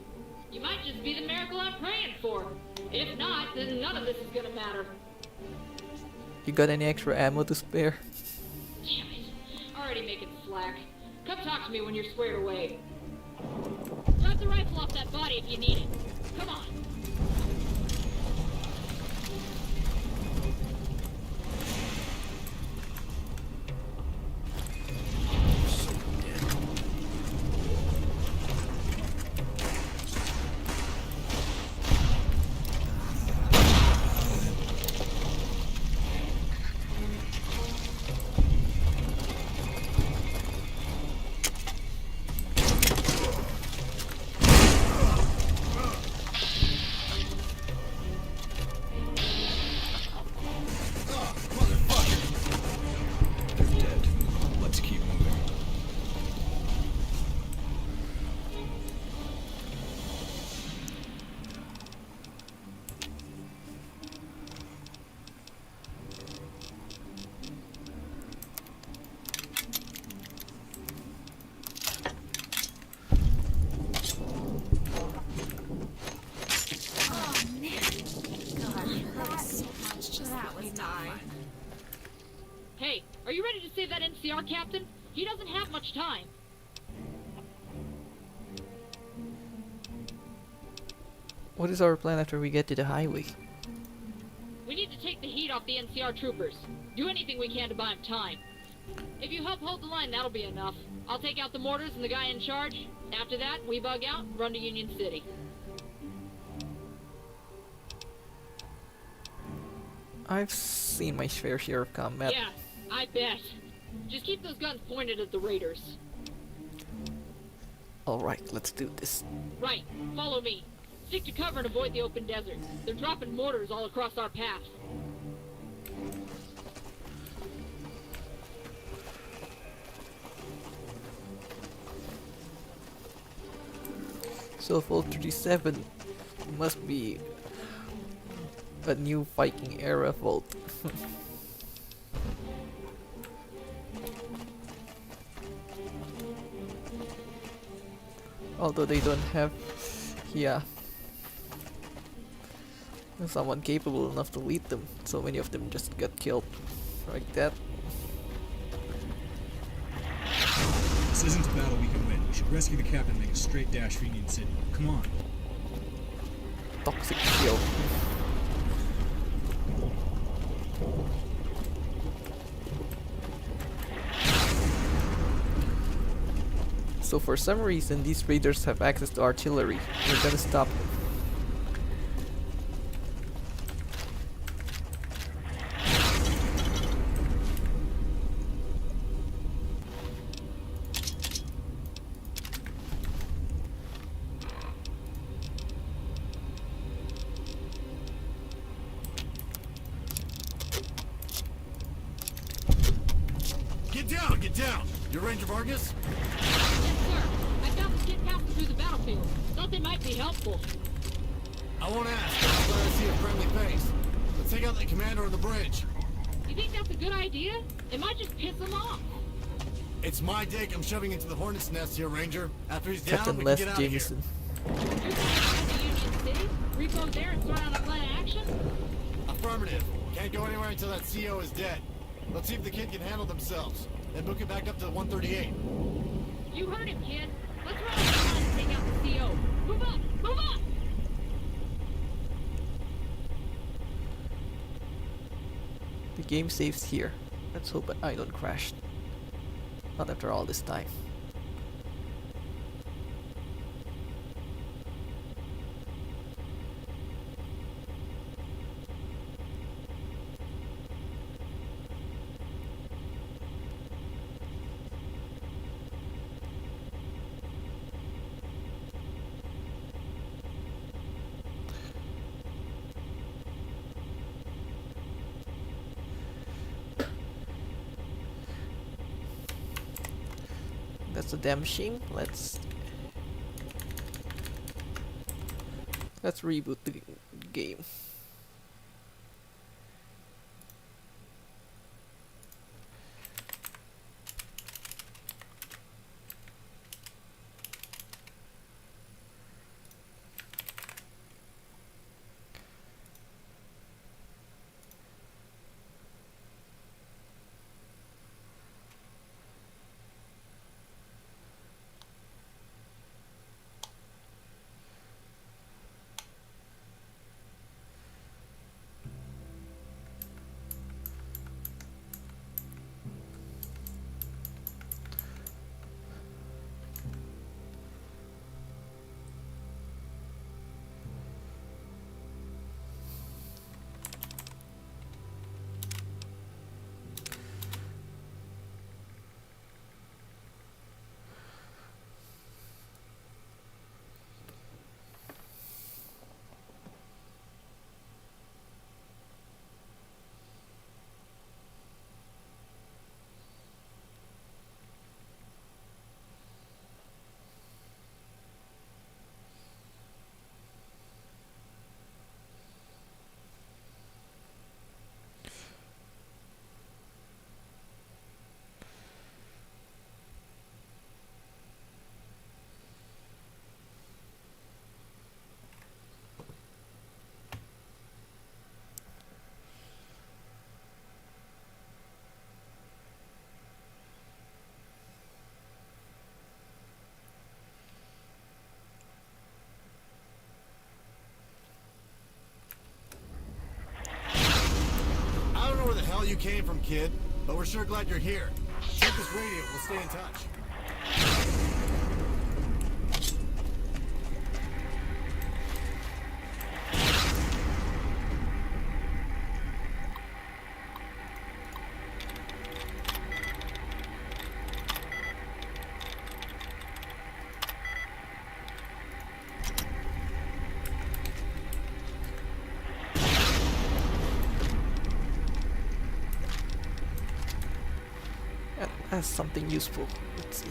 S20: You might just be the miracle I'm praying for. If not, then none of this is gonna matter.
S1: You got any extra ammo to spare?
S20: Damn it. Already making slack. Come talk to me when you're squared away. Drop the rifle off that body if you need it. Come on. Hey, are you ready to save that NCR captain? He doesn't have much time.
S1: What is our plan after we get to the highway?
S20: We need to take the heat off the NCR troopers. Do anything we can to buy him time. If you help hold the line, that'll be enough. I'll take out the mortars and the guy in charge. After that, we bug out and run to Union City.
S1: I've seen my fair share of combat.
S20: Yeah, I bet. Just keep those guns pointed at the raiders.
S1: Alright, let's do this.
S20: Right, follow me. Stick to cover and avoid the open desert. They're dropping mortars all across our path.
S1: So Volt 37 must be a new Viking era Volt. Although they don't have, yeah, someone capable enough to lead them. So many of them just got killed like that.
S14: This isn't a battle we can win. We should rescue the captain and make a straight dash for Union City. Come on.
S1: Toxic shield. So for some reason these raiders have access to artillery. We're gonna stop them.
S2: Get down! Get down! You're Ranger Vargas?
S20: Yes, sir. I found the kid passing through the battlefield. Thought they might be helpful.
S2: I won't ask. I'm glad I see a friendly face. Let's take out the commander on the bridge.
S20: You think that's a good idea? It might just piss him off.
S2: It's my dick I'm shoving into the hornet's nest here, Ranger. After he's
S1: Captain
S2: down, we
S1: Les
S2: can get out of here.
S1: Jameson.
S20: You're going to Union City? Repo there and start on a plan of action?
S2: Affirmative. Can't go anywhere until that CO is dead. Let's see if the kid can handle themselves. Then book it back up to 138.
S20: You heard him, kid. Let's run on the line and take out the CO. Move up! Move up!
S1: The game saves here. Let's hope I don't crash. Not after all this time. That's a damn shame. Let's reboot the game.
S2: I don't know where the hell you came from, kid, but we're sure glad you're here. Check this radio. We'll stay in touch.
S1: That's something useful. Let's see.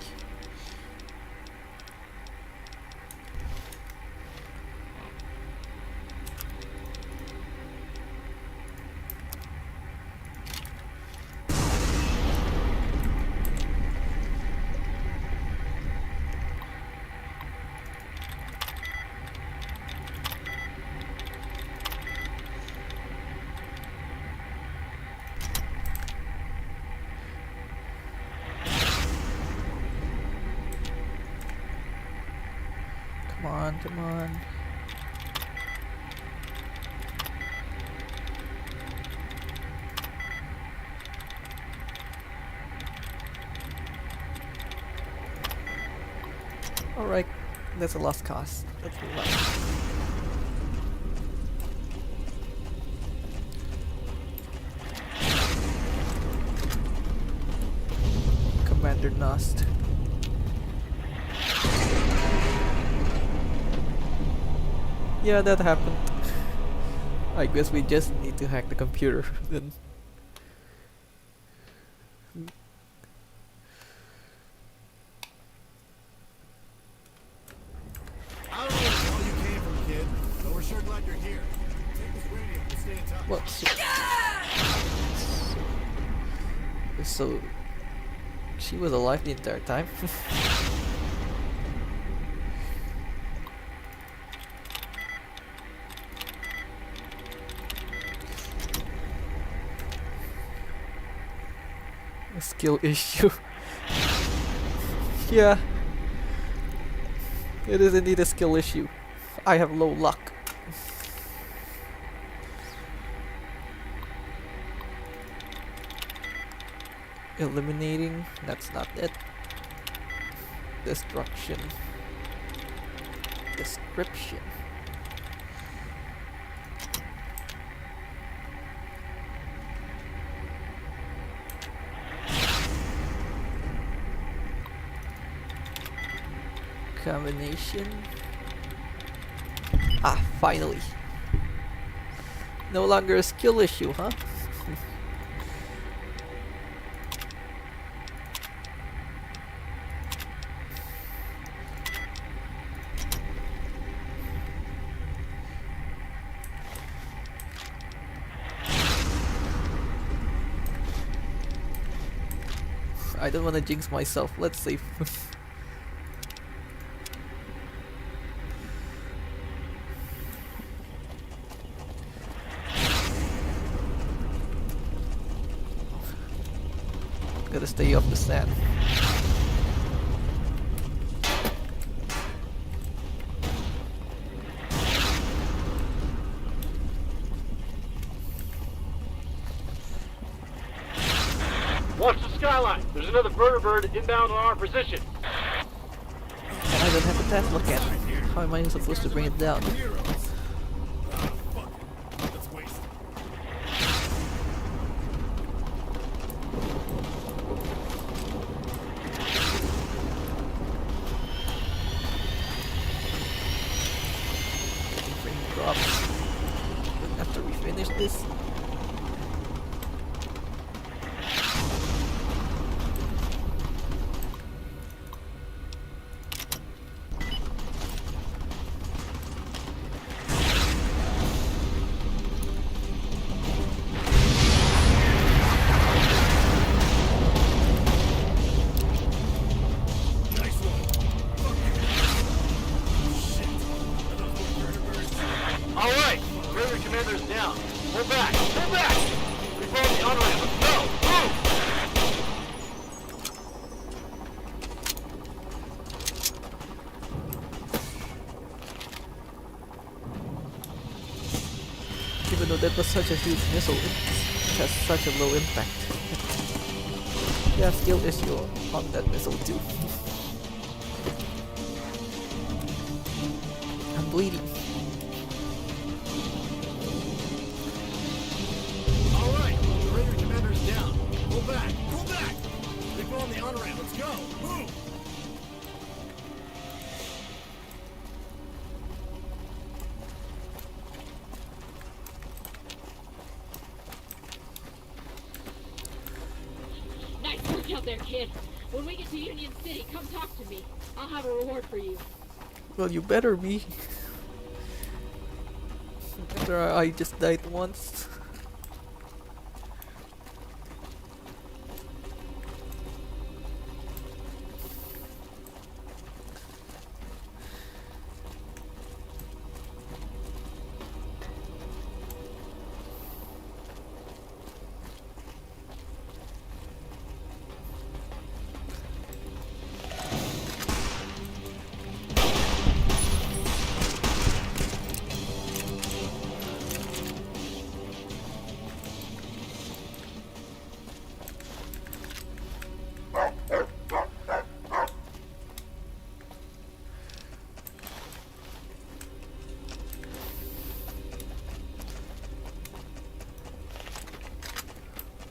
S1: Come on. Alright, that's a lost cause. Let's move on. Commander Nost. Yeah, that happened. I guess we just need to hack the computer then.
S2: I don't know where the hell you came from, kid, but we're sure glad you're here. Take this radio. We'll stay in touch.
S1: What? So she was alive the entire time? A skill issue. Yeah. It is indeed a skill issue. I have low luck. Eliminating, that's not it. Destruction. Description. Combination. Ah, finally. No longer a skill issue, huh? I don't want to jinx myself. Let's save. Gotta stay off the sand.
S21: Watch the skyline. There's another vertibird inbound on our position.
S1: I don't have a Tesla cannon. How am I supposed to bring it down? Frame drops. After we finish this.
S21: All right, Raider commander's down. Pull back, pull back. We follow the on-ramp. Let's go. Move.
S1: Even though that was such a huge missile, it has such a low impact. Yeah, skill issue on that missile too. I'm bleeding.
S21: All right, Raider commander's down. Pull back, pull back. We follow the on-ramp. Let's go. Move.
S20: Nice work out there, kid. When we get to Union City, come talk to me. I'll have a reward for you.
S1: Well, you better be. After I just died once.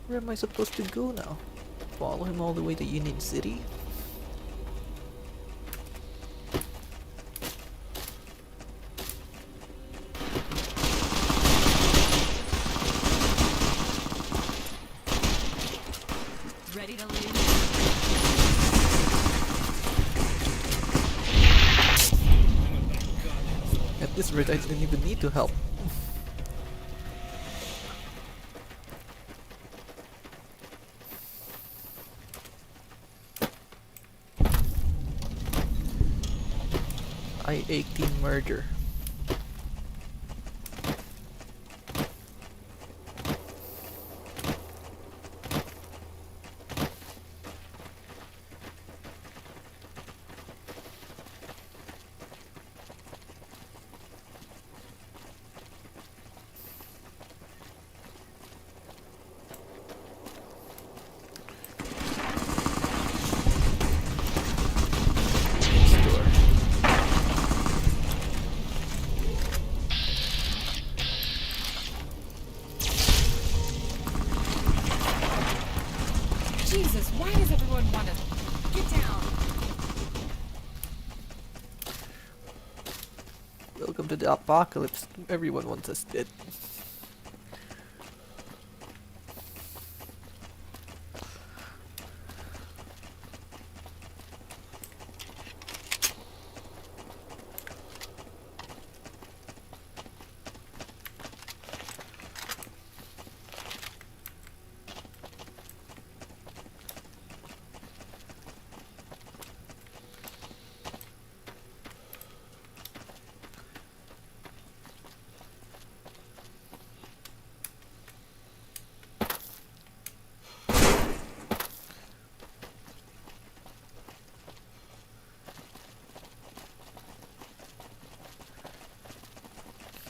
S1: Where am I supposed to go now? Follow him all the way to Union City?
S5: Ready to leave?
S1: At this rate, I didn't even need to help. I-18 merger.
S7: Jesus, why does everyone want to get down?
S1: Welcome to the apocalypse. Everyone wants us dead.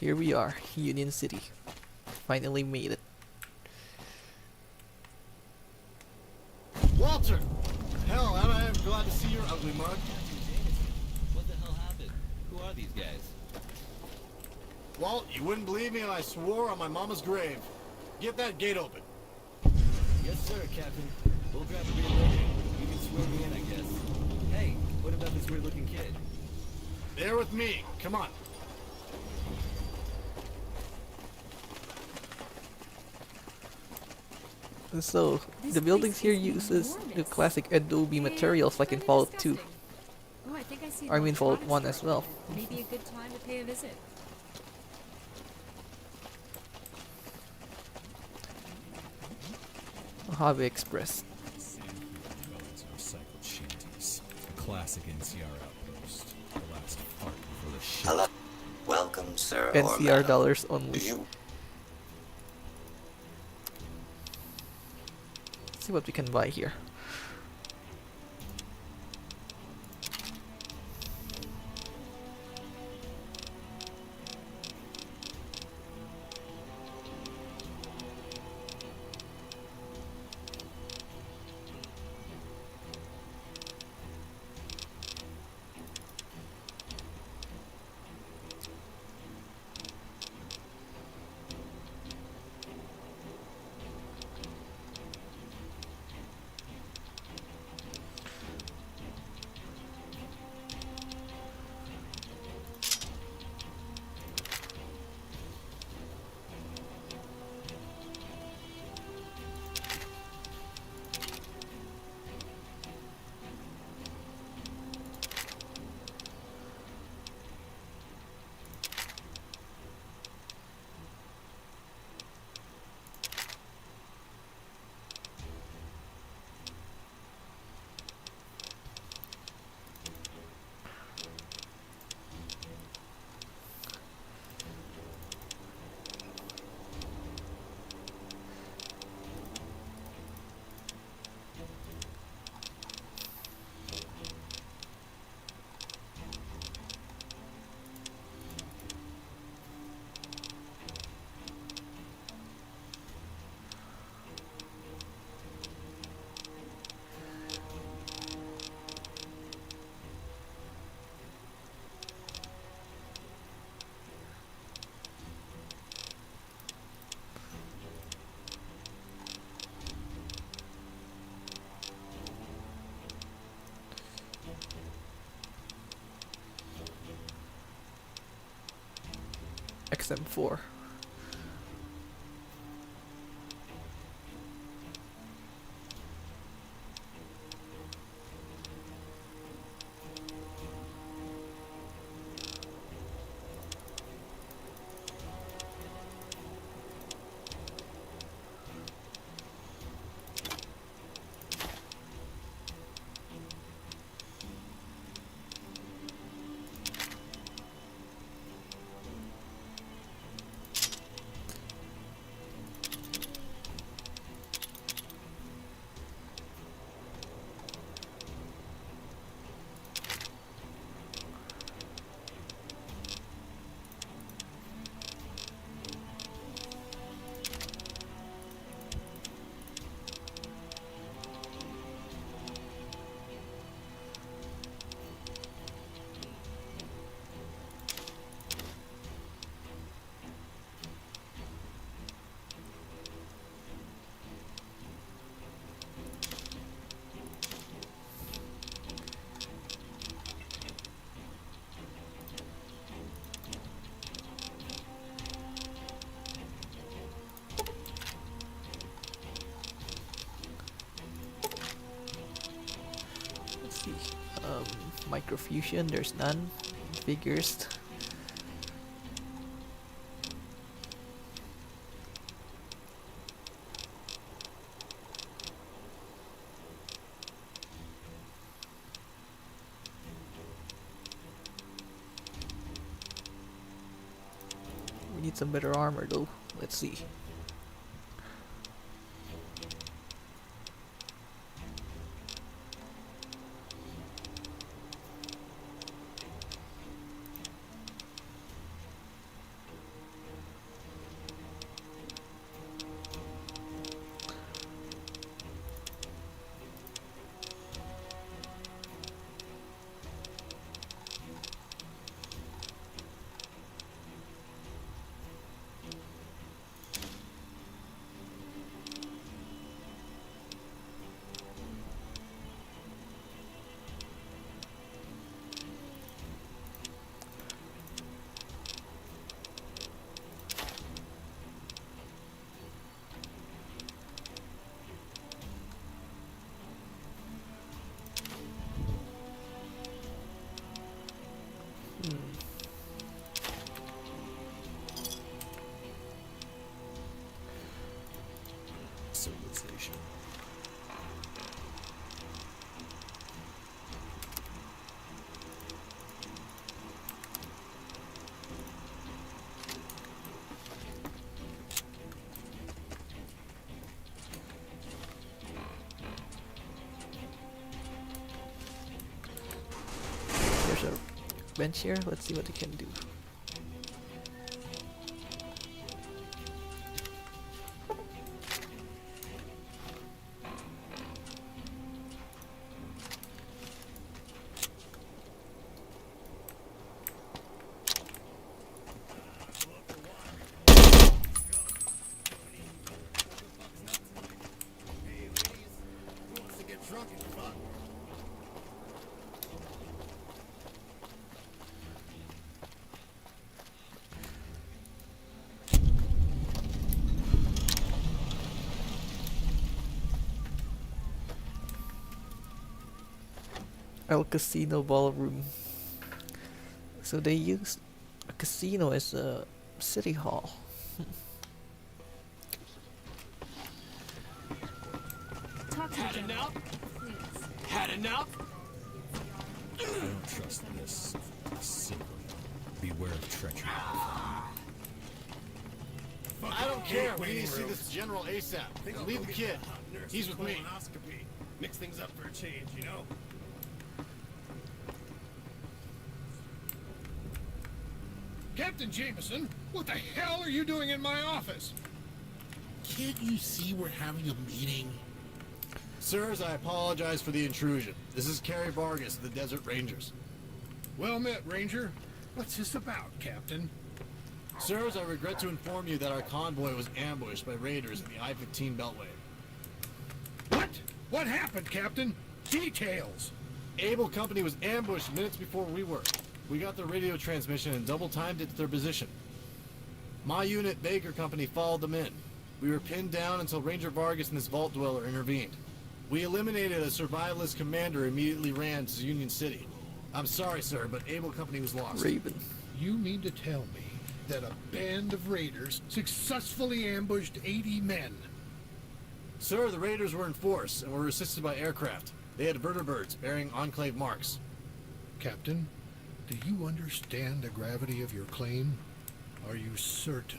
S1: Here we are, Union City. Finally made it.
S21: Walter! Hell, I am glad to see your ugly mug.
S9: What the hell happened? Who are these guys?
S21: Walt, you wouldn't believe me and I swore on my mama's grave. Get that gate open.
S9: Yes, sir, Captain. We'll grab a beer later. You can swear me in, I guess. Hey, what about this weird-looking kid?
S21: There with me. Come on.
S1: And so, the buildings here uses the classic Adobe materials like in Fallout 2.
S4: Oh, I think I see
S1: I mean Fallout 1 as well.
S4: Maybe a good time to pay a visit.
S1: Mojave Express.
S3: Dwellings and recycled shanties. A classic NCR outpost. The last part before the ship.
S12: Hello. Welcome, sir. or
S1: NCR
S12: madam.
S1: dollars only.
S12: Do you
S1: See what we can buy here. XM4. Let's see. Microfusion, there's none. Figures. We need some better armor though. Let's see. workbench here. Let's see what we can do. El Casino Ballroom. So they use a casino as a city hall.
S7: Had enough? Had enough?
S3: I don't trust this simply. Beware of treachery.
S2: I don't care. We need to see this general ASAP. Leave the kid. He's with me.
S8: Mix things up for a change, you know?
S10: Captain Jameson, what the hell are you doing in my office?
S22: Can't you see we're having a meeting?
S2: Sirs, I apologize for the intrusion. This is Kerry Vargas of the Desert Rangers.
S10: Well met, Ranger. What's this about, Captain?
S2: Sirs, I regret to inform you that our convoy was ambushed by raiders in the I-15 Beltway.
S10: What? What happened, Captain? Details!
S2: Able Company was ambushed minutes before we were. We got their radio transmission and double-timed it to their position. My unit, Baker Company, followed them in. We were pinned down until Ranger Vargas and his Vault Dweller intervened. We eliminated a survivalist commander and immediately ran to Union City. I'm sorry, sir, but Able Company was lost.
S1: Raven.
S10: You mean to tell me that a band of raiders successfully ambushed 80 men?
S2: Sir, the raiders were in force and were assisted by aircraft. They had vertibirds bearing Enclave marks.
S10: Captain, do you understand the gravity of your claim? Are you certain?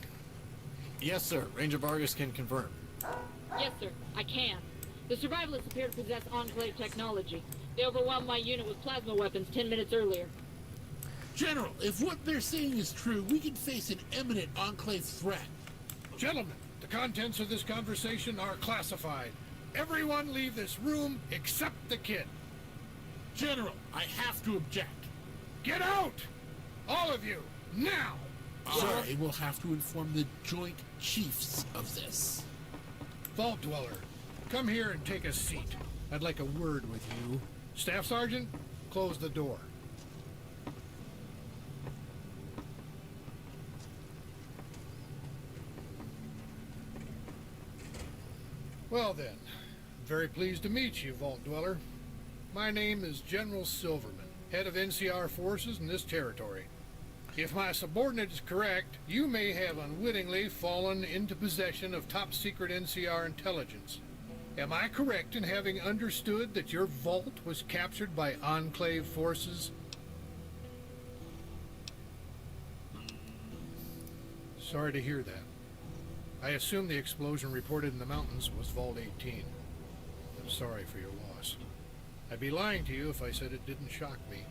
S2: Yes, sir. Ranger Vargas can confirm.
S20: Yes, sir, I can. The survivalists appear to possess Enclave technology. They overwhelmed my unit with plasma weapons 10 minutes earlier.
S22: General, if what they're saying is true, we can face an imminent Enclave threat.
S10: Gentlemen, the contents of this conversation are classified. Everyone leave this room except the kid.
S22: General, I have to object.
S10: Get out! All of you, now!
S22: I will have to inform the Joint Chiefs of this.
S10: Vault Dweller, come here and take a seat. I'd like a word with you. Staff Sergeant, close the door. Well then, I'm very pleased to meet you, Vault Dweller. My name is General Silverman, head of NCR forces in this territory. If my subordinate is correct, you may have unwittingly fallen into possession of top-secret NCR intelligence. Am I correct in having understood that your vault was captured by Enclave forces? Sorry to hear that. I assume the explosion reported in the mountains was Vault 18. I'm sorry for your loss. I'd be lying to you if I said it didn't shock me.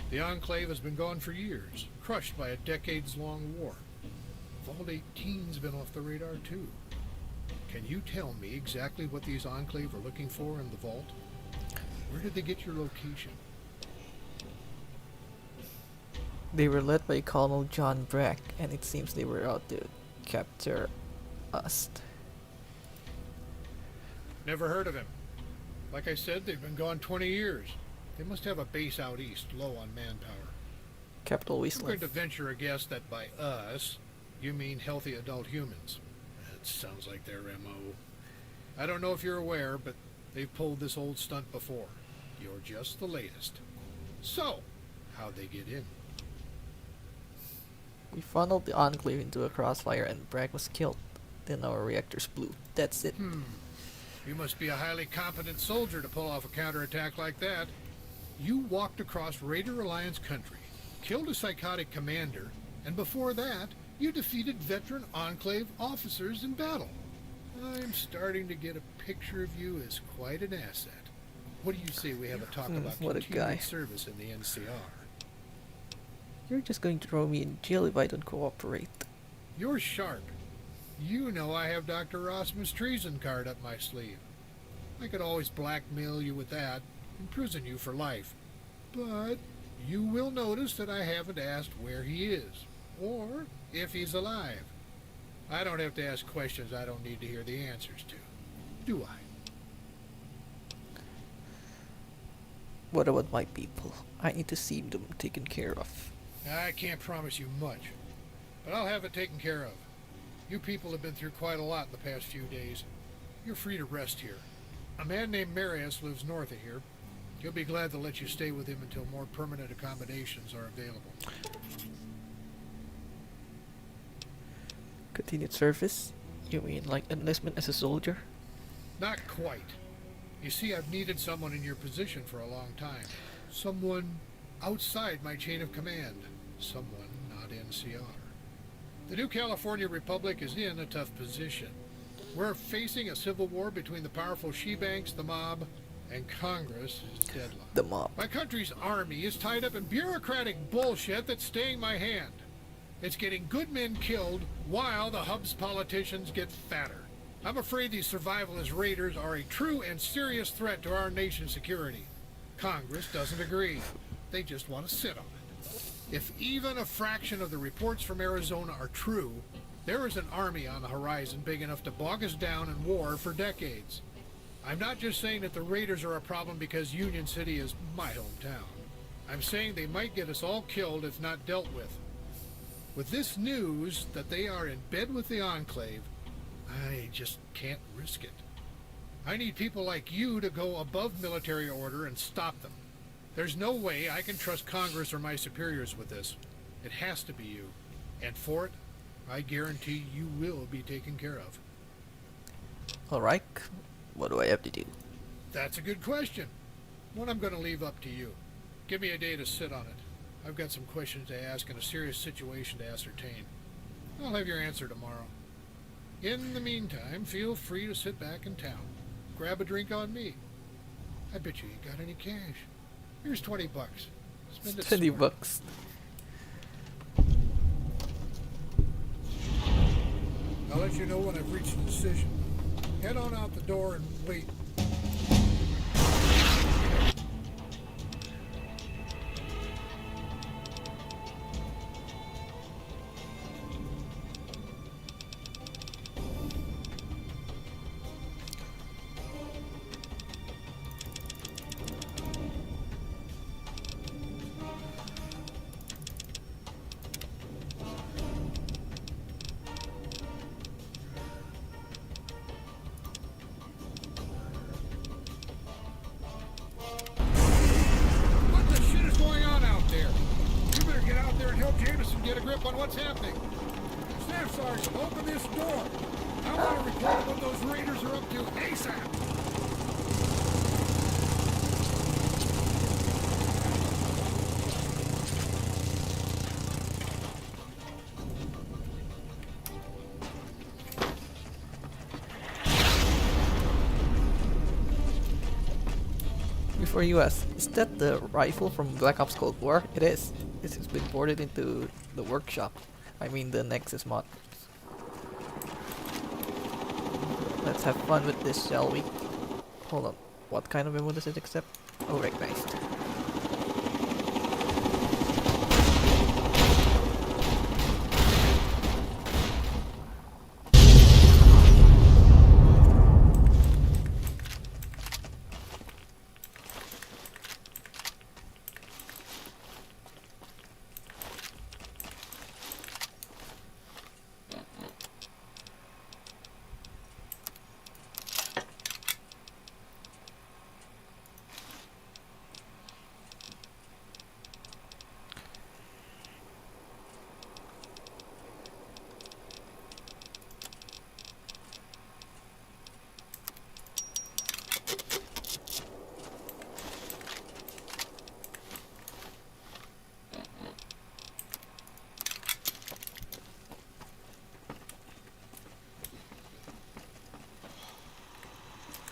S10: The Enclave has been gone for years, crushed by a decades-long war. Vault 18's been off the radar too. Can you tell me exactly what these Enclave are looking for in the vault? Where did they get your location?
S1: They were led by Colonel John Brack, and it seems they were out to capture us.
S10: Never heard of him. Like I said, they've been gone 20 years. They must have a base out east, low on manpower.
S1: Capital
S10: I'm
S1: Wasteland.
S10: going to venture a guess that by us, you mean healthy adult humans. That sounds like their MO. I don't know if you're aware, but they've pulled this old stunt before. You're just the latest. So, how'd they get in?
S1: We funneled the Enclave into a crossfire and Brack was killed. Then our reactors blew. That's it.
S10: You must be a highly competent soldier to pull off a counterattack like that. You walked across Raider Alliance country, killed a psychotic commander, and before that, you defeated veteran Enclave officers in battle. I'm starting to get a picture of you as quite an asset. What do you say we have a talk about
S1: what a
S10: continued
S1: guy.
S10: service in the NCR?
S1: You're just going to throw me in jail if I don't cooperate.
S10: You're sharp. You know I have Dr. Rossman's treason card up my sleeve. I could always blackmail you with that, imprison you for life. But you will notice that I haven't asked where he is, or if he's alive. I don't have to ask questions I don't need to hear the answers to, do I?
S1: What about my people? I need to see them taken care of.
S10: I can't promise you much, but I'll have it taken care of. You people have been through quite a lot in the past few days. You're free to rest here. A man named Marius lives north of here. He'll be glad to let you stay with him until more permanent accommodations are available.
S1: Continued service? You mean like enlistment as a soldier?
S10: Not quite. You see, I've needed someone in your position for a long time. Someone outside my chain of command. Someone not NCR. The new California Republic is in a tough position. We're facing a civil war between the powerful she-banks, the mob, and Congress is deadlocked.
S1: The mob.
S10: My country's army is tied up in bureaucratic bullshit that's staying my hand. It's getting good men killed while the hub's politicians get fatter. I'm afraid these survivalist raiders are a true and serious threat to our nation's security. Congress doesn't agree. They just want to sit on it. If even a fraction of the reports from Arizona are true, there is an army on the horizon big enough to bog us down in war for decades. I'm not just saying that the raiders are a problem because Union City is my hometown. I'm saying they might get us all killed if not dealt with. With this news that they are in bed with the Enclave, I just can't risk it. I need people like you to go above military order and stop them. There's no way I can trust Congress or my superiors with this. It has to be you. And for it, I guarantee you will be taken care of.
S1: Alright, what do I have to do?
S10: That's a good question. One I'm going to leave up to you. Give me a day to sit on it. I've got some questions to ask and a serious situation to ascertain. I'll have your answer tomorrow. In the meantime, feel free to sit back in town. Grab a drink on me. I bet you ain't got any cash. Here's $20. Spend it
S1: 20
S10: smart.
S1: bucks.
S10: I'll let you know when I've reached a decision. Head on out the door and wait. What the shit is going on out there? You better get out there and help Jameson get a grip on what's happening. Staff Sergeant, open this door. I want to report what those raiders are up to ASAP.
S1: Before you ask, is that the rifle from Black Ops Cold War? It is. This has been ported into the workshop. I mean the Nexus mod. Let's have fun with this, shall we? Hold on. What kind of ammo does it accept? Oh, recognized.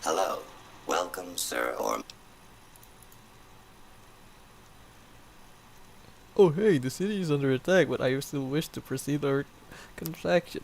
S12: Hello. Welcome, sir, or...
S1: Oh hey, the city is under attack, but I still wish to proceed our contraction.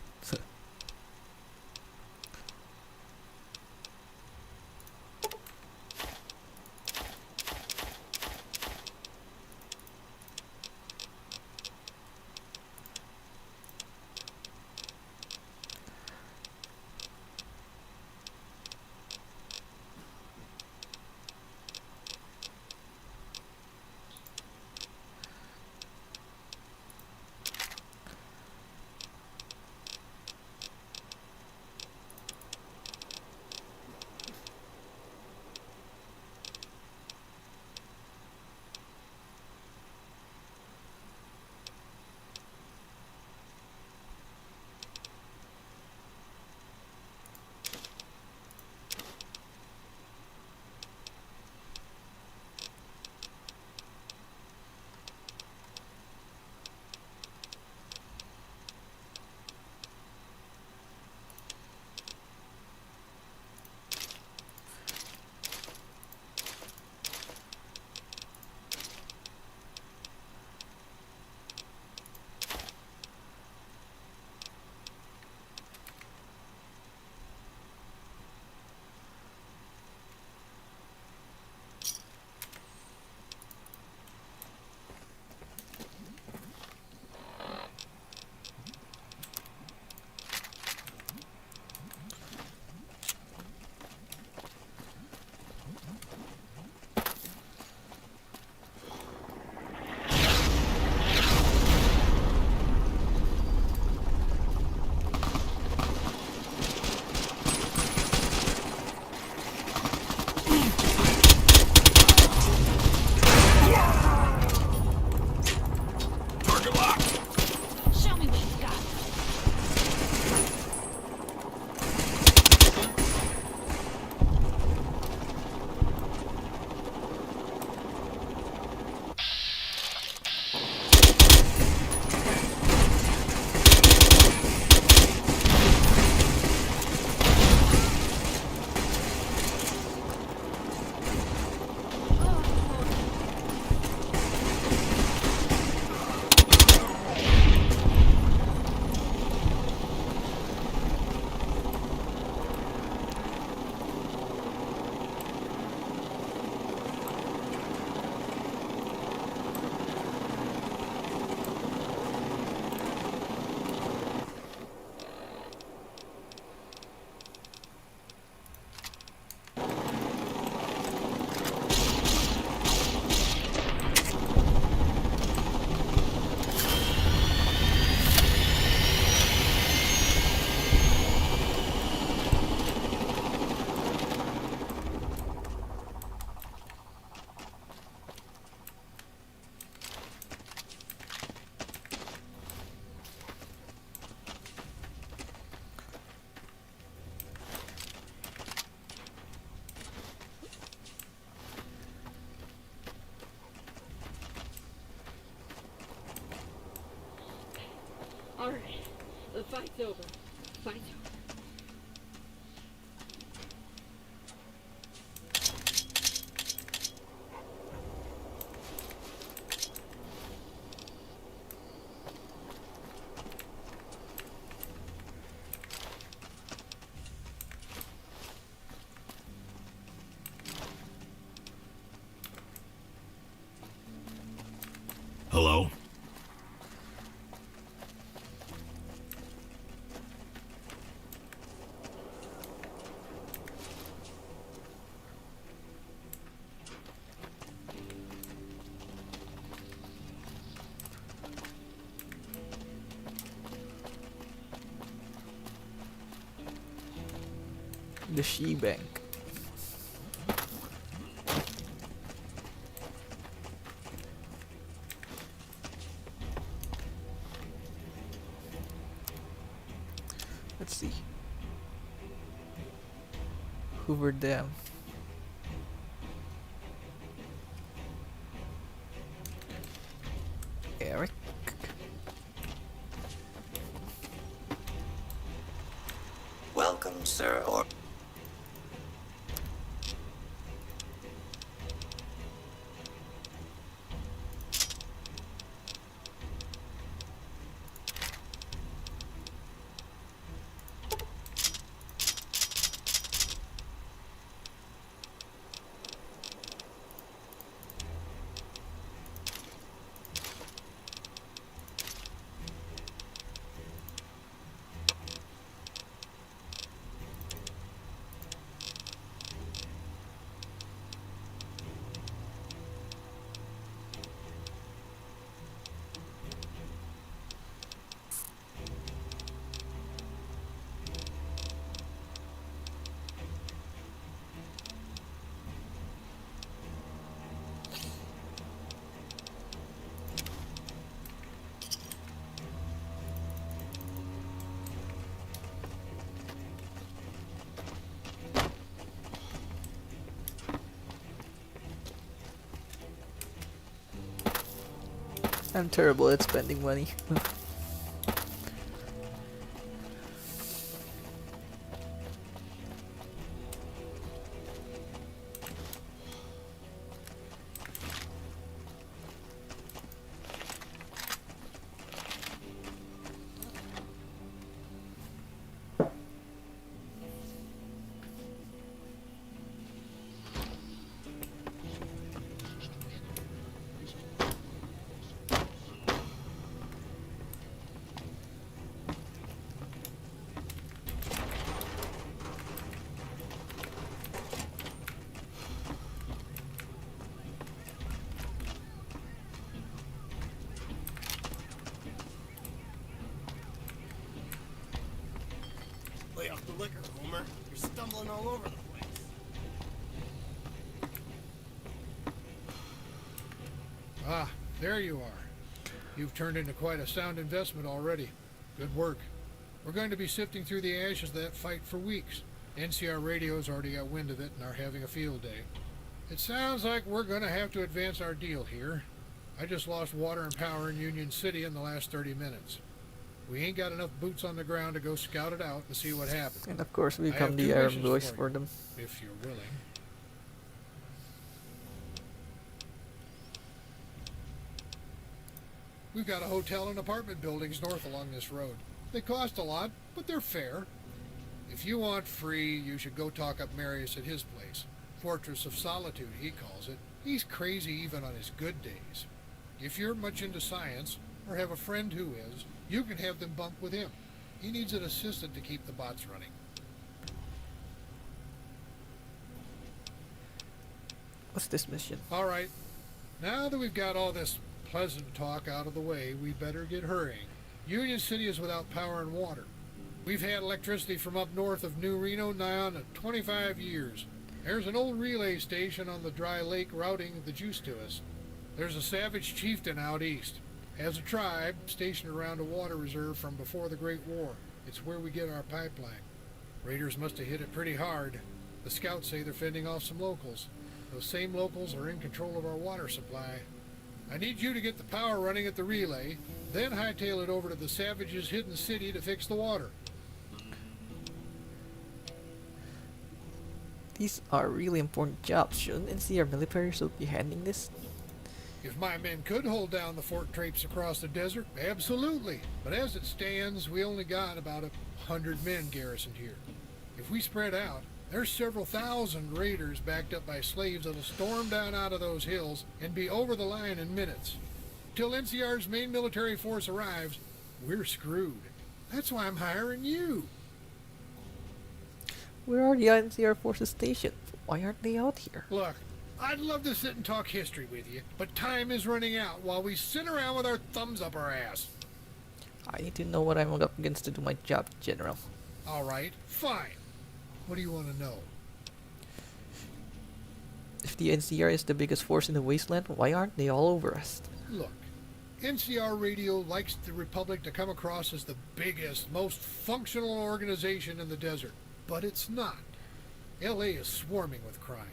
S5: Show me what you got.
S20: Alright, the fight's over. Fight's over.
S11: Hello?
S1: The She Bank. Let's see. Hoover Dam. Eric.
S12: Welcome, sir. Or
S1: I'm terrible at spending money.
S8: Lay off the liquor, Homer. You're stumbling all over the place.
S10: Ah, there you are. You've turned into quite a sound investment already. Good work. We're going to be sifting through the ashes of that fight for weeks. NCR Radio's already got wind of it and are having a field day. It sounds like we're going to have to advance our deal here. I just lost water and power in Union City in the last 30 minutes. We ain't got enough boots on the ground to go scout it out and see what happens.
S1: And of course, we
S10: I
S1: become
S10: have
S1: the
S10: two
S1: Arab
S10: wishes
S1: voice
S10: for
S1: for
S10: you,
S1: them.
S10: if you're willing. We've got a hotel and apartment buildings north along this road. They cost a lot, but they're fair. If you want free, you should go talk up Marius at his place. Fortress of Solitude, he calls it. He's crazy even on his good days. If you're much into science, or have a friend who is, you can have them bunk with him. He needs an assistant to keep the bots running.
S1: What's this mission?
S10: All right. Now that we've got all this pleasant talk out of the way, we better get hurrying. Union City is without power and water. We've had electricity from up north of New Reno nigh on to 25 years. There's an old relay station on the dry lake routing the juice to us. There's a savage chieftain out east. Has a tribe stationed around a water reserve from before the Great War. It's where we get our pipeline. Raiders must have hit it pretty hard. The scouts say they're fending off some locals. Those same locals are in control of our water supply. I need you to get the power running at the relay, then hightail it over to the savages' hidden city to fix the water.
S1: These are really important jobs. Shouldn't NCR military still be handling this?
S10: If my men could hold down the Fort Trapes across the desert, absolutely. But as it stands, we only got about 100 men garrisoned here. If we spread out, there's several thousand raiders backed up by slaves that'll storm down out of those hills and be over the line in minutes. Till NCR's main military force arrives, we're screwed. That's why I'm hiring you.
S1: Where are the NCR forces stationed? Why aren't they out here?
S10: Look, I'd love to sit and talk history with you, but time is running out while we sit around with our thumbs up our ass.
S1: I need to know what I'm up against to do my job, General.
S10: All right, fine. What do you want to know?
S1: If the NCR is the biggest force in the wasteland, why aren't they all over us?
S10: Look, NCR Radio likes the Republic to come across as the biggest, most functional organization in the desert, but it's not. LA is swarming with crime.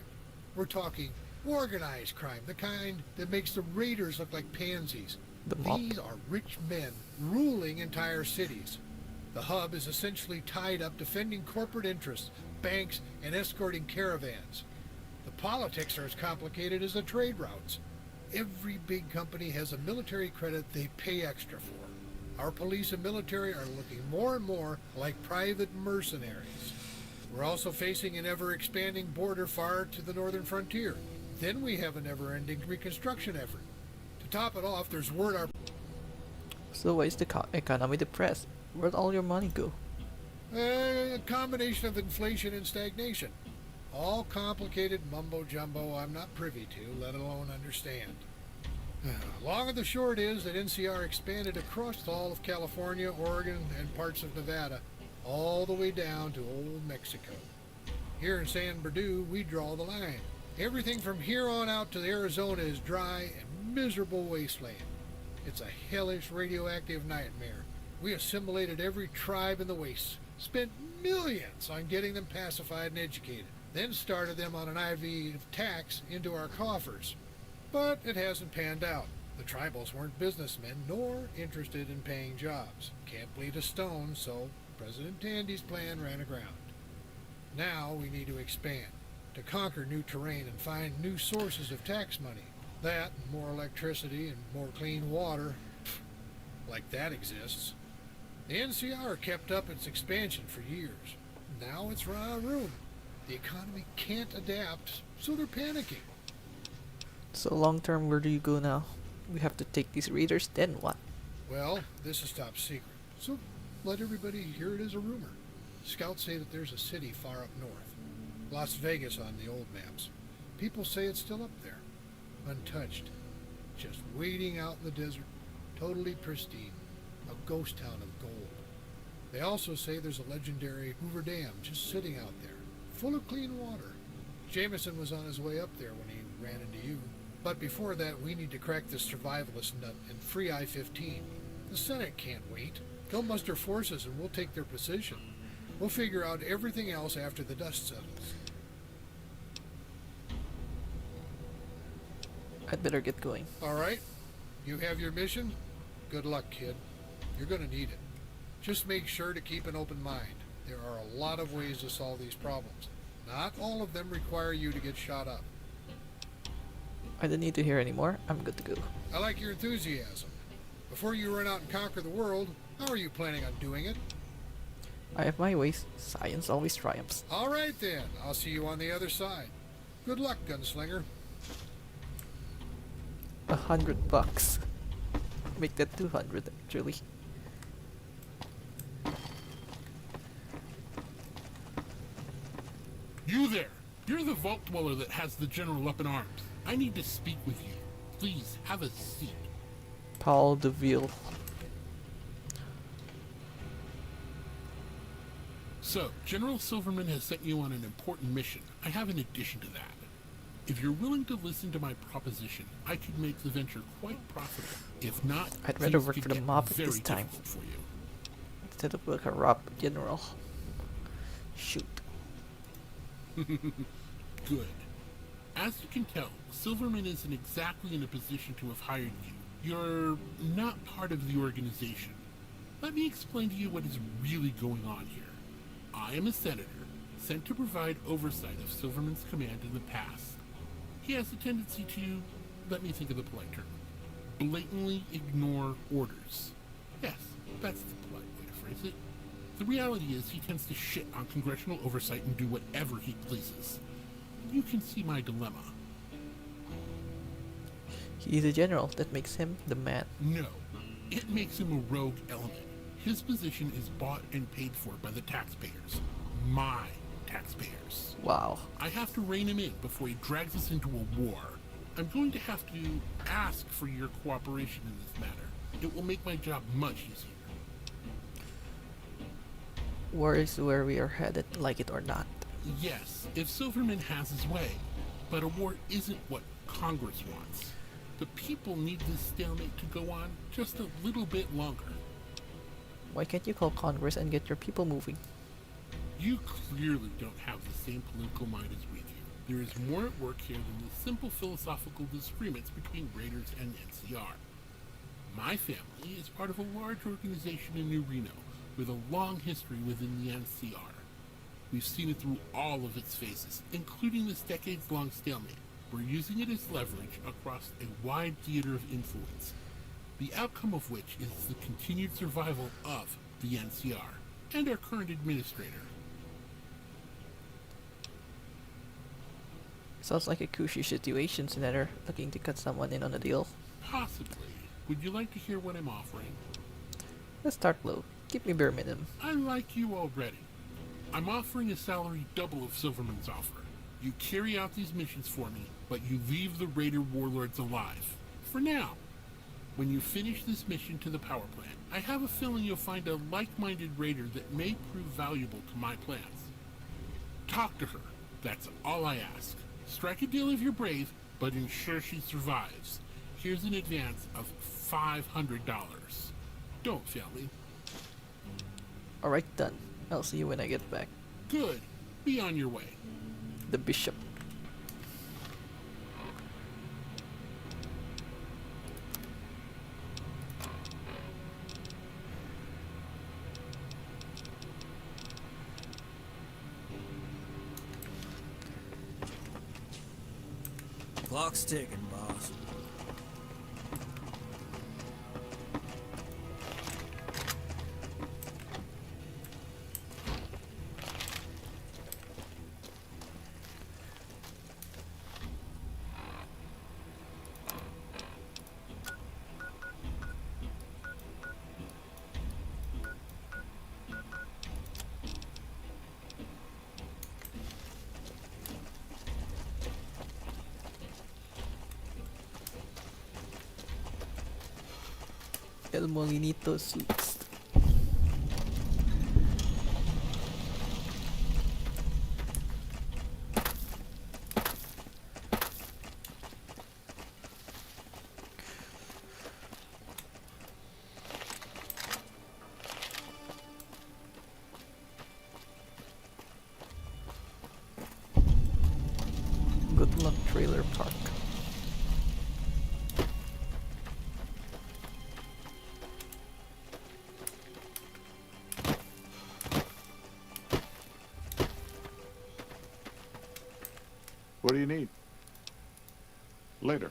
S10: We're talking organized crime, the kind that makes the raiders look like pansies. These are rich men ruling entire cities. The hub is essentially tied up defending corporate interests, banks, and escorting caravans. The politics are as complicated as the trade routes. Every big company has a military credit they pay extra for. Our police and military are looking more and more like private mercenaries. We're also facing an ever-expanding border far to the northern frontier. Then we have a never-ending reconstruction effort. To top it off, there's word our...
S1: So why is the economy depressed? Where'd all your money go?
S10: A combination of inflation and stagnation. All complicated mumbo-jumbo I'm not privy to, let alone understand. Long and the short is that NCR expanded across all of California, Oregon, and parts of Nevada, all the way down to old Mexico. Here in San Bernardino, we draw the line. Everything from here on out to Arizona is dry and miserable wasteland. It's a hellish radioactive nightmare. We assimilated every tribe in the wastes, spent millions on getting them pacified and educated, then started them on an IV tax into our coffers. But it hasn't panned out. The tribals weren't businessmen nor interested in paying jobs. Can't bleed a stone, so President Tandy's plan ran aground. Now we need to expand, to conquer new terrain and find new sources of tax money. That, and more electricity and more clean water, like that exists. The NCR kept up its expansion for years. Now it's run out of room. The economy can't adapt, so they're panicking.
S1: So long term, where do you go now? We have to take these raiders, then what?
S10: Well, this is top secret, so let everybody hear it as a rumor. Scouts say that there's a city far up north. Las Vegas on the old maps. People say it's still up there. Untouched. Just waiting out in the desert. Totally pristine. A ghost town of gold. They also say there's a legendary Hoover Dam just sitting out there. Full of clean water. Jameson was on his way up there when he ran into you. But before that, we need to crack this survivalist nut and free I-15. The Senate can't wait. They'll muster forces and we'll take their position. We'll figure out everything else after the dust settles.
S1: I'd better get going.
S10: All right? You have your mission? Good luck, kid. You're gonna need it. Just make sure to keep an open mind. There are a lot of ways to solve these problems. Not all of them require you to get shot up.
S1: I don't need to hear anymore. I'm good to go.
S10: I like your enthusiasm. Before you run out and conquer the world, how are you planning on doing it?
S1: I have my ways. Science always triumphs.
S10: All right then. I'll see you on the other side. Good luck, gunslinger.
S1: $100. Make that 200 actually.
S22: You there! You're the Vault Dweller that has the General up in arms. I need to speak with you. Please, have a seat.
S1: Paul DeVille.
S22: So, General Silverman has sent you on an important mission. I have an addition to that. If you're willing to listen to my proposition, I could make the venture quite profitable. If not,
S1: I'd rather
S22: things
S1: work
S22: could
S1: for the
S22: get
S1: mob
S22: very
S1: this time
S22: difficult for you.
S1: instead of a corrupt general. Shoot.
S22: Good. As you can tell, Silverman isn't exactly in a position to have hired you. You're not part of the organization. Let me explain to you what is really going on here. I am a senator, sent to provide oversight of Silverman's command in the past. He has a tendency to, let me think of the polite term, blatantly ignore orders. Yes, that's the polite way to phrase it. The reality is he tends to shit on congressional oversight and do whatever he pleases. You can see my dilemma.
S1: He's a general. That makes him the man.
S22: No, it makes him a rogue element. His position is bought and paid for by the taxpayers. My taxpayers.
S1: Wow.
S22: I have to rein him in before he drags us into a war. I'm going to have to ask for your cooperation in this matter. It will make my job much easier.
S1: War is where we are headed, like it or not.
S22: Yes, if Silverman has his way. But a war isn't what Congress wants. The people need this stalemate to go on just a little bit longer.
S1: Why can't you call Congress and get your people moving?
S22: You clearly don't have the same political mind as we do. There is more at work here than the simple philosophical disagreements between Raiders and NCR. My family is part of a large organization in New Reno with a long history within the NCR. We've seen it through all of its phases, including this decades-long stalemate. We're using it as leverage across a wide theater of influence, the outcome of which is the continued survival of the NCR and our current administrator.
S1: Sounds like a cushy situation, Senator. Looking to cut someone in on a deal.
S22: Possibly. Would you like to hear what I'm offering?
S1: Let's start low. Keep me bare minimum.
S22: I like you already. I'm offering a salary double of Silverman's offer. You carry out these missions for me, but you leave the Raider warlords alive. For now. When you finish this mission to the power plant, I have a feeling you'll find a like-minded Raider that may prove valuable to my plans. Talk to her. That's all I ask. Strike a deal if you're brave, but ensure she survives. Here's an advance of $500. Don't fail me.
S1: Alright, done. I'll see you when I get back.
S22: Good. Be on your way.
S1: The Bishop.
S18: Clock's ticking, boss.
S1: El Molinito Suits. Good luck, Trailer Park.
S13: What do you need? Later.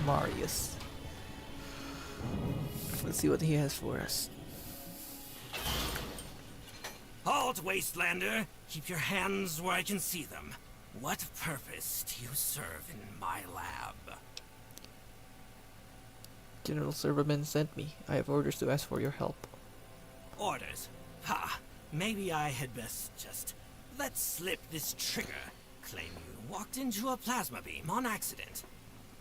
S1: Marius. Let's see what he has for us.
S16: Halt, Wastelander! Keep your hands where I can see them. What purpose do you serve in my lab?
S1: General Silverman sent me. I have orders to ask for your help.
S16: Orders? Ha! Maybe I had best just let slip this trigger. Claim you walked into a plasma beam on accident.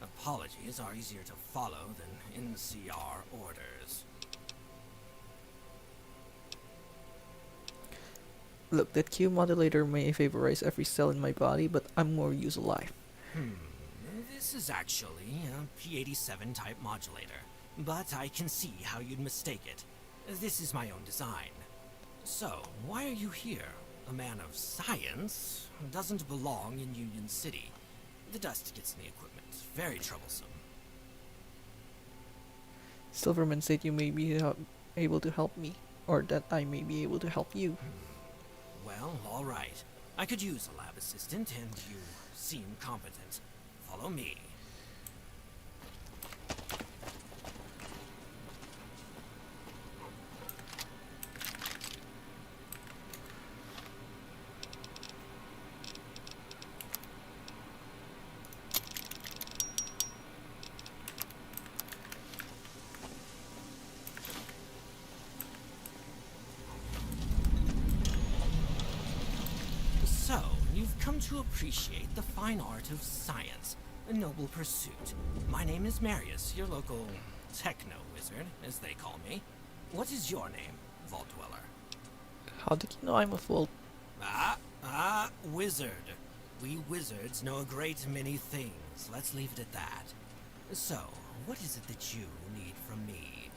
S16: Apologies are easier to follow than NCR orders.
S1: Look, that Q modulator may favorize every cell in my body, but I'm more use alive.
S16: This is actually a P87 type modulator, but I can see how you'd mistake it. This is my own design. So, why are you here? A man of science doesn't belong in Union City. The dust gets in the equipment. Very troublesome.
S1: Silverman said you may be able to help me, or that I may be able to help you.
S16: Well, all right. I could use a lab assistant, and you seem competent. Follow me. So, you've come to appreciate the fine art of science, a noble pursuit. My name is Marius, your local techno-wizard, as they call me. What is your name, Vault Dweller?
S1: How did you know I'm a Vault?
S16: Wizard. We wizards know a great many things. Let's leave it at that. So, what is it that you need from me?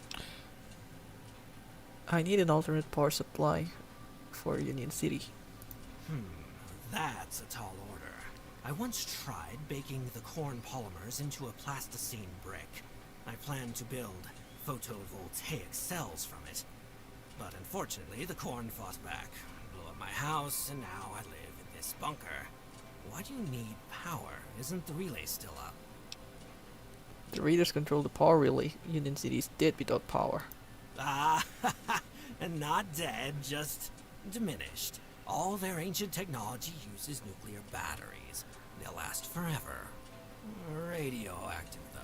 S1: I need an alternate power supply for Union City.
S16: That's a tall order. I once tried baking the corn polymers into a plasticine brick. I planned to build photovoltaic cells from it. But unfortunately, the corn fought back, blew up my house, and now I live in this bunker. Why do you need power? Isn't the relay still up?
S1: The Raiders control the power relay. Union City is dead without power.
S16: And not dead, just diminished. All their ancient technology uses nuclear batteries. They'll last forever. Radioactive, though.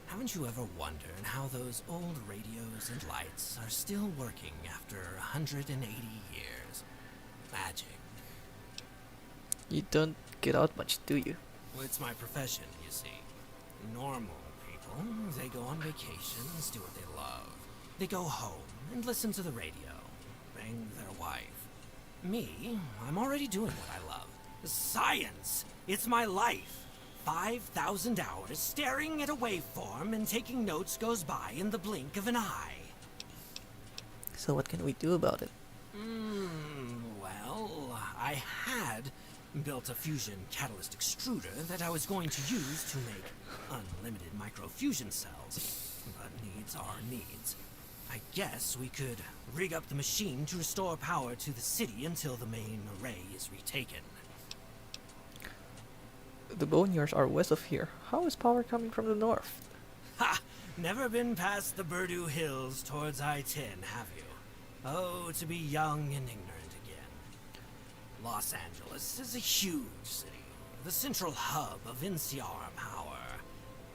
S16: Haven't you ever wondered how those old radios and lights are still working after 180 years? Magic.
S1: You don't get out much, do you?
S16: Well, it's my profession, you see. Normal people, they go on vacations, do what they love. They go home and listen to the radio, bang their wife. Me, I'm already doing what I love. Science! It's my life! 5,000 hours staring at a waveform and taking notes goes by in the blink of an eye.
S1: So what can we do about it?
S16: Well, I had built a fusion catalyst extruder that I was going to use to make unlimited microfusion cells. But needs are needs. I guess we could rig up the machine to restore power to the city until the main array is retaken.
S1: The boneyards are west of here. How is power coming from the north?
S16: Ha! Never been past the Burdu Hills towards I-10, have you? Oh, to be young and ignorant again. Los Angeles is a huge city, the central hub of NCR power.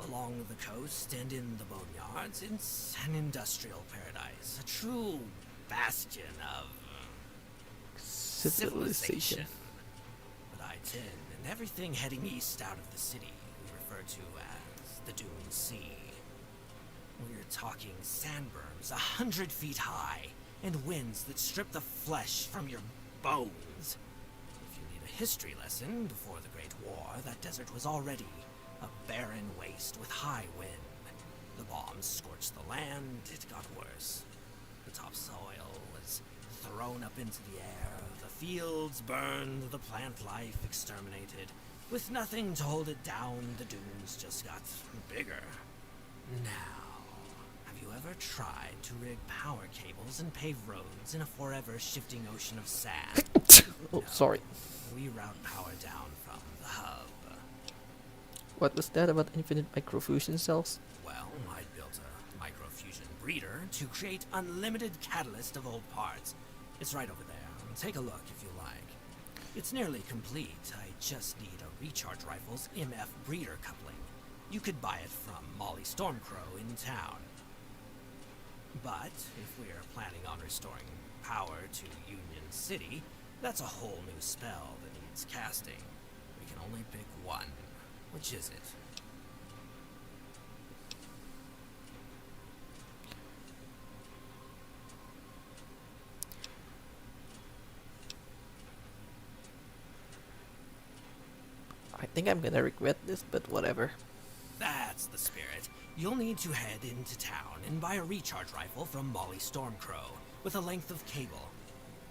S16: Along the coast and in the boneyards, it's an industrial paradise, a true bastion of civilization. But I-10 and everything heading east out of the city we refer to as the Dune Sea. We're talking sandberms 100 feet high and winds that strip the flesh from your bones. If you need a history lesson before the Great War, that desert was already a barren waste with high wind. The bombs scorched the land, it got worse. The topsoil was thrown up into the air, the fields burned, the plant life exterminated. With nothing to hold it down, the dunes just got bigger. Now, have you ever tried to rig power cables and pave roads in a forever shifting ocean of sand?
S1: Oh, sorry.
S16: We route power down from the hub.
S1: What was that about infinite microfusion cells?
S16: Well, I built a microfusion breeder to create unlimited catalyst of old parts. It's right over there. Take a look if you like. It's nearly complete. I just need a recharge rifle's MF breeder coupling. You could buy it from Molly Stormcrow in town. But if we are planning on restoring power to Union City, that's a whole new spell that needs casting. We can only pick one. Which is it?
S1: I think I'm gonna regret this, but whatever.
S16: That's the spirit. You'll need to head into town and buy a recharge rifle from Molly Stormcrow with a length of cable.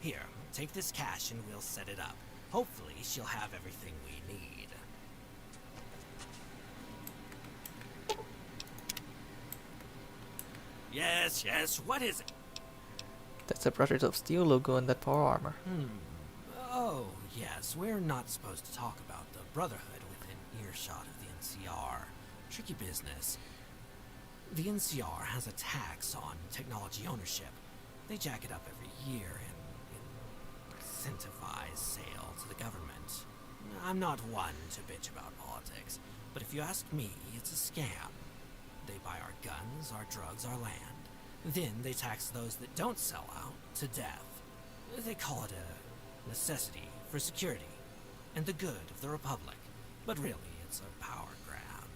S16: Here, take this cash and we'll set it up. Hopefully, she'll have everything we need. Yes, what is it?
S1: That's the Brothers of Steel logo on that power armor.
S16: Oh, yes, we're not supposed to talk about the Brotherhood within earshot of the NCR. Tricky business. The NCR has a tax on technology ownership. They jack it up every year and incentivize sale to the government. I'm not one to bitch about politics, but if you ask me, it's a scam. They buy our guns, our drugs, our land. Then they tax those that don't sell out to death. They call it a necessity for security and the good of the Republic. But really, it's a power grab.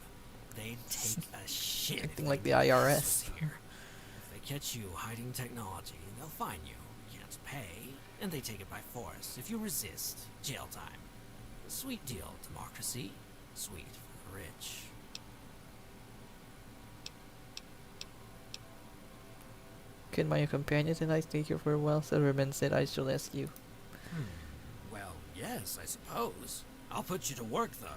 S16: They'd take a shit.
S1: Acting like the IRS.
S16: Here. If they catch you hiding technology, they'll fine you. You can't pay, and they take it by force. If you resist, jail time. Sweet deal, democracy. Sweet for the rich.
S1: Can my companions and I take your farewell? Silverman said I shall ask you.
S16: Well, yes, I suppose. I'll put you to work, though.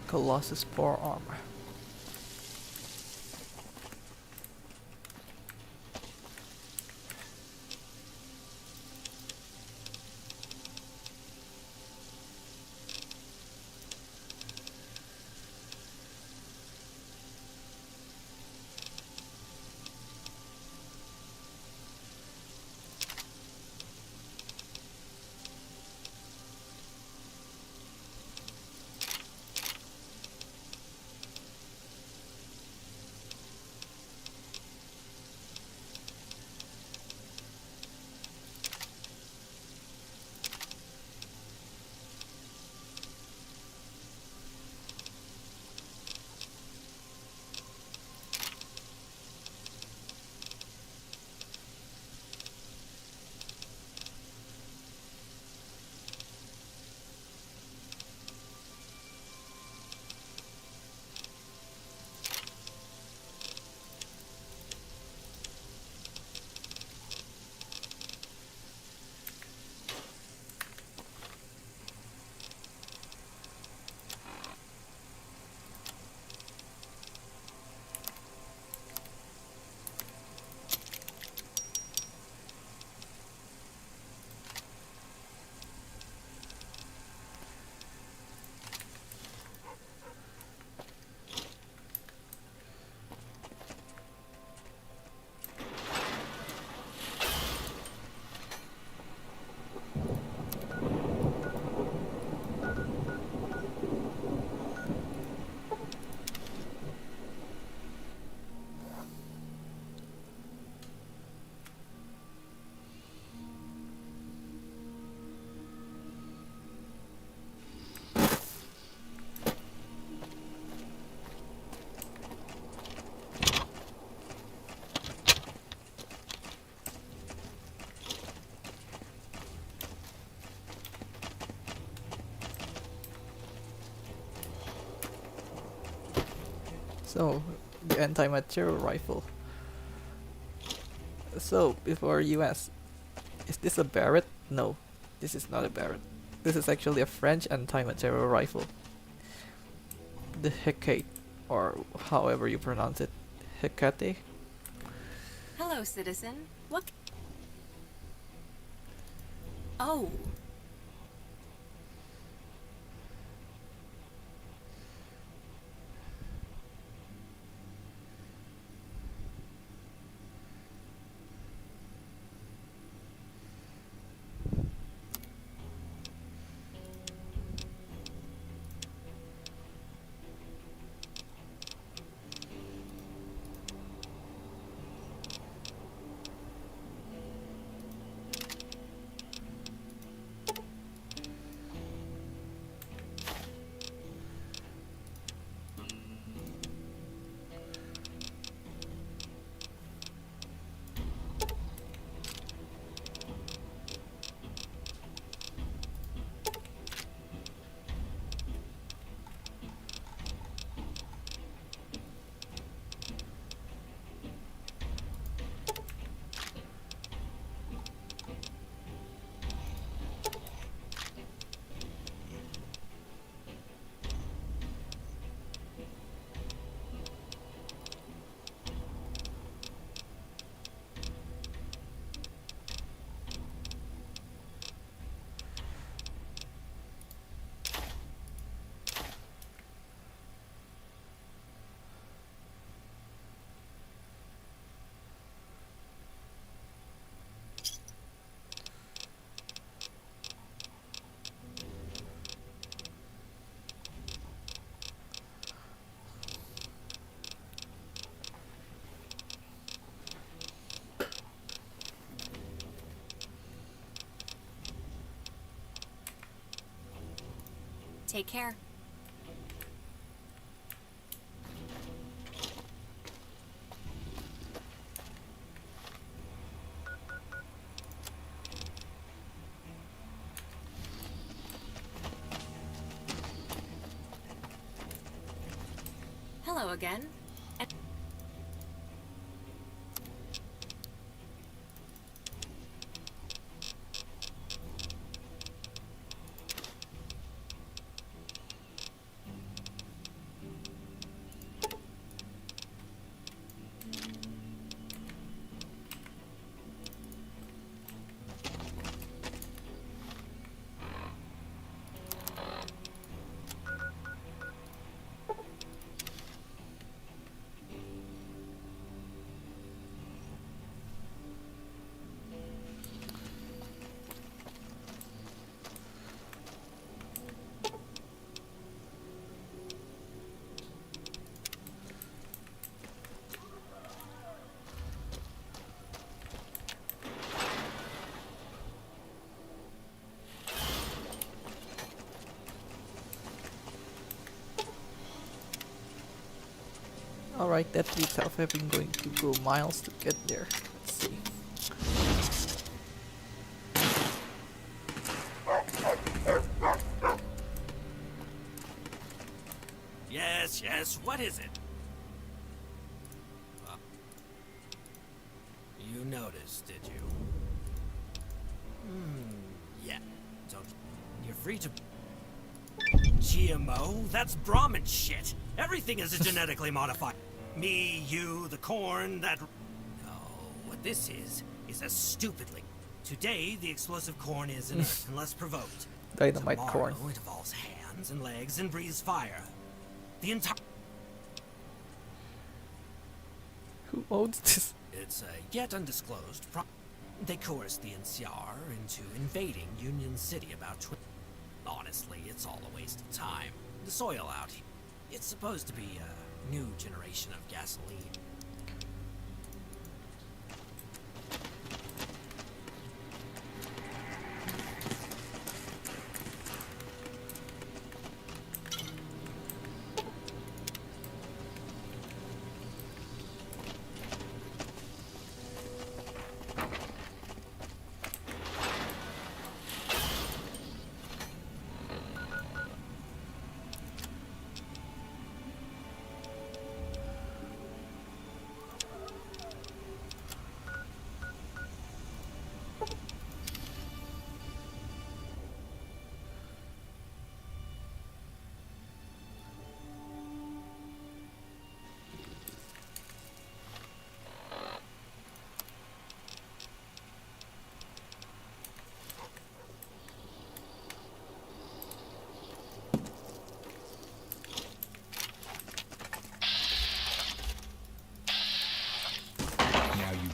S1: Colossus power armor. So, the anti-material rifle. So, before you ask, is this a Barrett? No, this is not a Barrett. This is actually a French anti-material rifle. The Hecate, or however you pronounce it, Hecate.
S6: Hello, citizen. What? Oh. Take care. Hello again.
S1: Alright, that beats out having going to go miles to get there. Let's see.
S16: Yes, yes, what is it? You noticed, did you? Yeah. Don't... You're free to... GMO? That's Brahmin shit! Everything is genetically modified. Me, you, the corn, that... No, what this is a stupidly... Today, the explosive corn is inert unless provoked.
S1: Dynamite
S16: Tomorrow,
S1: corn.
S16: it evolves hands and legs and breathes fire. The entire...
S1: Who owns this?
S16: It's a yet undisclosed They coerced the NCR into invading Union City about Honestly, it's all a waste of time. The soil out here. It's supposed to be a new generation of gasoline.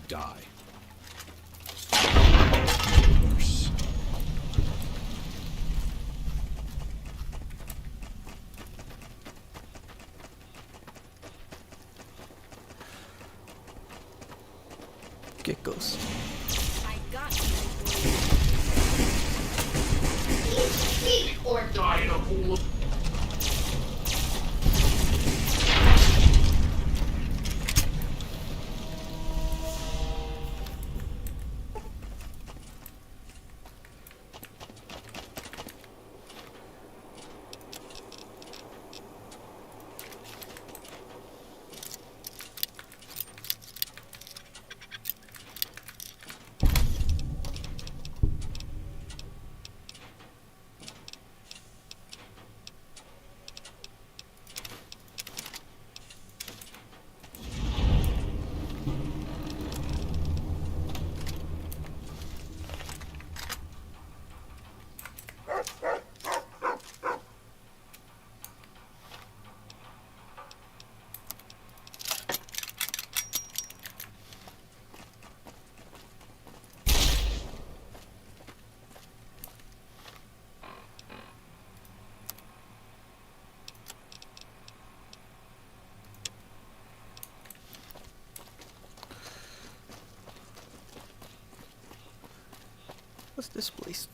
S3: die.
S1: Geckos.
S6: I got you.
S22: Or die in a pool of...
S1: What's this place?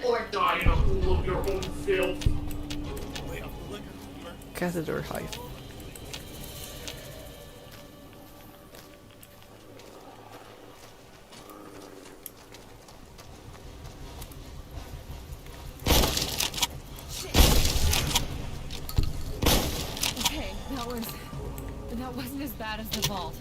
S22: Or die in a pool of your own filth.
S1: Catheter hive.
S7: Okay, that wasn't as bad as the vault.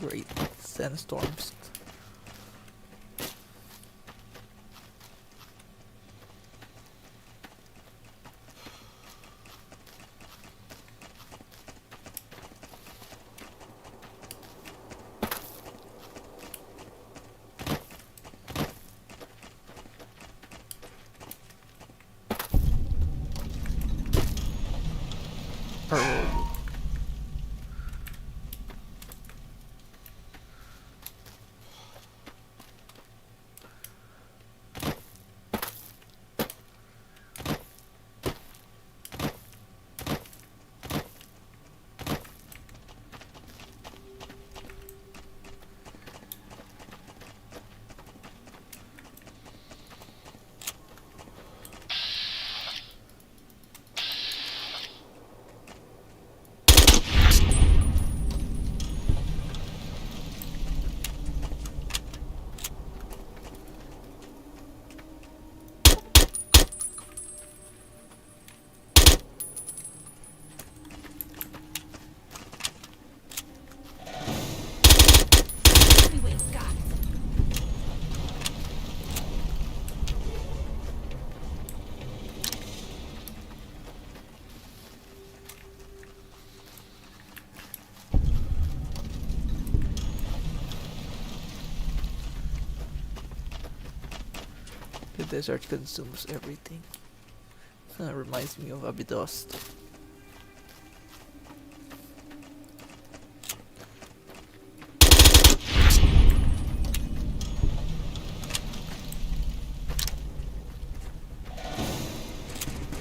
S1: Great sandstorms. Oh. The desert consumes everything. Reminds me of Abydos.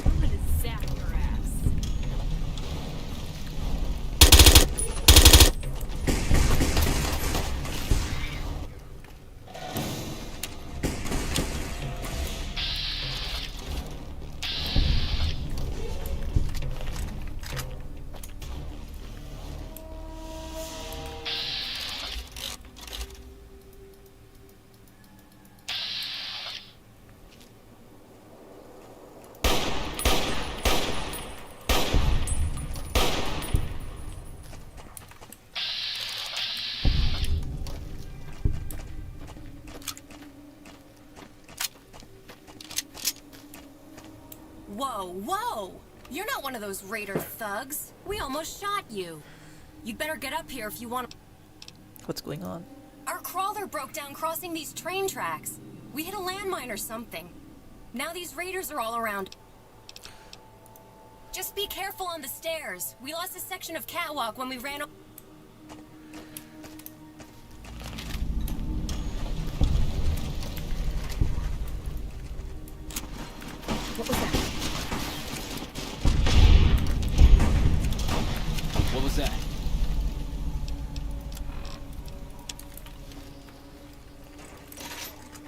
S5: I'm gonna zap your ass.
S6: Whoa, whoa! You're not one of those raider thugs. We almost shot you. You'd better get up here if you want.
S1: What's going on?
S6: Our crawler broke down crossing these train tracks. We hit a landmine or something. Now these raiders are all around. Just be careful on the stairs. We lost a section of catwalk when we ran.
S5: What was that?
S19: What was that?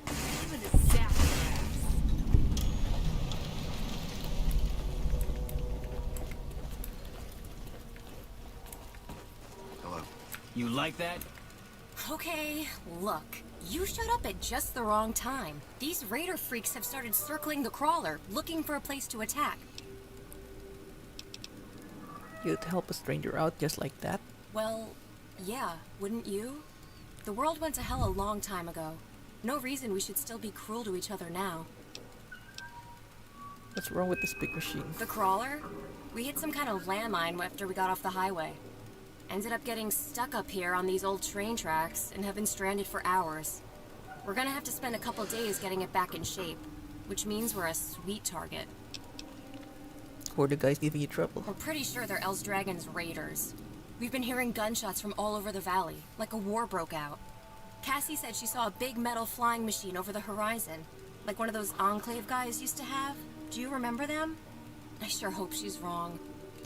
S5: I'm gonna zap your ass.
S16: Hello. You like that?
S6: Okay, look. You showed up at just the wrong time. These raider freaks have started circling the crawler, looking for a place to attack.
S1: You'd help a stranger out just like that?
S6: Well, yeah, wouldn't you? The world went to hell a long time ago. No reason we should still be cruel to each other now.
S1: What's wrong with this big machine?
S6: The crawler? We hit some kind of landmine after we got off the highway. Ended up getting stuck up here on these old train tracks and have been stranded for hours. We're gonna have to spend a couple days getting it back in shape, which means we're a sweet target.
S1: Who are the guys giving you trouble?
S6: We're pretty sure they're Els Dragon's raiders. We've been hearing gunshots from all over the valley, like a war broke out. Cassie said she saw a big metal flying machine over the horizon, like one of those Enclave guys used to have. Do you remember them? I sure hope she's wrong.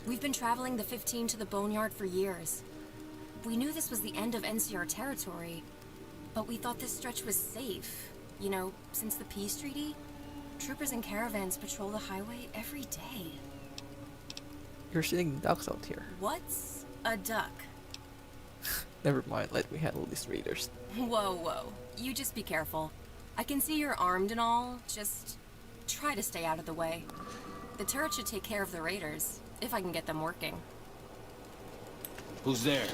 S6: We've been traveling the 15 to the Boneyard for years. We knew this was the end of NCR territory, but we thought this stretch was safe. You know, since the peace treaty, troopers and caravans patrol the highway every day.
S1: You're seeing ducks out here.
S6: What's a duck?
S1: Never mind, let me handle these raiders.
S6: Whoa, whoa. You just be careful. I can see you're armed and all, just try to stay out of the way. The turret should take care of the raiders, if I can get them working.
S19: Who's there?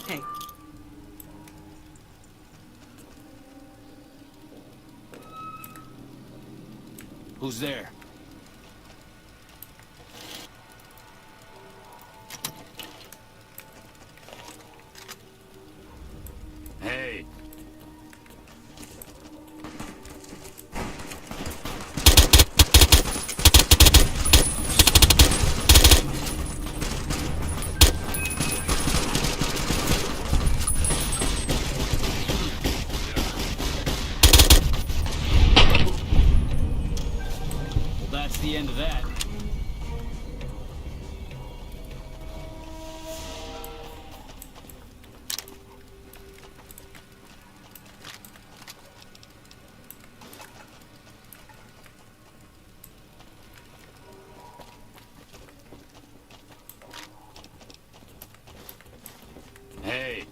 S15: Hey.
S19: Who's there? Hey. Well, that's the end of that. Hey.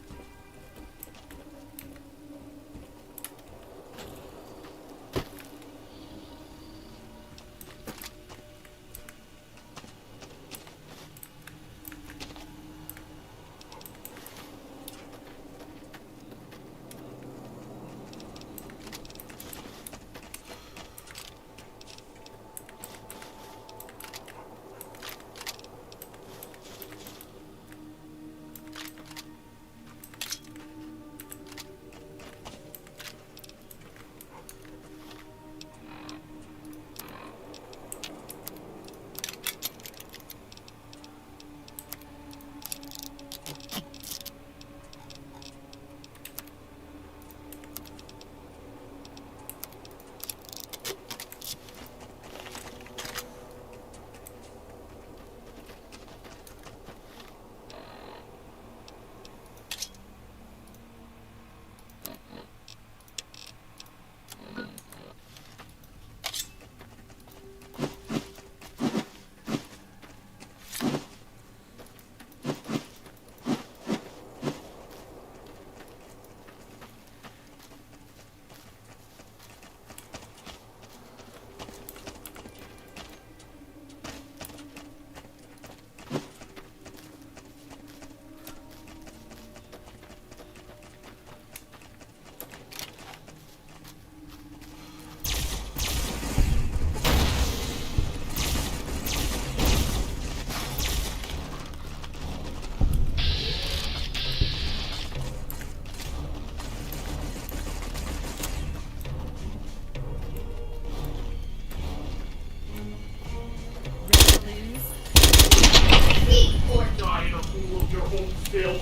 S21: still.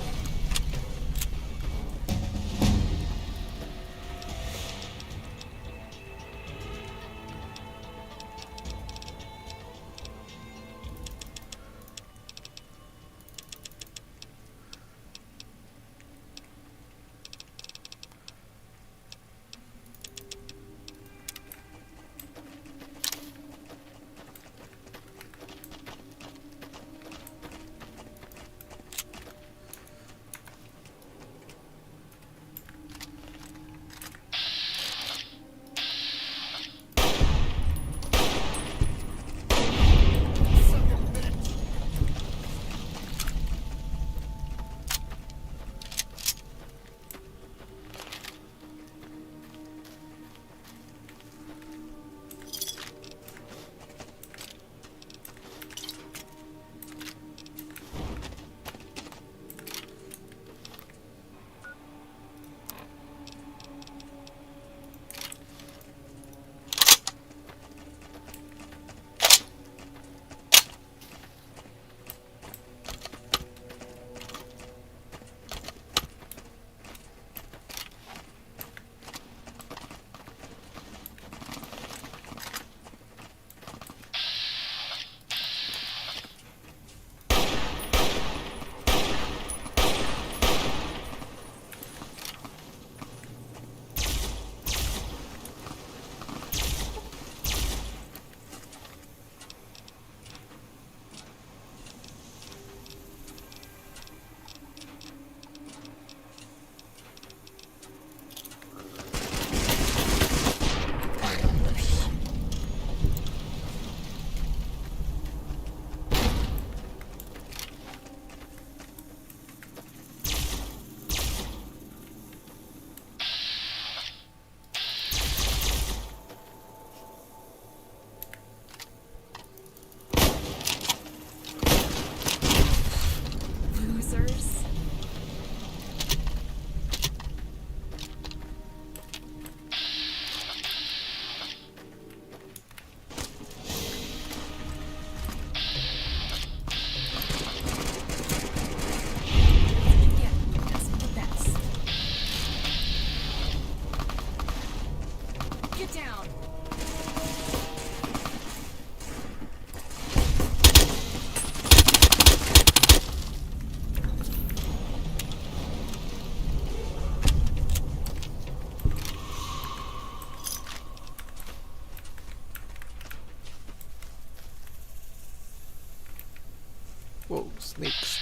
S1: Whoa, snakes.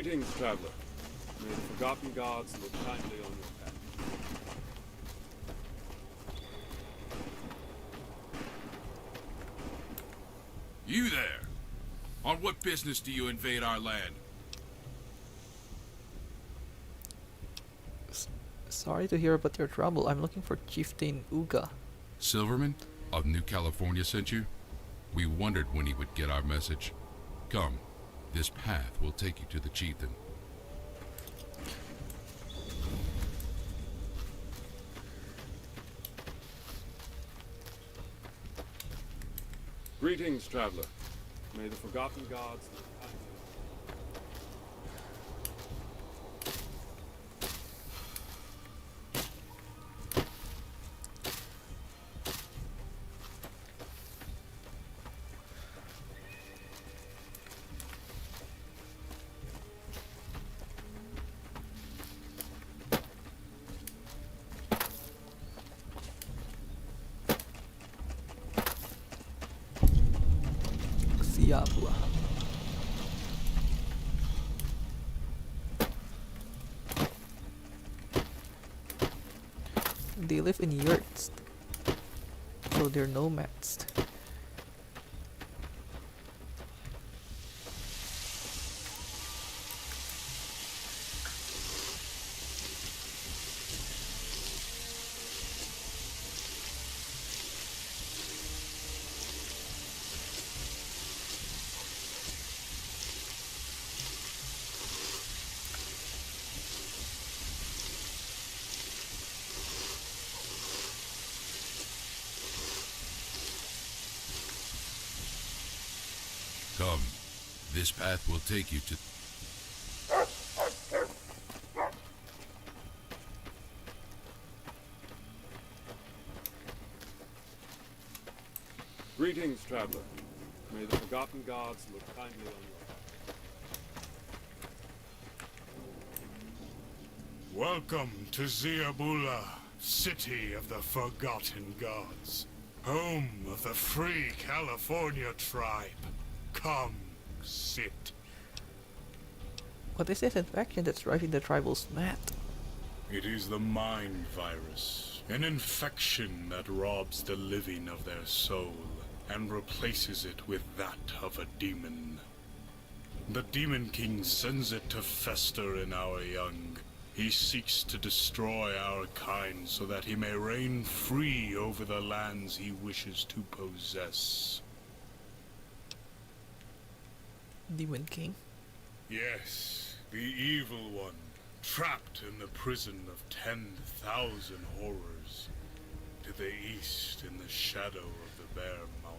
S15: Greetings, traveler. May the forgotten gods look kindly on your path.
S17: You there! On what business do you invade our land?
S1: Sorry to hear about your trouble. I'm looking for Chieftain Uga.
S17: Silverman of New California sent you? We wondered when he would get our message. Come, this path will take you to the chieftain.
S15: Greetings, traveler. May the forgotten gods look kindly.
S1: Diablo. They live in yurts, so they're nomads.
S17: Come, this path will take you to...
S15: Greetings, traveler. May the forgotten gods look kindly on your path.
S2: Welcome to Ziabula, city of the forgotten gods, home of the Free California tribe. Come, sit.
S1: What is this infection that's driving the tribals mad?
S2: It is the mind virus, an infection that robs the living of their soul and replaces it with that of a demon. The Demon King sends it to fester in our young. He seeks to destroy our kind so that he may reign free over the lands he wishes to possess.
S1: Demon King?
S2: Yes, the evil one, trapped in the prison of 10,000 horrors, to the east in the shadow of the Bear Mountain.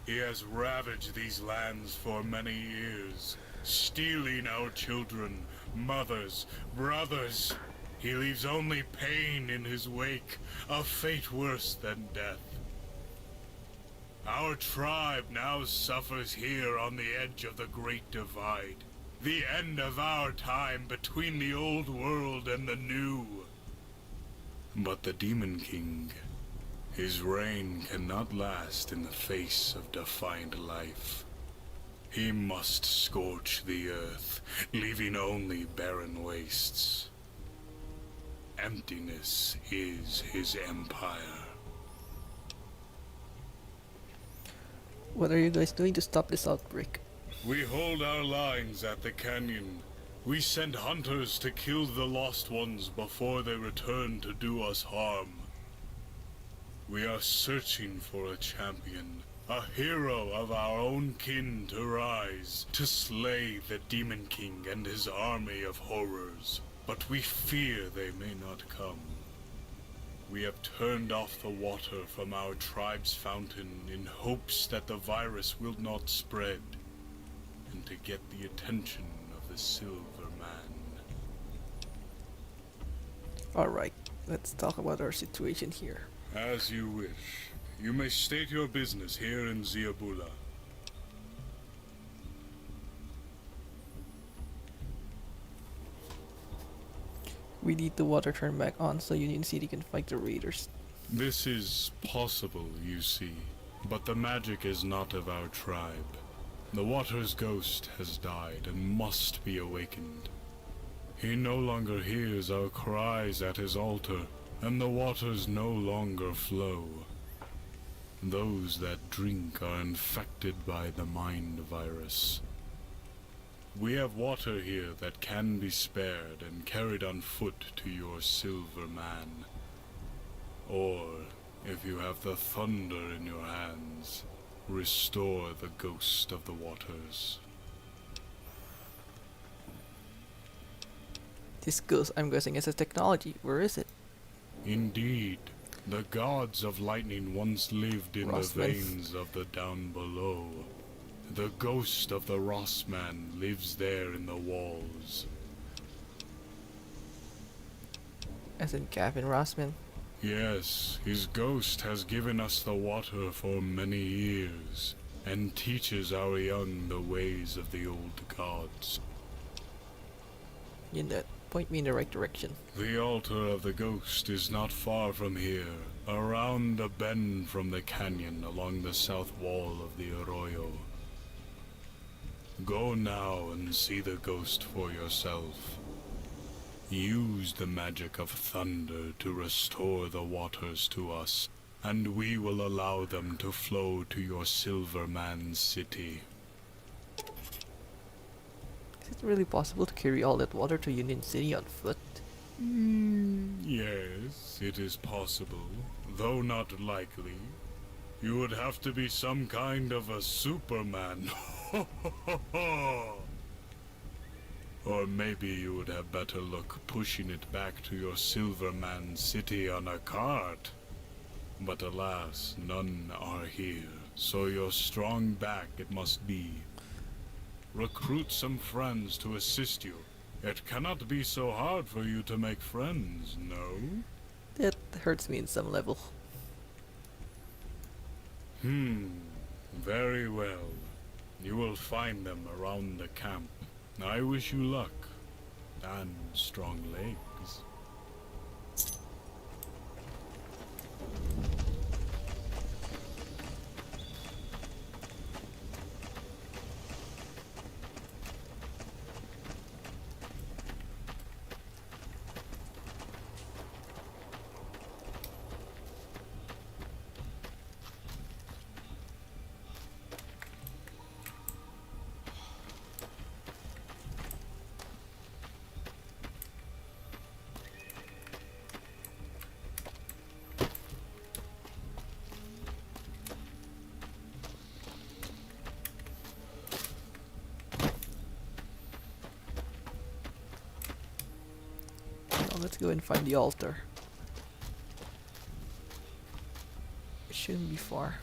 S2: He has ravaged these lands for many years, stealing our children, mothers, brothers. He leaves only pain in his wake, a fate worse than death. Our tribe now suffers here on the edge of the Great Divide, the end of our time between the old world and the new. But the Demon King, his reign cannot last in the face of defiant life. He must scorch the earth, leaving only barren wastes. Emptiness is his empire.
S1: What are you guys doing to stop this outbreak?
S2: We hold our lines at the canyon. We send hunters to kill the lost ones before they return to do us harm. We are searching for a champion, a hero of our own kin to rise, to slay the Demon King and his army of horrors. But we fear they may not come. We have turned off the water from our tribe's fountain in hopes that the virus will not spread, and to get the attention of the Silver Man.
S1: Alright, let's talk about our situation here.
S2: As you wish. You may state your business here in Ziabula.
S1: We need the water turned back on so Union City can fight the raiders.
S2: This is possible, you see, but the magic is not of our tribe.
S9: The water's ghost has died and must be awakened. He no longer hears our cries at his altar, and the waters no longer flow. Those that drink are infected by the mind virus. We have water here that can be spared and carried on foot to your Silver Man. Or, if you have the thunder in your hands, restore the ghost of the waters.
S1: This ghost, I'm guessing, is a technology. Where is it?
S9: Indeed, the gods of lightning once lived in
S1: Rossman.
S9: the veins of the down below. The ghost of the Rossman lives there in the walls.
S1: As in Gavin Rossman?
S9: Yes, his ghost has given us the water for many years, and teaches our young the ways of the old gods.
S1: In that, point me in the right direction.
S9: The altar of the ghost is not far from here, around a bend from the canyon along the south wall of the arroyo. Go now and see the ghost for yourself. Use the magic of thunder to restore the waters to us, and we will allow them to flow to your Silver Man city.
S1: Is it really possible to carry all that water to Union City on foot?
S9: Yes, it is possible, though not likely. You would have to be some kind of a Superman. Or maybe you would have better luck pushing it back to your Silver Man city on a cart. But alas, none are here, so your strong back it must be. Recruit some friends to assist you. It cannot be so hard for you to make friends, no?
S1: That hurts me in some level.
S9: Very well. You will find them around the camp. I wish you luck, and strong legs.
S1: Now let's go and find the altar. It shouldn't be far.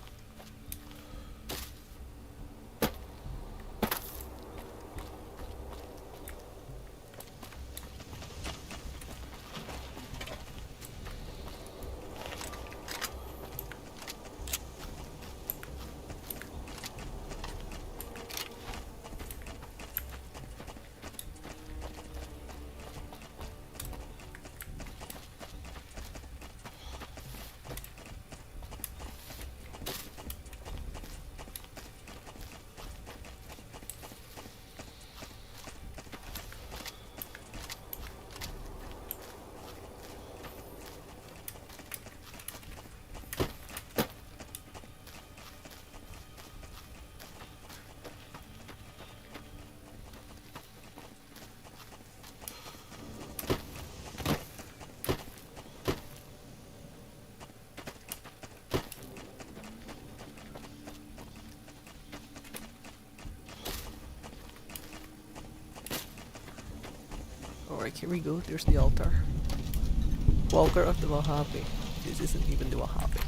S1: Alright, here we go. There's the altar. Walker of the Mojave. This isn't even the Mojave.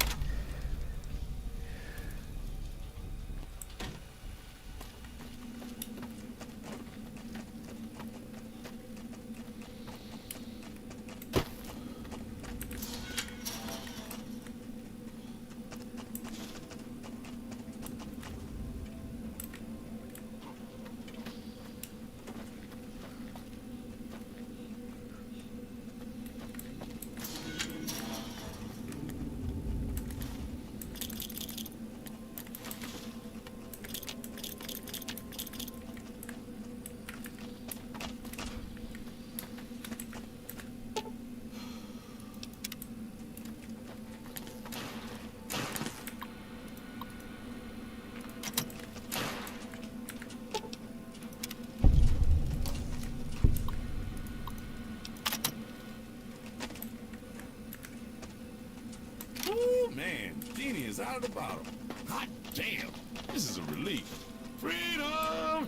S4: out of the bottle. Hot damn! This is a relief. Freedom!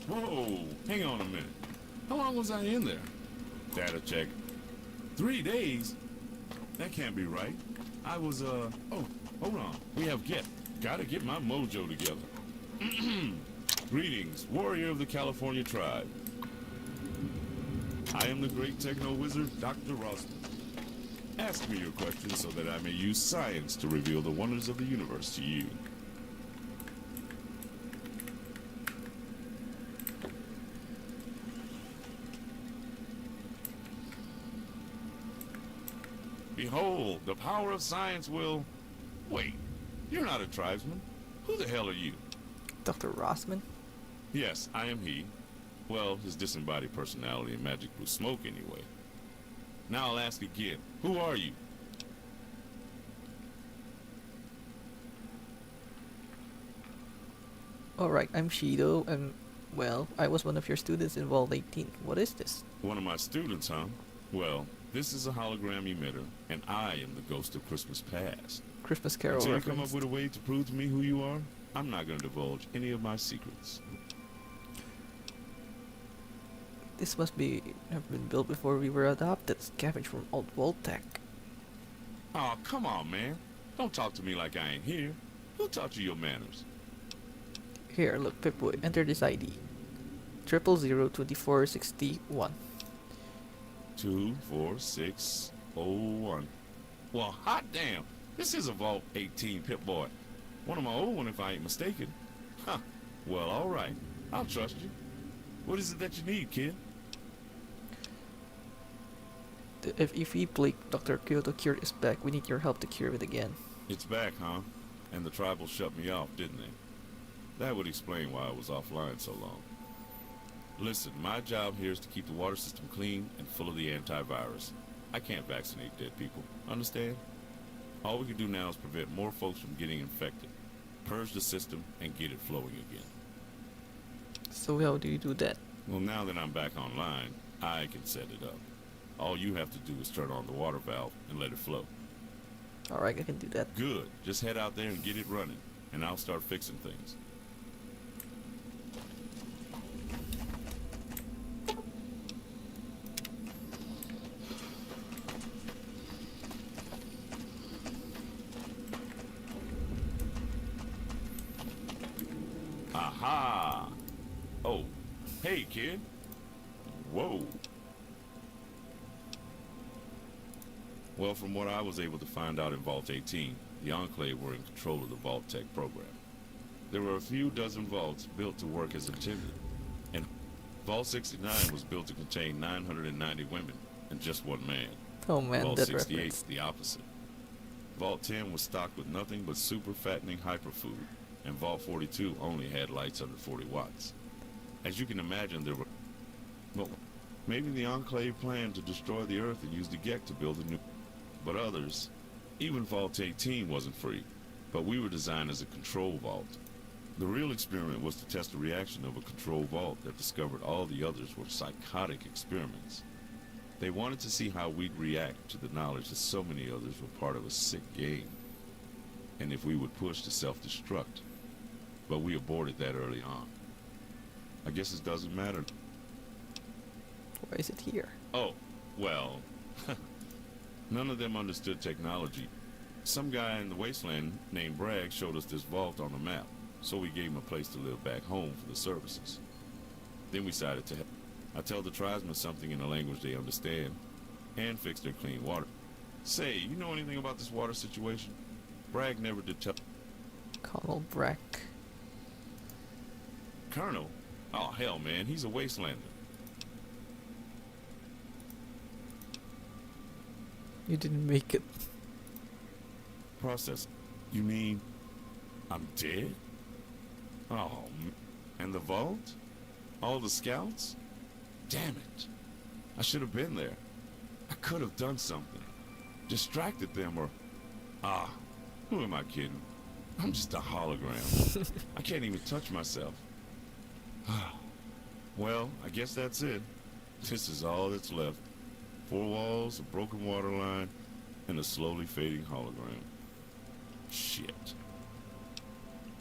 S4: Whoa, hang on a minute. How long was I in there? Data check. 3 days? That can't be right. I was, oh, hold on. We have gotta get my mojo together. Greetings, warrior of the California tribe. I am the great techno-wizard, Dr. Rosman. Ask me your questions so that I may use science to reveal the wonders of the universe to you. Behold, the power of science will... Wait, you're not a tribesman. Who the hell are you?
S1: Dr. Rossman?
S4: Yes, I am he. Well, his disembodied personality and magic blue smoke anyway. Now I'll ask again, who are you?
S1: Alright, I'm Shido, and, well, I was one of your students in Vault 18. What is this?
S4: One of my students, huh? Well, this is a hologram emitter, and I am the ghost of Christmas past.
S1: Christmas Carol
S4: Until you come up
S1: reference.
S4: with a way to prove to me who you are, I'm not going to divulge any of my secrets.
S1: This must have been built before we were adopted, scavenged from old Vault tech.
S4: Oh, come on, man. Don't talk to me like I ain't here. Who taught you your manners?
S1: Here, look, Pip-Boy, enter this ID. 0002461.
S4: 24601. Well, hot damn. This is a Vault 18 Pip-Boy. One of my old one if I ain't mistaken. Huh. Well, alright. I'll trust you. What is it that you need, kid?
S1: The FEV plague Dr. Kyoto cured is back. We need your help to cure it again.
S4: It's back, huh? And the tribal shut me off, didn't they? That would explain why I was offline so long. Listen, my job here is to keep the water system clean and full of the antivirus. I can't vaccinate dead people, understand? All we can do now is prevent more folks from getting infected, purge the system, and get it flowing again.
S1: So how do you do that?
S4: Well, now that I'm back online, I can set it up. All you have to do is turn on the water valve and let it flow.
S1: Alright, I can do that.
S4: Good. Just head out there and get it running, and I'll start fixing things. Aha! Oh, hey, kid. Whoa. Well, from what I was able to find out in Vault 18, the Enclave were in control of the Vault Tech program. There were a few dozen vaults built to work as intended, and Vault 69 was built to contain 990 women and just one man.
S1: Oh man,
S4: Vault
S1: that
S4: 68
S1: reference.
S4: the opposite. Vault 10 was stocked with nothing but super fattening hyperfood, and Vault 42 only had lights under 40 watts. As you can imagine, there were... Well, maybe the Enclave planned to destroy the Earth and use the Gek to build a new... But others, even Vault 18 wasn't free, but we were designed as a control vault. The real experiment was to test the reaction of a control vault that discovered all the others were psychotic experiments. They wanted to see how we'd react to the knowledge that so many others were part of a sick game, and if we would push to self-destruct. But we aborted that early on. I guess it doesn't matter.
S1: Why is it here?
S4: Oh, well, none of them understood technology. Some guy in the wasteland named Bragg showed us this vault on the map, so we gave him a place to live back home for the services. Then we decided to I tell the tribesmen something in a language they understand, and fix their clean water. Say, you know anything about this water situation? Bragg never did tell...
S1: Colonel Brack.
S4: Colonel? Oh, hell, man, he's a wastelander.
S1: You didn't make it.
S4: Process. You mean I'm dead? Oh, and the vault? All the scouts? Damn it. I should have been there. I could have done something. Distracted them or... Ah, who am I kidding? I'm just a hologram. I can't even touch myself. Well, I guess that's it. This is all that's left. 4 walls, a broken water line, and a slowly fading hologram. Shit.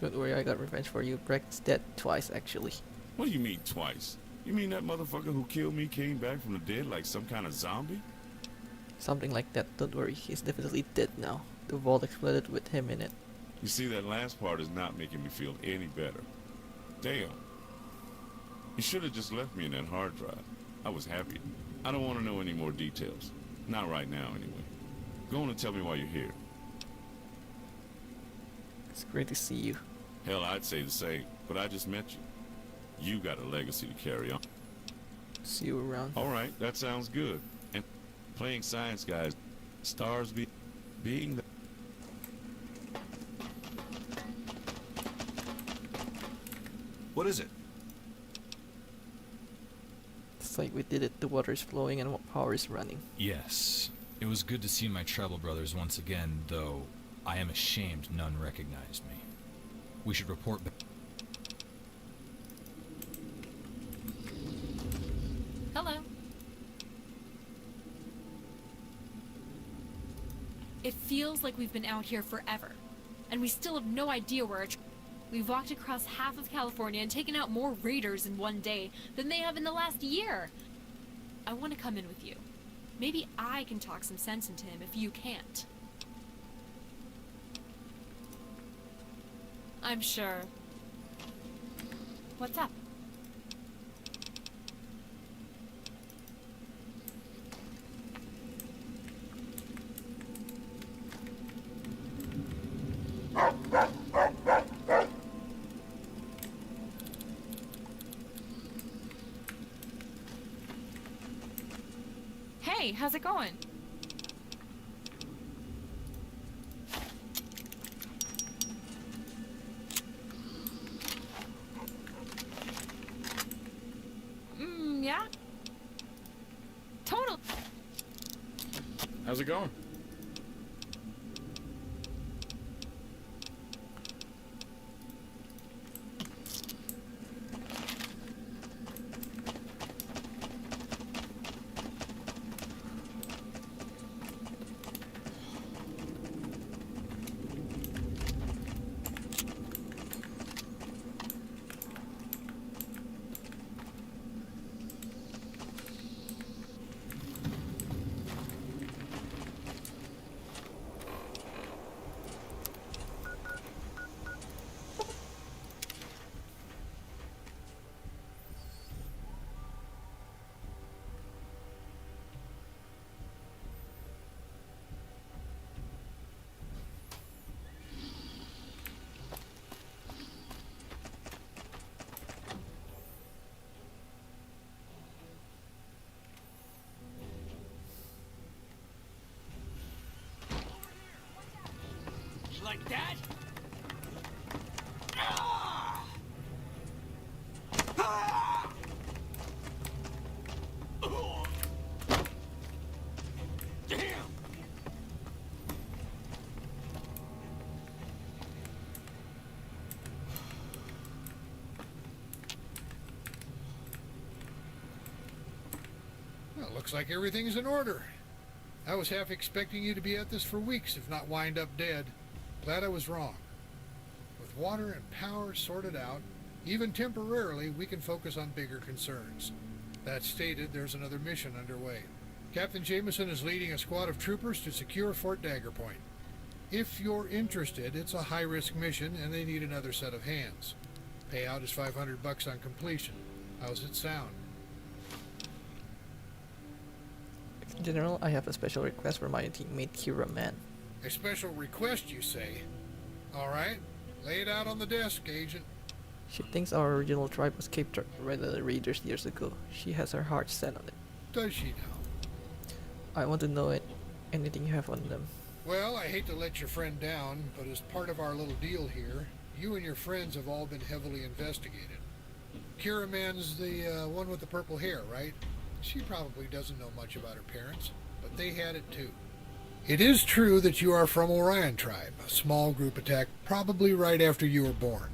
S1: Don't worry, I got revenge for you. Breck's dead twice, actually.
S4: What do you mean twice? You mean that motherfucker who killed me came back from the dead like some kind of zombie?
S1: Something like that. Don't worry, he's definitely dead now. The vault exploded with him in it.
S4: You see, that last part is not making me feel any better. Damn. You should have just left me in that hard drive. I was happy. I don't want to know any more details. Not right now, anyway. Go on and tell me why you're here.
S1: It's great to see you.
S4: Hell, I'd say the same, but I just met you. You got a legacy to carry on.
S1: See you around.
S4: Alright, that sounds good. And playing science guys, stars being the...
S3: What is it?
S1: It's like we did it. The water's flowing and power is running.
S3: Yes. It was good to see my tribal brothers once again, though I am ashamed none recognized me. We should report back.
S5: Hello. It feels like we've been out here forever, and we still have no idea where we've walked across half of California and taken out more raiders in one day than they have in the last year. I want to come in with you. Maybe I can talk some sense into him if you can't. I'm sure. What's up?
S7: Hey, how's it going? Yeah? Total.
S15: How's it going?
S16: Like that? Ah! Ah! Oh. Damn!
S10: Well, looks like everything's in order. I was half expecting you to be at this for weeks, if not wind up dead. Glad I was wrong. With water and power sorted out, even temporarily, we can focus on bigger concerns. That stated, there's another mission underway. Captain Jameson is leading a squad of troopers to secure Fort Dagger Point. If you're interested, it's a high-risk mission, and they need another set of hands. Payout is $500 on completion. How's it sound?
S1: General, I have a special request for my teammate Kira Man.
S10: A special request, you say? All right. Lay it out on the desk, Agent.
S1: She thinks our original tribe was captured by the raiders years ago. She has her heart set on it.
S10: Does she now?
S1: I want to know anything you have on them.
S10: Well, I hate to let your friend down, but as part of our little deal here, you and your friends have all been heavily investigated. Kira Man's the one with the purple hair, right? She probably doesn't know much about her parents, but they had it too. It is true that you are from Orion Tribe, a small group attacked probably right after you were born.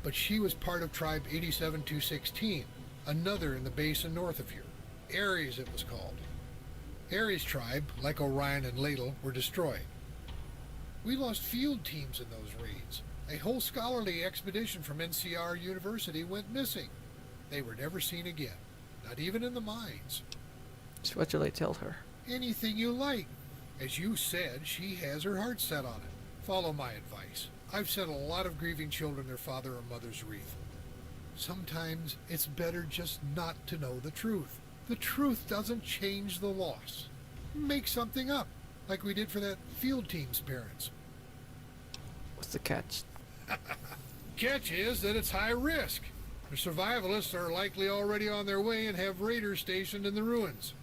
S10: But she was part of Tribe 87216, another in the basin north of here. Ares it was called. Ares' tribe, like Orion and Ladle, were destroyed. We lost field teams in those raids. A whole scholarly expedition from NCR University went missing. They were never seen again, not even in the mines.
S1: So what shall I tell her?
S10: Anything you like. As you said, she has her heart set on it. Follow my advice. I've sent a lot of grieving children their father or mother's wreath. Sometimes it's better just not to know the truth. The truth doesn't change the loss. Make something up, like we did for that field team's parents.
S1: What's the catch?
S10: Catch is that it's high risk. The survivalists are likely already on their way and have raiders stationed in the ruins.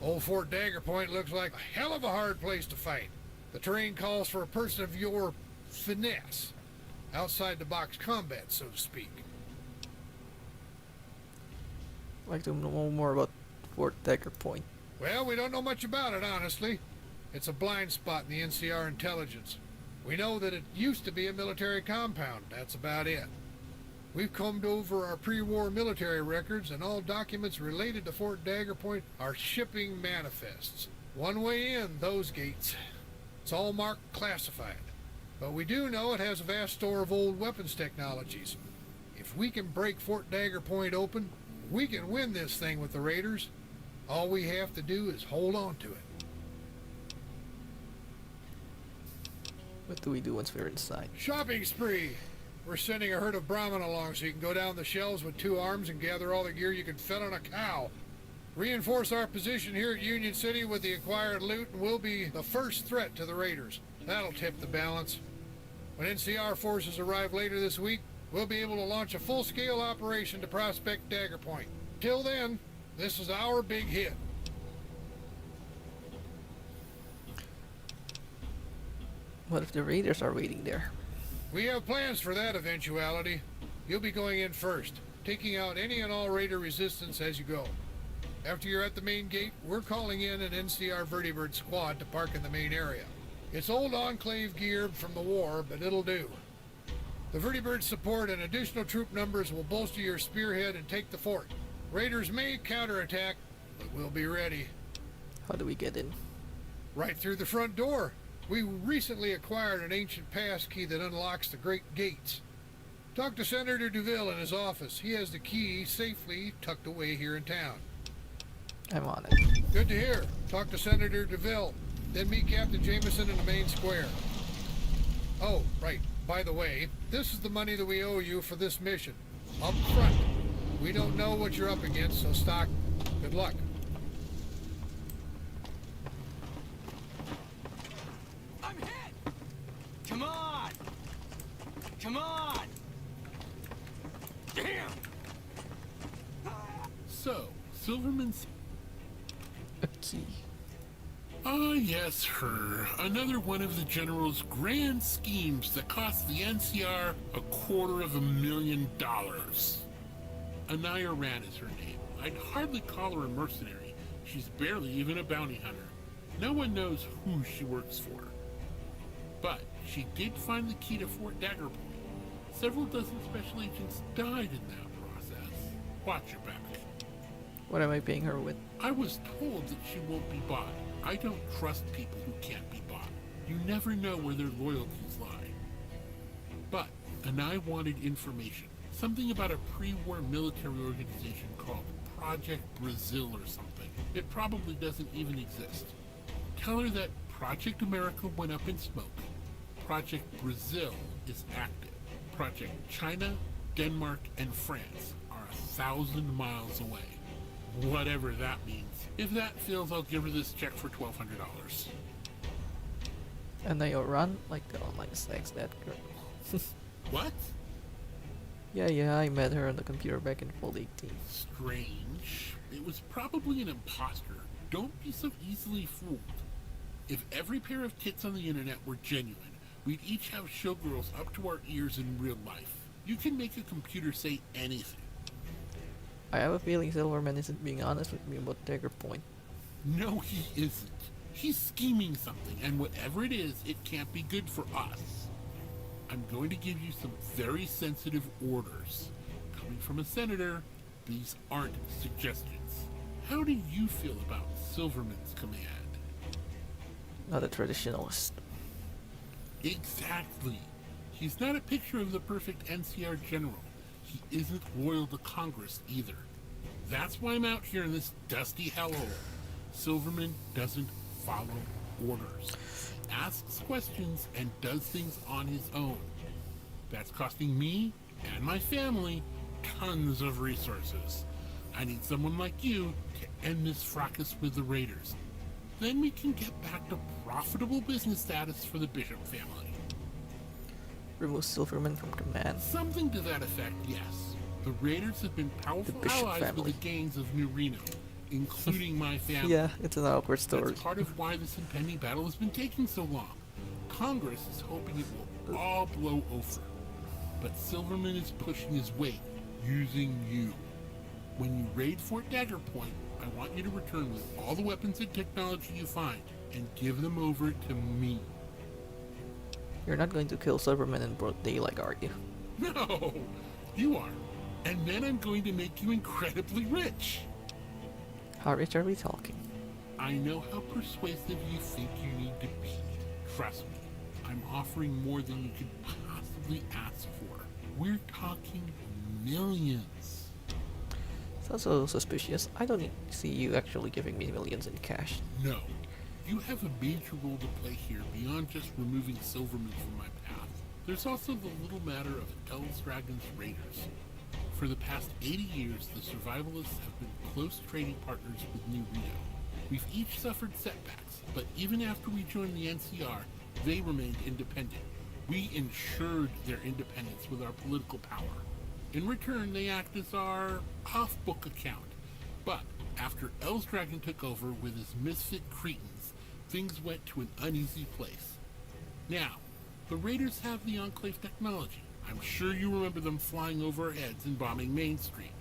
S10: Old Fort Dagger Point looks like a hell of a hard place to fight. The terrain calls for a person of your finesse. Outside the box combat, so to speak.
S1: I'd like to know more about Fort Dagger Point.
S10: Well, we don't know much about it, honestly. It's a blind spot in the NCR intelligence. We know that it used to be a military compound. That's about it. We've combed over our pre-war military records, and all documents related to Fort Dagger Point are shipping manifests. One way in, those gates. It's all marked classified. But we do know it has a vast store of old weapons technologies. If we can break Fort Dagger Point open, we can win this thing with the raiders. All we have to do is hold on to it.
S1: What do we do once we're inside?
S10: Shopping spree! We're sending a herd of Brahmin along so you can go down the shelves with 2 arms and gather all the gear you can fit on a cow. Reinforce our position here at Union City with the acquired loot, and we'll be the first threat to the raiders. That'll tip the balance. When NCR forces arrive later this week, we'll be able to launch a full-scale operation to prospect Dagger Point. Till then, this is our big hit.
S1: What if the raiders are waiting there?
S10: We have plans for that eventuality. You'll be going in first, taking out any and all raider resistance as you go. After you're at the main gate, we're calling in an NCR Vertibird squad to park in the main area. It's old Enclave gear from the war, but it'll do. The Vertibird support and additional troop numbers will bolster your spearhead and take the fort. Raiders may counterattack, but we'll be ready.
S1: How do we get in?
S10: Right through the front door. We recently acquired an ancient pass key that unlocks the great gates. Talk to Senator DeVille in his office. He has the key safely tucked away here in town.
S1: I'm on it.
S10: Good to hear. Talk to Senator DeVille. Then meet Captain Jameson in the main square. Oh, right. By the way, this is the money that we owe you for this mission. Up front. We don't know what you're up against, so stock. Good luck.
S21: I'm hit! Come on! Come on! Damn!
S22: So, Silverman's...
S1: A key.
S22: Ah, yes, her. Another one of the General's grand schemes that cost the NCR $250,000. Anaya Rand is her name. I'd hardly call her a mercenary. She's barely even a bounty hunter. No one knows who she works for. But she did find the key to Fort Dagger Point. Several dozen special agents died in that process. Watch your back.
S1: What am I paying her with?
S22: I was told that she won't be bought. I don't trust people who can't be bought. You never know where their loyalties lie. But Anai wanted information. Something about a pre-war military organization called Project Brazil or something. It probably doesn't even exist. Tell her that Project America went up in smoke. Project Brazil is active. Project China, Denmark, and France are 1,000 miles away. Whatever that means. If that fails, I'll give her this check for $1,200.
S1: And they run like the online sex that girl.
S22: What?
S1: Yeah, I met her on the computer back in Fold 18.
S22: Strange. It was probably an imposter. Don't be so easily fooled. If every pair of tits on the internet were genuine, we'd each have showgirls up to our ears in real life. You can make a computer say anything.
S1: I have a feeling Silverman isn't being honest with me about Dagger Point.
S22: No, he isn't. He's scheming something, and whatever it is, it can't be good for us. I'm going to give you some very sensitive orders. Coming from a senator, these aren't suggestions. How do you feel about Silverman's command?
S1: Not a traditionalist.
S22: Exactly. He's not a picture of the perfect NCR general. He isn't loyal to Congress either. That's why I'm out here in this dusty hellhole. Silverman doesn't follow orders. He asks questions and does things on his own. That's costing me and my family tons of resources. I need someone like you to end this fracas with the Raiders. Then we can get back to profitable business status for the Bishop family.
S1: Remove Silverman from command.
S22: Something to that effect, yes. The Raiders have been powerful
S1: Bishop
S22: allies
S1: family.
S22: with the gangs of New Reno, including my family.
S1: Yeah, it's an awkward story.
S22: That's part of why this impending battle has been taking so long. Congress is hoping it will all blow over. But Silverman is pushing his weight, using you. When you raid Fort Dagger Point, I want you to return with all the weapons and technology you find, and give them over to me.
S1: You're not going to kill Silverman in broad daylight, are you?
S22: No, you are. And then I'm going to make you incredibly rich.
S1: How rich are we talking?
S22: I know how persuasive you think you need to be. Trust me, I'm offering more than you could possibly ask for. We're talking millions.
S1: Sounds so suspicious. I don't see you actually giving me millions in cash.
S22: No. You have a major role to play here beyond just removing Silverman from my path. There's also the little matter of El's Dragon's Raiders. For the past 80 years, the Survivalists have been close trading partners with New Reno. We've each suffered setbacks, but even after we joined the NCR, they remained independent. We ensured their independence with our political power. In return, they act as our off-book account. But after El's Dragon took over with his misfit Cretans, things went to an uneasy place. Now, the Raiders have the Enclave technology. I'm sure you remember them flying over our heads and bombing Main Street.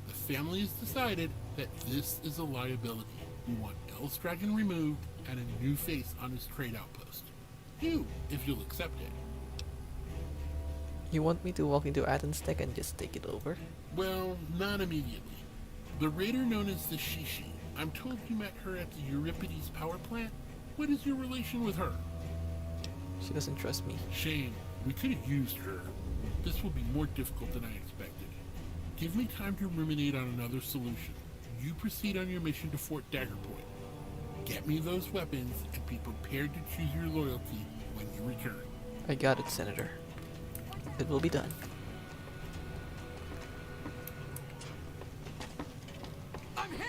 S22: The family has decided that this is a liability. We want El's Dragon removed and a new face on his trade outpost. You, if you'll accept it.
S1: You want me to walk into Athens Tech and just take it over?
S22: Well, not immediately. The raider known as the Shishi. I'm told you met her at the Euripides power plant. What is your relation with her?
S1: She doesn't trust me.
S22: Shame. We could have used her. This will be more difficult than I expected. Give me time to ruminate on another solution. You proceed on your mission to Fort Dagger Point. Get me those weapons and be prepared to choose your loyalty when you return.
S1: I got it, Senator. It will be done.
S21: I'm hit!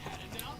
S21: Had enough?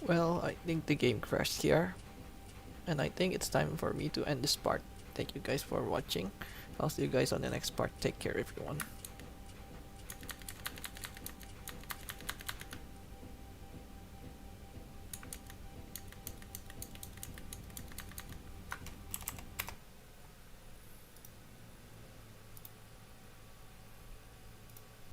S1: Well, I think the game crashed here. And I think it's time for me to end this part. Thank you guys for watching. I'll see you guys on the next part. Take care, everyone.